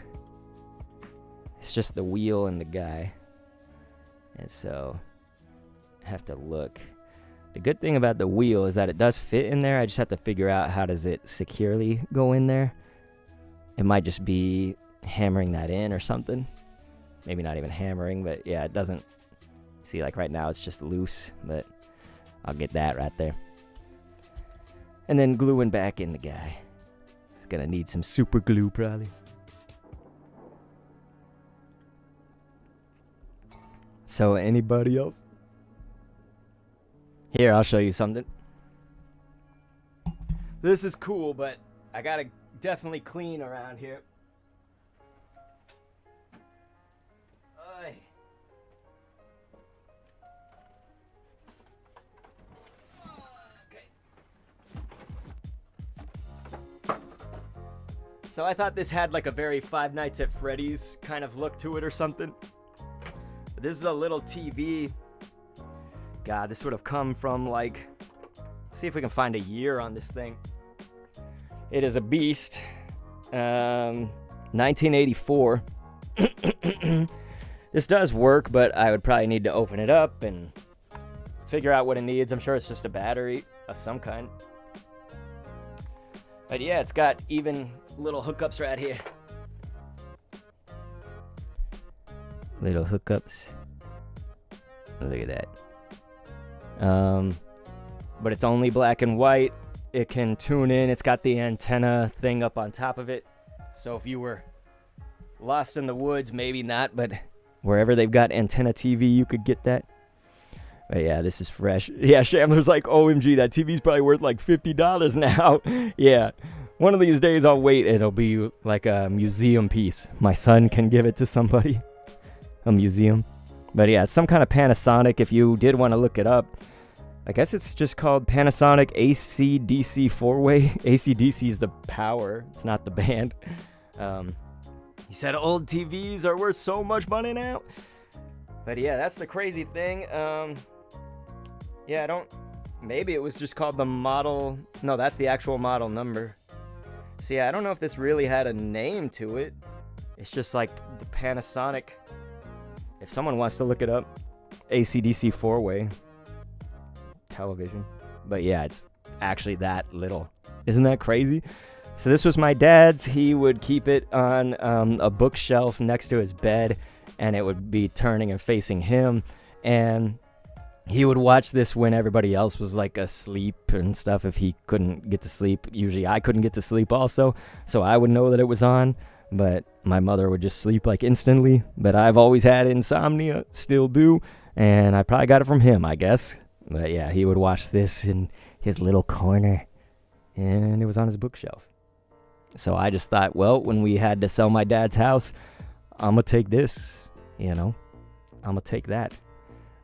It's just the wheel and the guy, and so I have to look. The good thing about the wheel is that it does fit in there. I just have to figure out how does it securely go in there. It might just be hammering that in or something. Maybe not even hammering, but yeah, it doesn't. See, like right now it's just loose, but I'll get that right there. And then gluing back in the guy. It's gonna need some super glue probably. So anybody else? Here, I'll show you something. This is cool, but I gotta definitely clean around here. Oy. Okay. So I thought this had like a very Five Nights at Freddy's kind of look to it or something. But this is a little TV. God, this would have come from like, see if we can find a year on this thing. It is a beast. 1984. This does work, but I would probably need to open it up and figure out what it needs. I'm sure it's just a battery of some kind. But yeah, it's got even little hookups right here. Little hookups. Look at that. But it's only black and white. It can tune in. It's got the antenna thing up on top of it. So if you were lost in the woods, maybe not, but wherever they've got antenna TV, you could get that. But yeah, this is fresh. Yeah, Shambler's like, OMG, that TV's probably worth like $50 now. Yeah, one of these days I'll wait. It'll be like a museum piece. My son can give it to somebody. A museum. But yeah, it's some kind of Panasonic. If you did want to look it up, I guess it's just called Panasonic AC/DC 4-way. AC/DC is the power. It's not the band. He said old TVs are worth so much money now. But yeah, that's the crazy thing. Yeah, maybe it was just called the model. No, that's the actual model number. So yeah, I don't know if this really had a name to it. It's just like the Panasonic. If someone wants to look it up, AC/DC 4-way television. But yeah, it's actually that little. Isn't that crazy? So this was my dad's. He would keep it on a bookshelf next to his bed, and it would be turning and facing him. And he would watch this when everybody else was like asleep and stuff. If he couldn't get to sleep, usually I couldn't get to sleep also, so I would know that it was on. But my mother would just sleep like instantly. But I've always had insomnia, still do, and I probably got it from him, I guess. But yeah, he would watch this in his little corner, and it was on his bookshelf. So I just thought, well, when we had to sell my dad's house, I'm going to take this, I'm going to take that.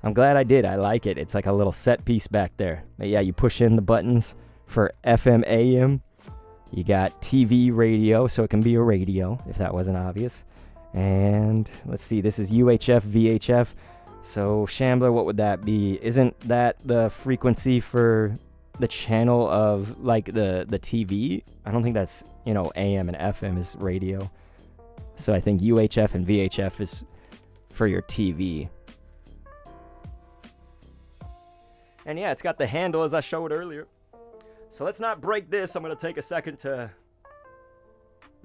I'm glad I did. I like it. It's like a little set piece back there. But yeah, you push in the buttons for FM, AM. You got TV, radio, so it can be a radio, if that wasn't obvious. And let's see, this is UHF, VHF. So Shambler, what would that be? Isn't that the frequency for the channel of like the TV? I don't think that's, AM and FM is radio. So I think UHF and VHF is for your TV. And yeah, it's got the handle as I showed earlier. So let's not break this. I'm going to take a second to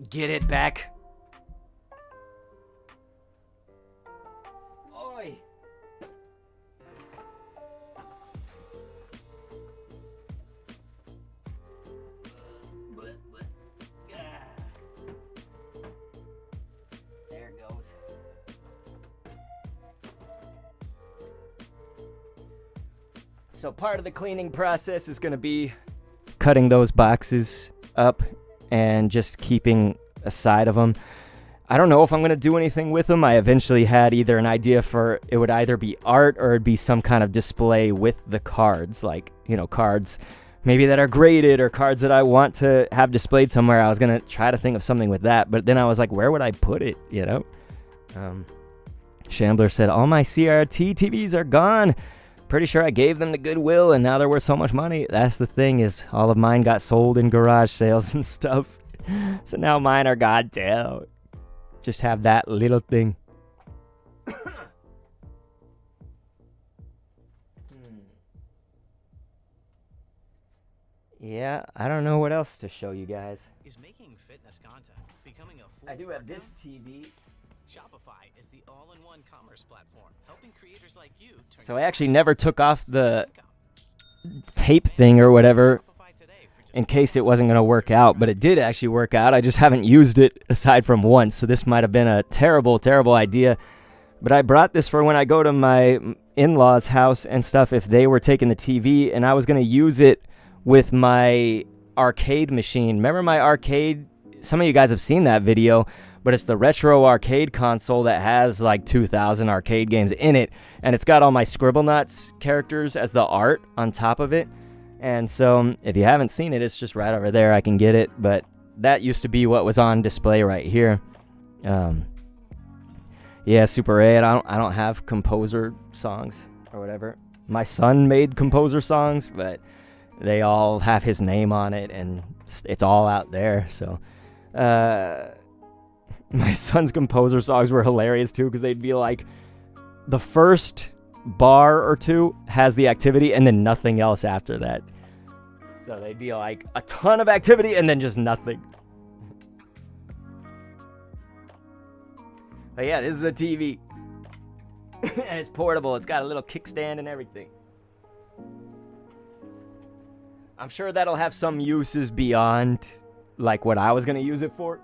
get it back. Oi. There it goes. So part of the cleaning process is going to be cutting those boxes up and just keeping a side of them. I don't know if I'm going to do anything with them. I eventually had either an idea for it would either be art or it'd be some kind of display with the cards, like, cards maybe that are graded or cards that I want to have displayed somewhere. I was going to try to think of something with that, but then I was like, where would I put it, Shambler said, all my CRT TVs are gone. Pretty sure I gave them to Goodwill, and now they're worth so much money. That's the thing, is all of mine got sold in garage sales and stuff. So now mine are gone too. Just have that little thing. Yeah, I don't know what else to show you guys. Is making fitness content becoming a I do have this TV. Shopify is the all-in-one commerce platform helping creators like you turn So I actually never took off the tape thing or whatever in case it wasn't going to work out, but it did actually work out. I just haven't used it aside from once, so this might have been a terrible, terrible idea. But I brought this for when I go to my in-laws' house and stuff if they were taking the TV, and I was going to use it with my arcade machine. Remember my arcade? Some of you guys have seen that video, but it's the retro arcade console that has like 2,000 arcade games in it, and it's got all my Scribblenauts characters as the art on top of it. And so if you haven't seen it, it's just right over there. I can get it, but that used to be what was on display right here. Yeah, Super 8. I don't have composer songs or whatever. My son made composer songs, but they all have his name on it, and it's all out there. So my son's composer songs were hilarious too, because they'd be like, the first bar or two has the activity and then nothing else after that. So they'd be like a ton of activity and then just nothing. But yeah, this is a TV. And it's portable. It's got a little kickstand and everything. I'm sure that'll have some uses beyond like what I was going to use it for.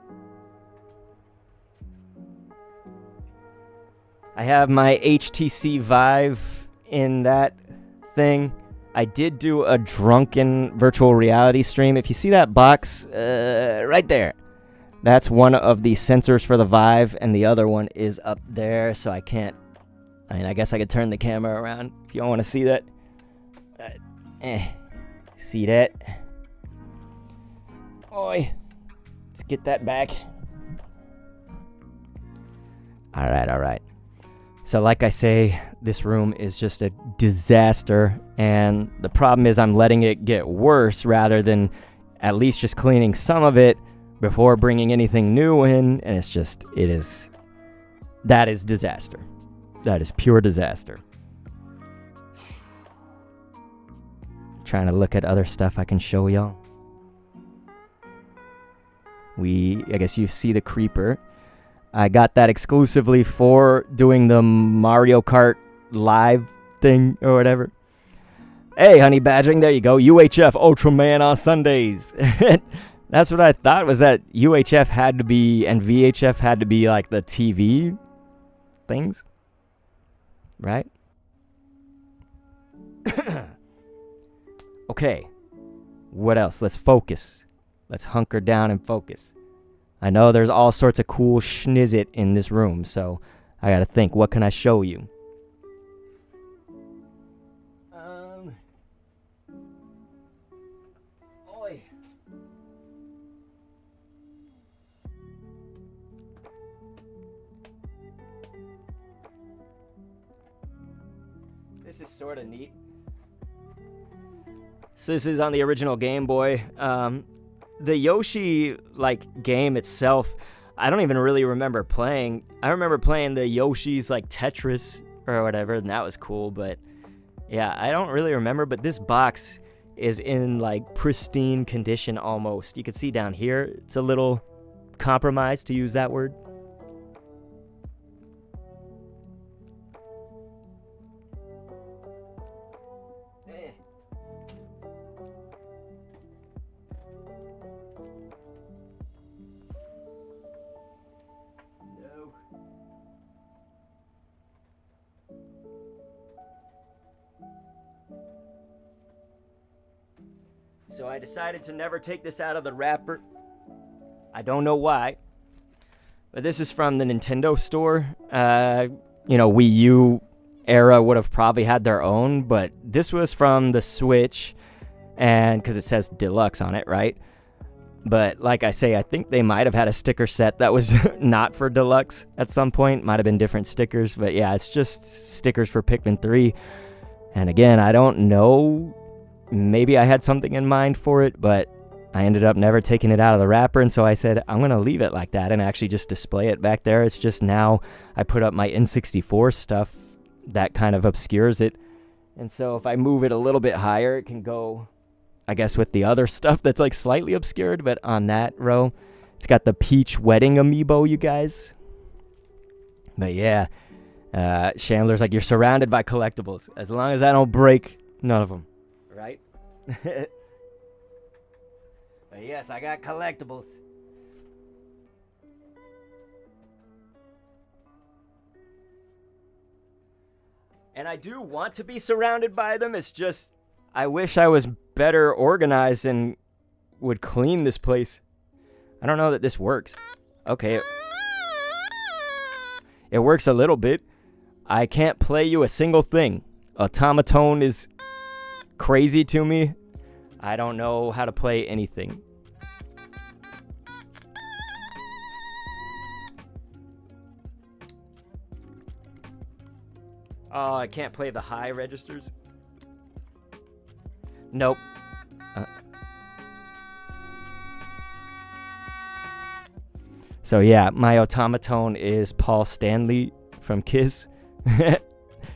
I have my HTC Vive in that thing. I did do a drunken virtual reality stream. If you see that box right there, that's one of the sensors for the Vive, and the other one is up there, so I can't. I mean, I guess I could turn the camera around if you don't want to see that. See that? Oi. Let's get that back. All right. So like I say, this room is just a disaster, and the problem is I'm letting it get worse rather than at least just cleaning some of it before bringing anything new in, and that is disaster. That is pure disaster. Trying to look at other stuff I can show y'all. I guess you see the creeper. I got that exclusively for doing the Mario Kart live thing or whatever. Hey, honey badgering, there you go. UHF Ultraman on Sundays. That's what I thought, was that UHF had to be and VHF had to be like the TV things, right? Okay, what else? Let's focus. Let's hunker down and focus. I know there's all sorts of cool schnizzit in this room, so I gotta think, what can I show you? Oi. This is sort of neat. So this is on the original Game Boy. The Yoshi game itself, I don't even really remember playing. I remember playing the Yoshi's Tetris or whatever, and that was cool. But yeah, I don't really remember. But this box is in pristine condition almost. You can see down here, it's a little compromised, to use that word. So I decided to never take this out of the wrapper. I don't know why. But this is from the Nintendo store. Wii U era would have probably had their own, but this was from the Switch, and because it says Deluxe on it, right? But like I say, I think they might have had a sticker set that was not for Deluxe at some point. Might have been different stickers, but yeah, it's just stickers for Pikmin 3. And again, I don't know. Maybe I had something in mind for it, but I ended up never taking it out of the wrapper, and so I said, I'm going to leave it like that and actually just display it back there. It's just now I put up my N64 stuff that kind of obscures it. And so if I move it a little bit higher, it can go, I guess, with the other stuff that's like slightly obscured. But on that row, it's got the Peach Wedding amiibo, you guys. But yeah, Chandler's like, you're surrounded by collectibles. As long as I don't break none of them, right? But yes, I got collectibles. And I do want to be surrounded by them. It's just, I wish I was better organized and would clean this place. I don't know that this works. Okay. It works a little bit. I can't play you a single thing. Automaton is crazy to me. I don't know how to play anything. Oh, I can't play the high registers? Nope. So yeah, my automaton is Paul Stanley from Kiss.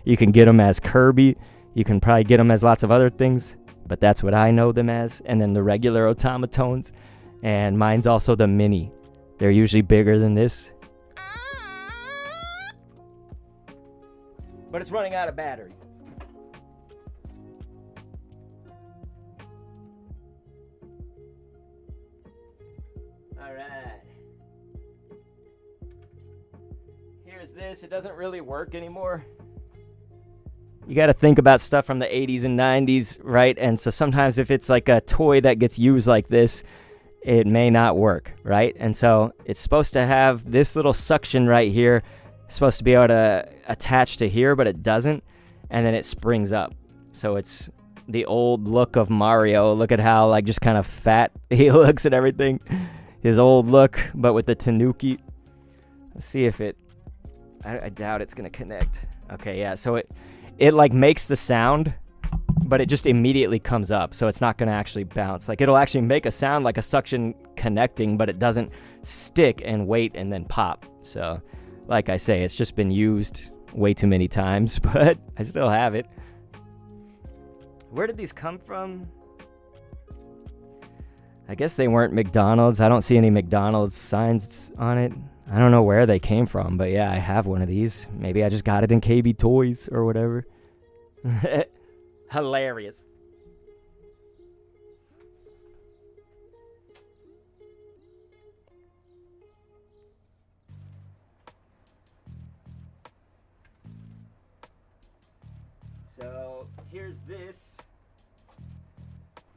You can get him as Kirby. You can probably get him as lots of other things, but that's what I know them as. And then the regular automatons. And mine's also the mini. They're usually bigger than this. But it's running out of battery. Alright. Here's this. It doesn't really work anymore. You got to think about stuff from the 80s and 90s, right? And so sometimes if it's like a toy that gets used like this, it may not work, right? And so it's supposed to have this little suction right here. It's supposed to be able to attach to here, but it doesn't. And then it springs up. So it's the old look of Mario. Look at how like just kind of fat he looks and everything. His old look, but with the Tanuki. Let's see if it... I doubt it's going to connect. Okay, yeah. So it like makes the sound, but it just immediately comes up. So it's not going to actually bounce. Like it'll actually make a sound like a suction connecting, but it doesn't stick and wait and then pop. So like I say, it's just been used way too many times, but I still have it. Where did these come from? I guess they weren't McDonald's. I don't see any McDonald's signs on it. I don't know where they came from, but yeah, I have one of these. Maybe I just got it in KB Toys or whatever. Hilarious. So here's this.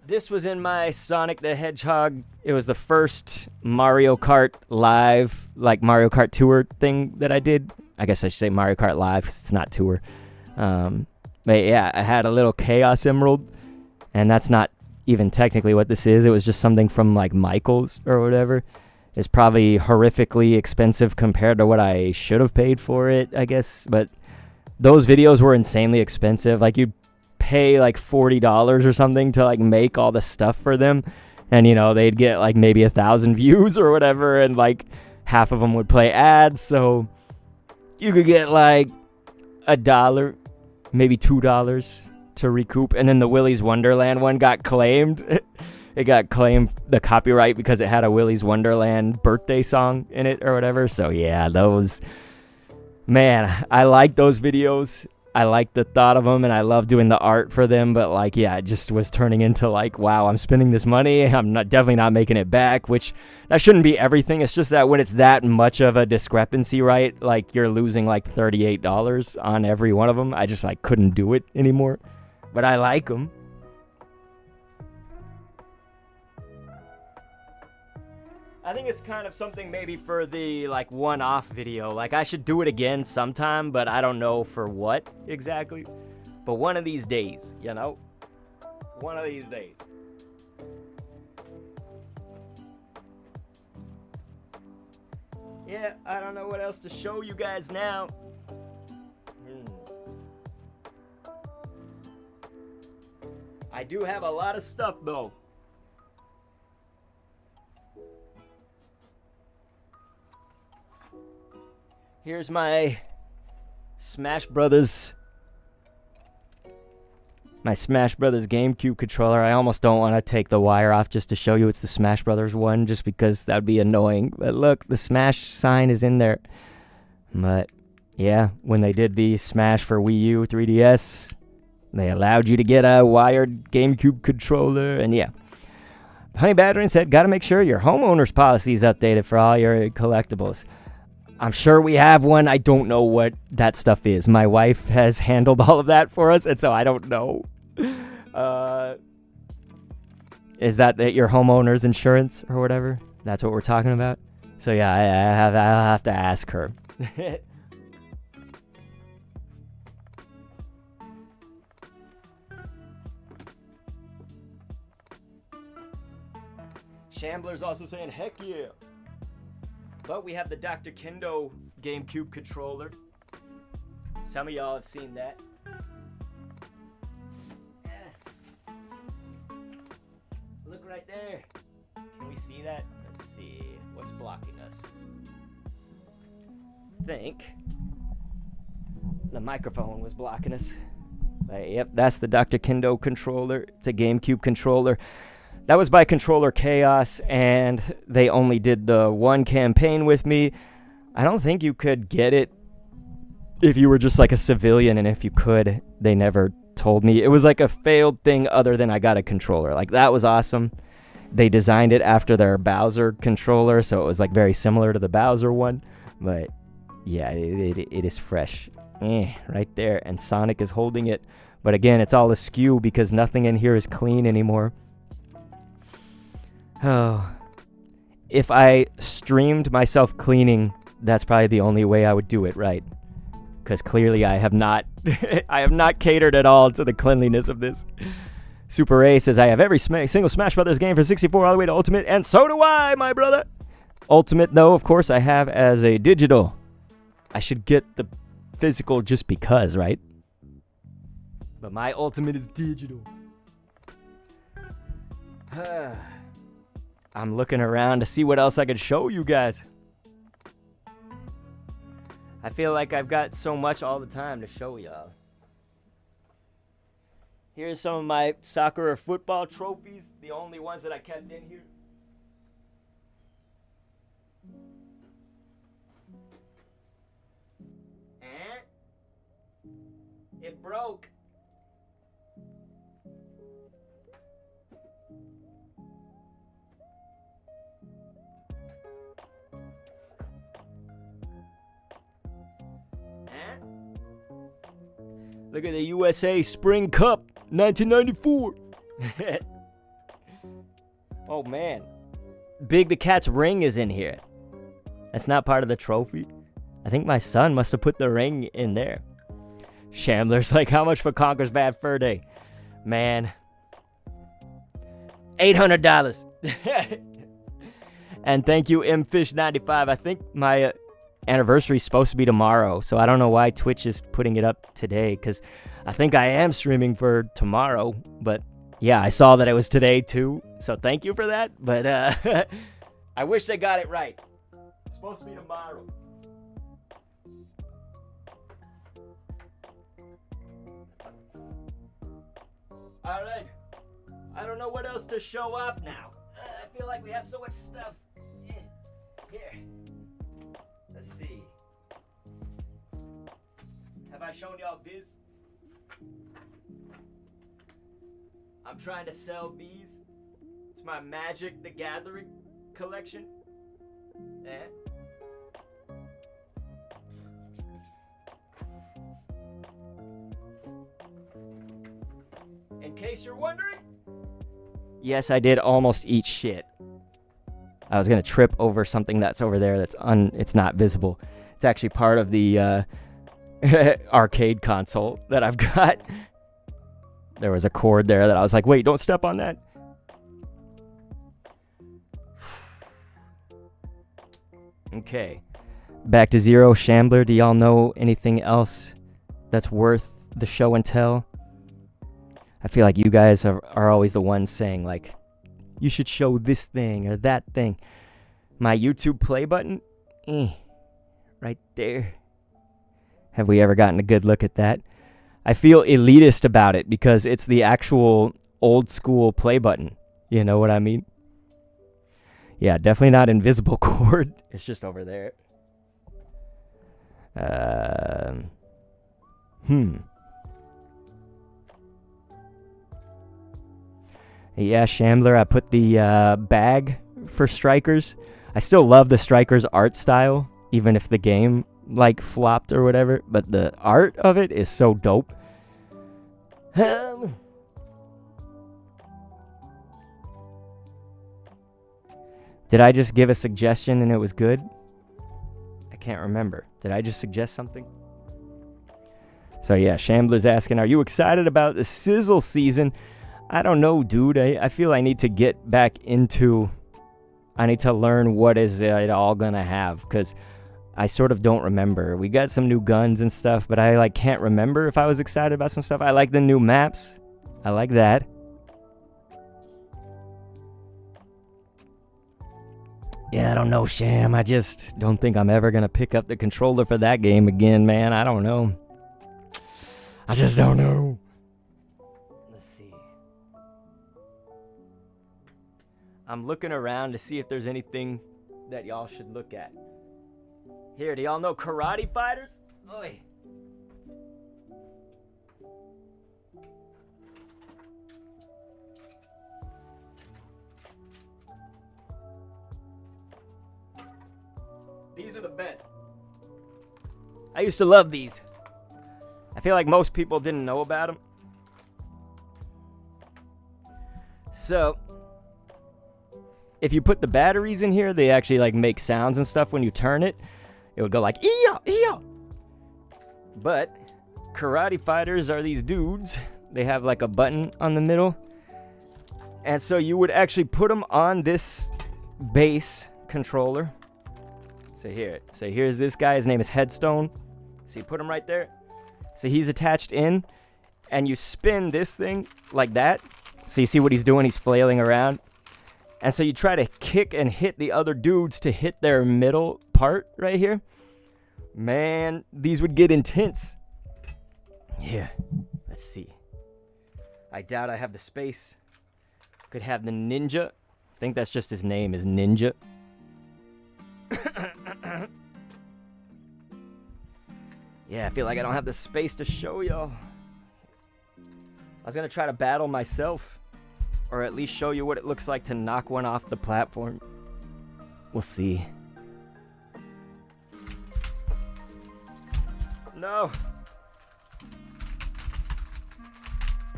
This was in my Sonic the Hedgehog. It was the first Mario Kart Live, like Mario Kart Tour thing that I did. I guess I should say Mario Kart Live because it's not Tour. But yeah, I had a little Chaos Emerald, and that's not even technically what this is. It was just something from like Michael's or whatever. It's probably horrifically expensive compared to what I should have paid for it, I guess. But those videos were insanely expensive. Like you'd pay like $40 or something to like make all the stuff for them, and you know they'd get like maybe 1,000 views or whatever, and like half of them would play ads, so you could get like $1, maybe $2 to recoup. And then the Willy's Wonderland one got claimed. It got claimed the copyright because it had a Willy's Wonderland birthday song in it or whatever. So yeah, those, man, I like those videos. I like the thought of them, and I love doing the art for them. But like, yeah, it just was turning into like, wow, I'm spending this money. I'm definitely not making it back, which that shouldn't be everything. It's just that when it's that much of a discrepancy, right? Like you're losing like $38 on every one of them. I just like couldn't do it anymore, but I like them. I think it's kind of something maybe for the like one-off video. Like I should do it again sometime, but I don't know for what exactly. But one of these days, you know? One of these days. Yeah, I don't know what else to show you guys now. I do have a lot of stuff though. Here's my Smash Brothers my Smash Brothers GameCube controller. I almost don't want to take the wire off just to show you it's the Smash Brothers one, just because that would be annoying. But look, the Smash sign is in there. But yeah, when they did the Smash for Wii U, 3DS, they allowed you to get a wired GameCube controller. And yeah, Honey Badgerin said, gotta make sure your homeowner's policy is updated for all your collectibles. I'm sure we have one. I don't know what that stuff is. My wife has handled all of that for us, and so I don't know. Is that your homeowner's insurance or whatever? That's what we're talking about? So yeah, I'll have to ask her. Shambler's also saying, heck yeah. But we have the Dr. Kendo GameCube controller. Some of y'all have seen that. Look right there. Can we see that? Let's see. What's blocking us? I think the microphone was blocking us. Yep, that's the Dr. Kendo controller. It's a GameCube controller. That was by Controller Chaos, and they only did the one campaign with me. I don't think you could get it if you were just like a civilian, and if you could, they never told me. It was like a failed thing other than I got a controller. Like, that was awesome. They designed it after their Bowser controller, so it was like very similar to the Bowser one. But yeah, it is fresh. Right there, and Sonic is holding it. But again, it's all askew because nothing in here is clean anymore. Oh, if I streamed myself cleaning, that's probably the only way I would do it right. Because clearly I have not, I have not catered at all to the cleanliness of this. Super A says, I have every single Smash Brothers game for 64 all the way to Ultimate, and so do I, my brother. Ultimate, though, of course, I have as a digital. I should get the physical just because, right? But my Ultimate is digital. I'm looking around to see what else I could show you guys. I feel like I've got so much all the time to show y'all. Here's some of my soccer or football trophies, the only ones that I kept in here. And it broke. Look at the USA Spring Cup 1994. Oh man. Big the Cat's ring is in here. That's not part of the trophy. I think my son must have put the ring in there. Shambler's like, how much for Conker's Bad Fur Day? Man. $800. And thank you, mfish95. I think my anniversary is supposed to be tomorrow, so I don't know why Twitch is putting it up today, because I think I am streaming for tomorrow. But yeah, I saw that it was today too, so thank you for that. But I wish they got it right. It's supposed to be tomorrow. All right, I don't know what else to show off now. I feel like we have so much stuff. Here. Let's see. Have I shown y'all this? I'm trying to sell these. It's my Magic the Gathering collection. In case you're wondering, yes, I did almost eat shit. I was gonna trip over something that's over there that's it's not visible. It's actually part of the arcade console that I've got. There was a cord there that I was like, wait, don't step on that. Okay, back to zero. Shambler, do y'all know anything else that's worth the show and tell? I feel like you guys are always the ones saying, like, you should show this thing or that thing. My YouTube play button, right there. Have we ever gotten a good look at that? I feel elitist about it because it's the actual old school play button. You know what I mean? Yeah, definitely not invisible cord. It's just over there. Yeah, Shambler, I put the bag for Strikers. I still love the Strikers art style, even if the game like flopped or whatever, but the art of it is so dope. Did I just give a suggestion and it was good? I can't remember. Did I just suggest something? So yeah, Shambler's asking, are you excited about the Sizzle season? I don't know, dude. I feel I need to get back into... I need to learn what is it all gonna have, because I sort of don't remember. We got some new guns and stuff, but I like can't remember if I was excited about some stuff. I like the new maps. I like that. Yeah, I don't know, Sham. I just don't think I'm ever gonna pick up the controller for that game again, man. I don't know. I just don't know. Let's see. I'm looking around to see if there's anything that y'all should look at. Here, do y'all know Karate Fighters? Oi. These are the best. I used to love these. I feel like most people didn't know about them. So, if you put the batteries in here, they actually like make sounds and stuff when you turn it. It would go like, ee-yaw, ee-yaw. But Karate Fighters are these dudes. They have like a button on the middle. And so you would actually put them on this base controller. So here's this guy. His name is Headstone. So you put him right there. So he's attached in. And you spin this thing like that. So you see what he's doing? He's flailing around. And so you try to kick and hit the other dudes to hit their middle part right here. Man, these would get intense. Yeah, let's see. I doubt I have the space. Could have the Ninja. I think that's just his name is Ninja. Yeah, I feel like I don't have the space to show y'all. I was gonna try to battle myself. Or at least show you what it looks like to knock one off the platform. We'll see. No.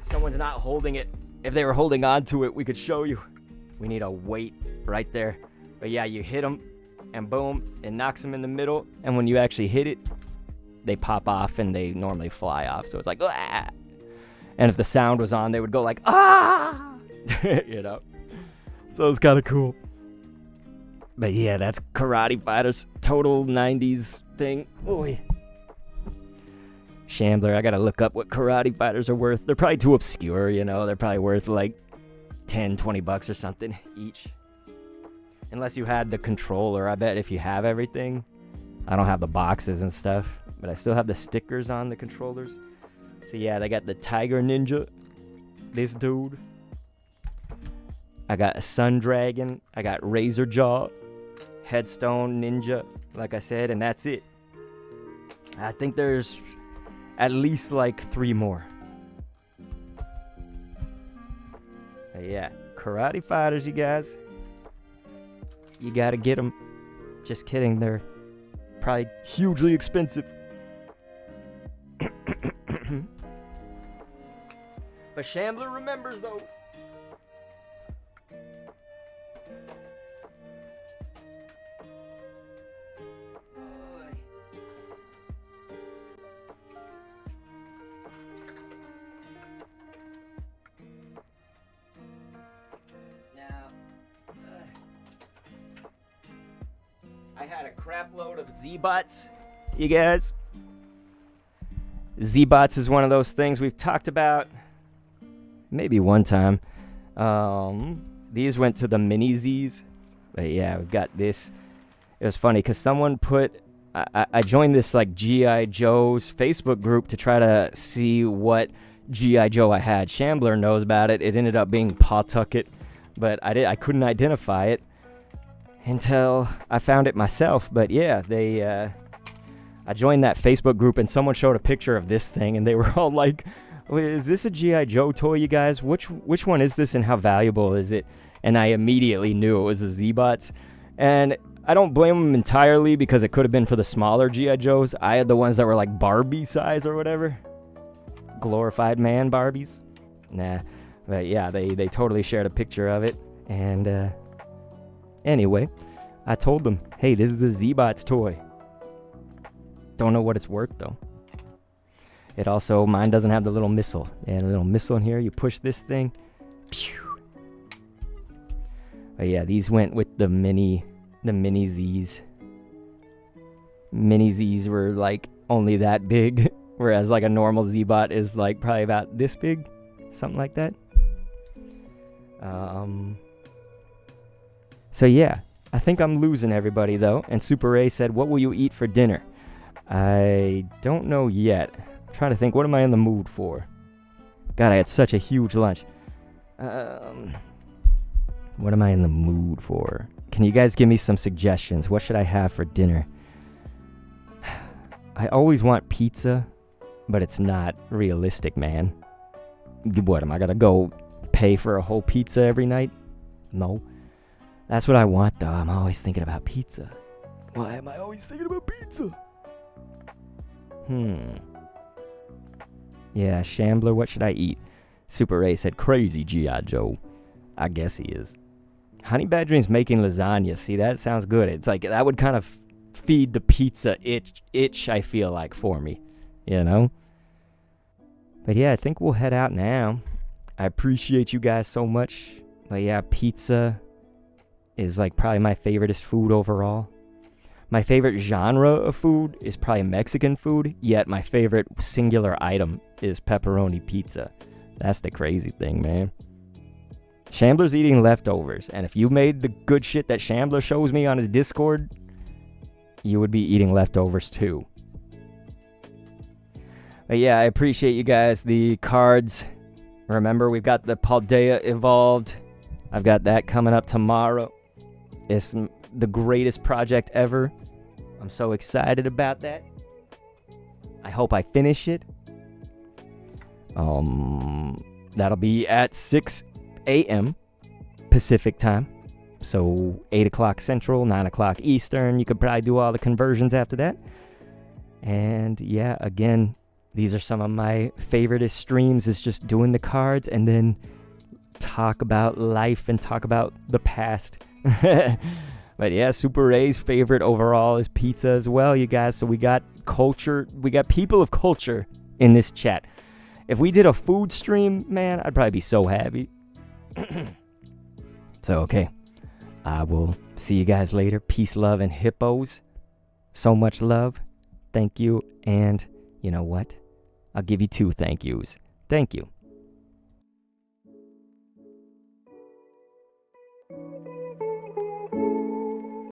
Someone's not holding it. If they were holding on to it, we could show you. We need a weight right there. But yeah, you hit them, and boom, it knocks them in the middle. And when you actually hit it, they pop off, and they normally fly off. So it's like, ah! And if the sound was on, they would go like, ah! You know? So it's kind of cool. But yeah, that's Karate Fighters. Total 90s thing. Oy. Shambler, I gotta look up what Karate Fighters are worth. They're probably too obscure, you know? They're probably worth like 10, 20 bucks or something each. Unless you had the controller. I bet if you have everything. I don't have the boxes and stuff. But I still have the stickers on the controllers. So yeah, they got the Tiger Ninja. This dude. I got a Sun Dragon. I got Razor Jaw. Headstone Ninja, like I said, and that's it. I think there's at least like 3 more. But yeah, Karate Fighters, you guys. You gotta get them. Just kidding, they're probably hugely expensive. But Shambler remembers those. I had a crap load of Z-Bots, you guys. Z-Bots is one of those things we've talked about maybe one time. These went to the mini Z's. But yeah, we've got this. It was funny because someone put I joined this like G.I. Joe's Facebook group to try to see what G.I. Joe I had. Shambler knows about it. It ended up being Pawtucket, but I couldn't identify it until I found it myself. But yeah, I joined that Facebook group and someone showed a picture of this thing and they were all like, "Wait, is this a G.I. Joe toy, you guys? Which one is this and how valuable is it?" And I immediately knew it was a Z-Bots. And I don't blame them entirely because it could have been for the smaller G.I. Joes. I had the ones that were like Barbie size or whatever. Glorified man Barbies. Nah. But yeah, they totally shared a picture of it. And anyway, I told them, hey, this is a Z-Bots toy. Don't know what it's worth though. It also, mine doesn't have the little missile. And a little missile in here, you push this thing. Pew. But yeah, these went with the mini Z's. Mini Z's were like only that big, whereas like a normal Z-Bot is like probably about this big, something like that. So yeah, I think I'm losing everybody though. And Super Ray said, "What will you eat for dinner?" I don't know yet. I'm trying to think, what am I in the mood for? God, I had such a huge lunch. What am I in the mood for? Can you guys give me some suggestions? What should I have for dinner? I always want pizza, but it's not realistic, man. What, am I gonna go pay for a whole pizza every night? No. That's what I want, though. I'm always thinking about pizza. Why am I always thinking about pizza? Yeah, Shambler, what should I eat? Super Ray said, crazy G.I. Joe. I guess he is. Honey Badgering's making lasagna. See, that sounds good. It's like, that would kind of feed the pizza itch, I feel like, for me. You know? But yeah, I think we'll head out now. I appreciate you guys so much. But yeah, pizza is like probably my favoriteest food overall. My favorite genre of food is probably Mexican food, yet my favorite singular item is pepperoni pizza. That's the crazy thing, man. Shambler's eating leftovers, and if you made the good shit that Shambler shows me on his Discord, you would be eating leftovers too. But yeah, I appreciate you guys. The cards, remember, we've got the Paldea Evolved. I've got that coming up tomorrow. It's the greatest project ever. I'm so excited about that. I hope I finish it. That'll be at 6 a.m. Pacific time. So 8 o'clock Central, 9 o'clock Eastern. You could probably do all the conversions after that. And yeah, again, these are some of my favoriteest streams, is just doing the cards and then talk about life and talk about the past. But yeah, Super Ray's favorite overall is pizza as well, you guys. So we got culture, we got people of culture in this chat. If we did a food stream, man, I'd probably be so happy. So, okay. I will see you guys later. Peace, love, and hippos. So much love. Thank you. And you know what? I'll give you 2 thank yous. Thank you.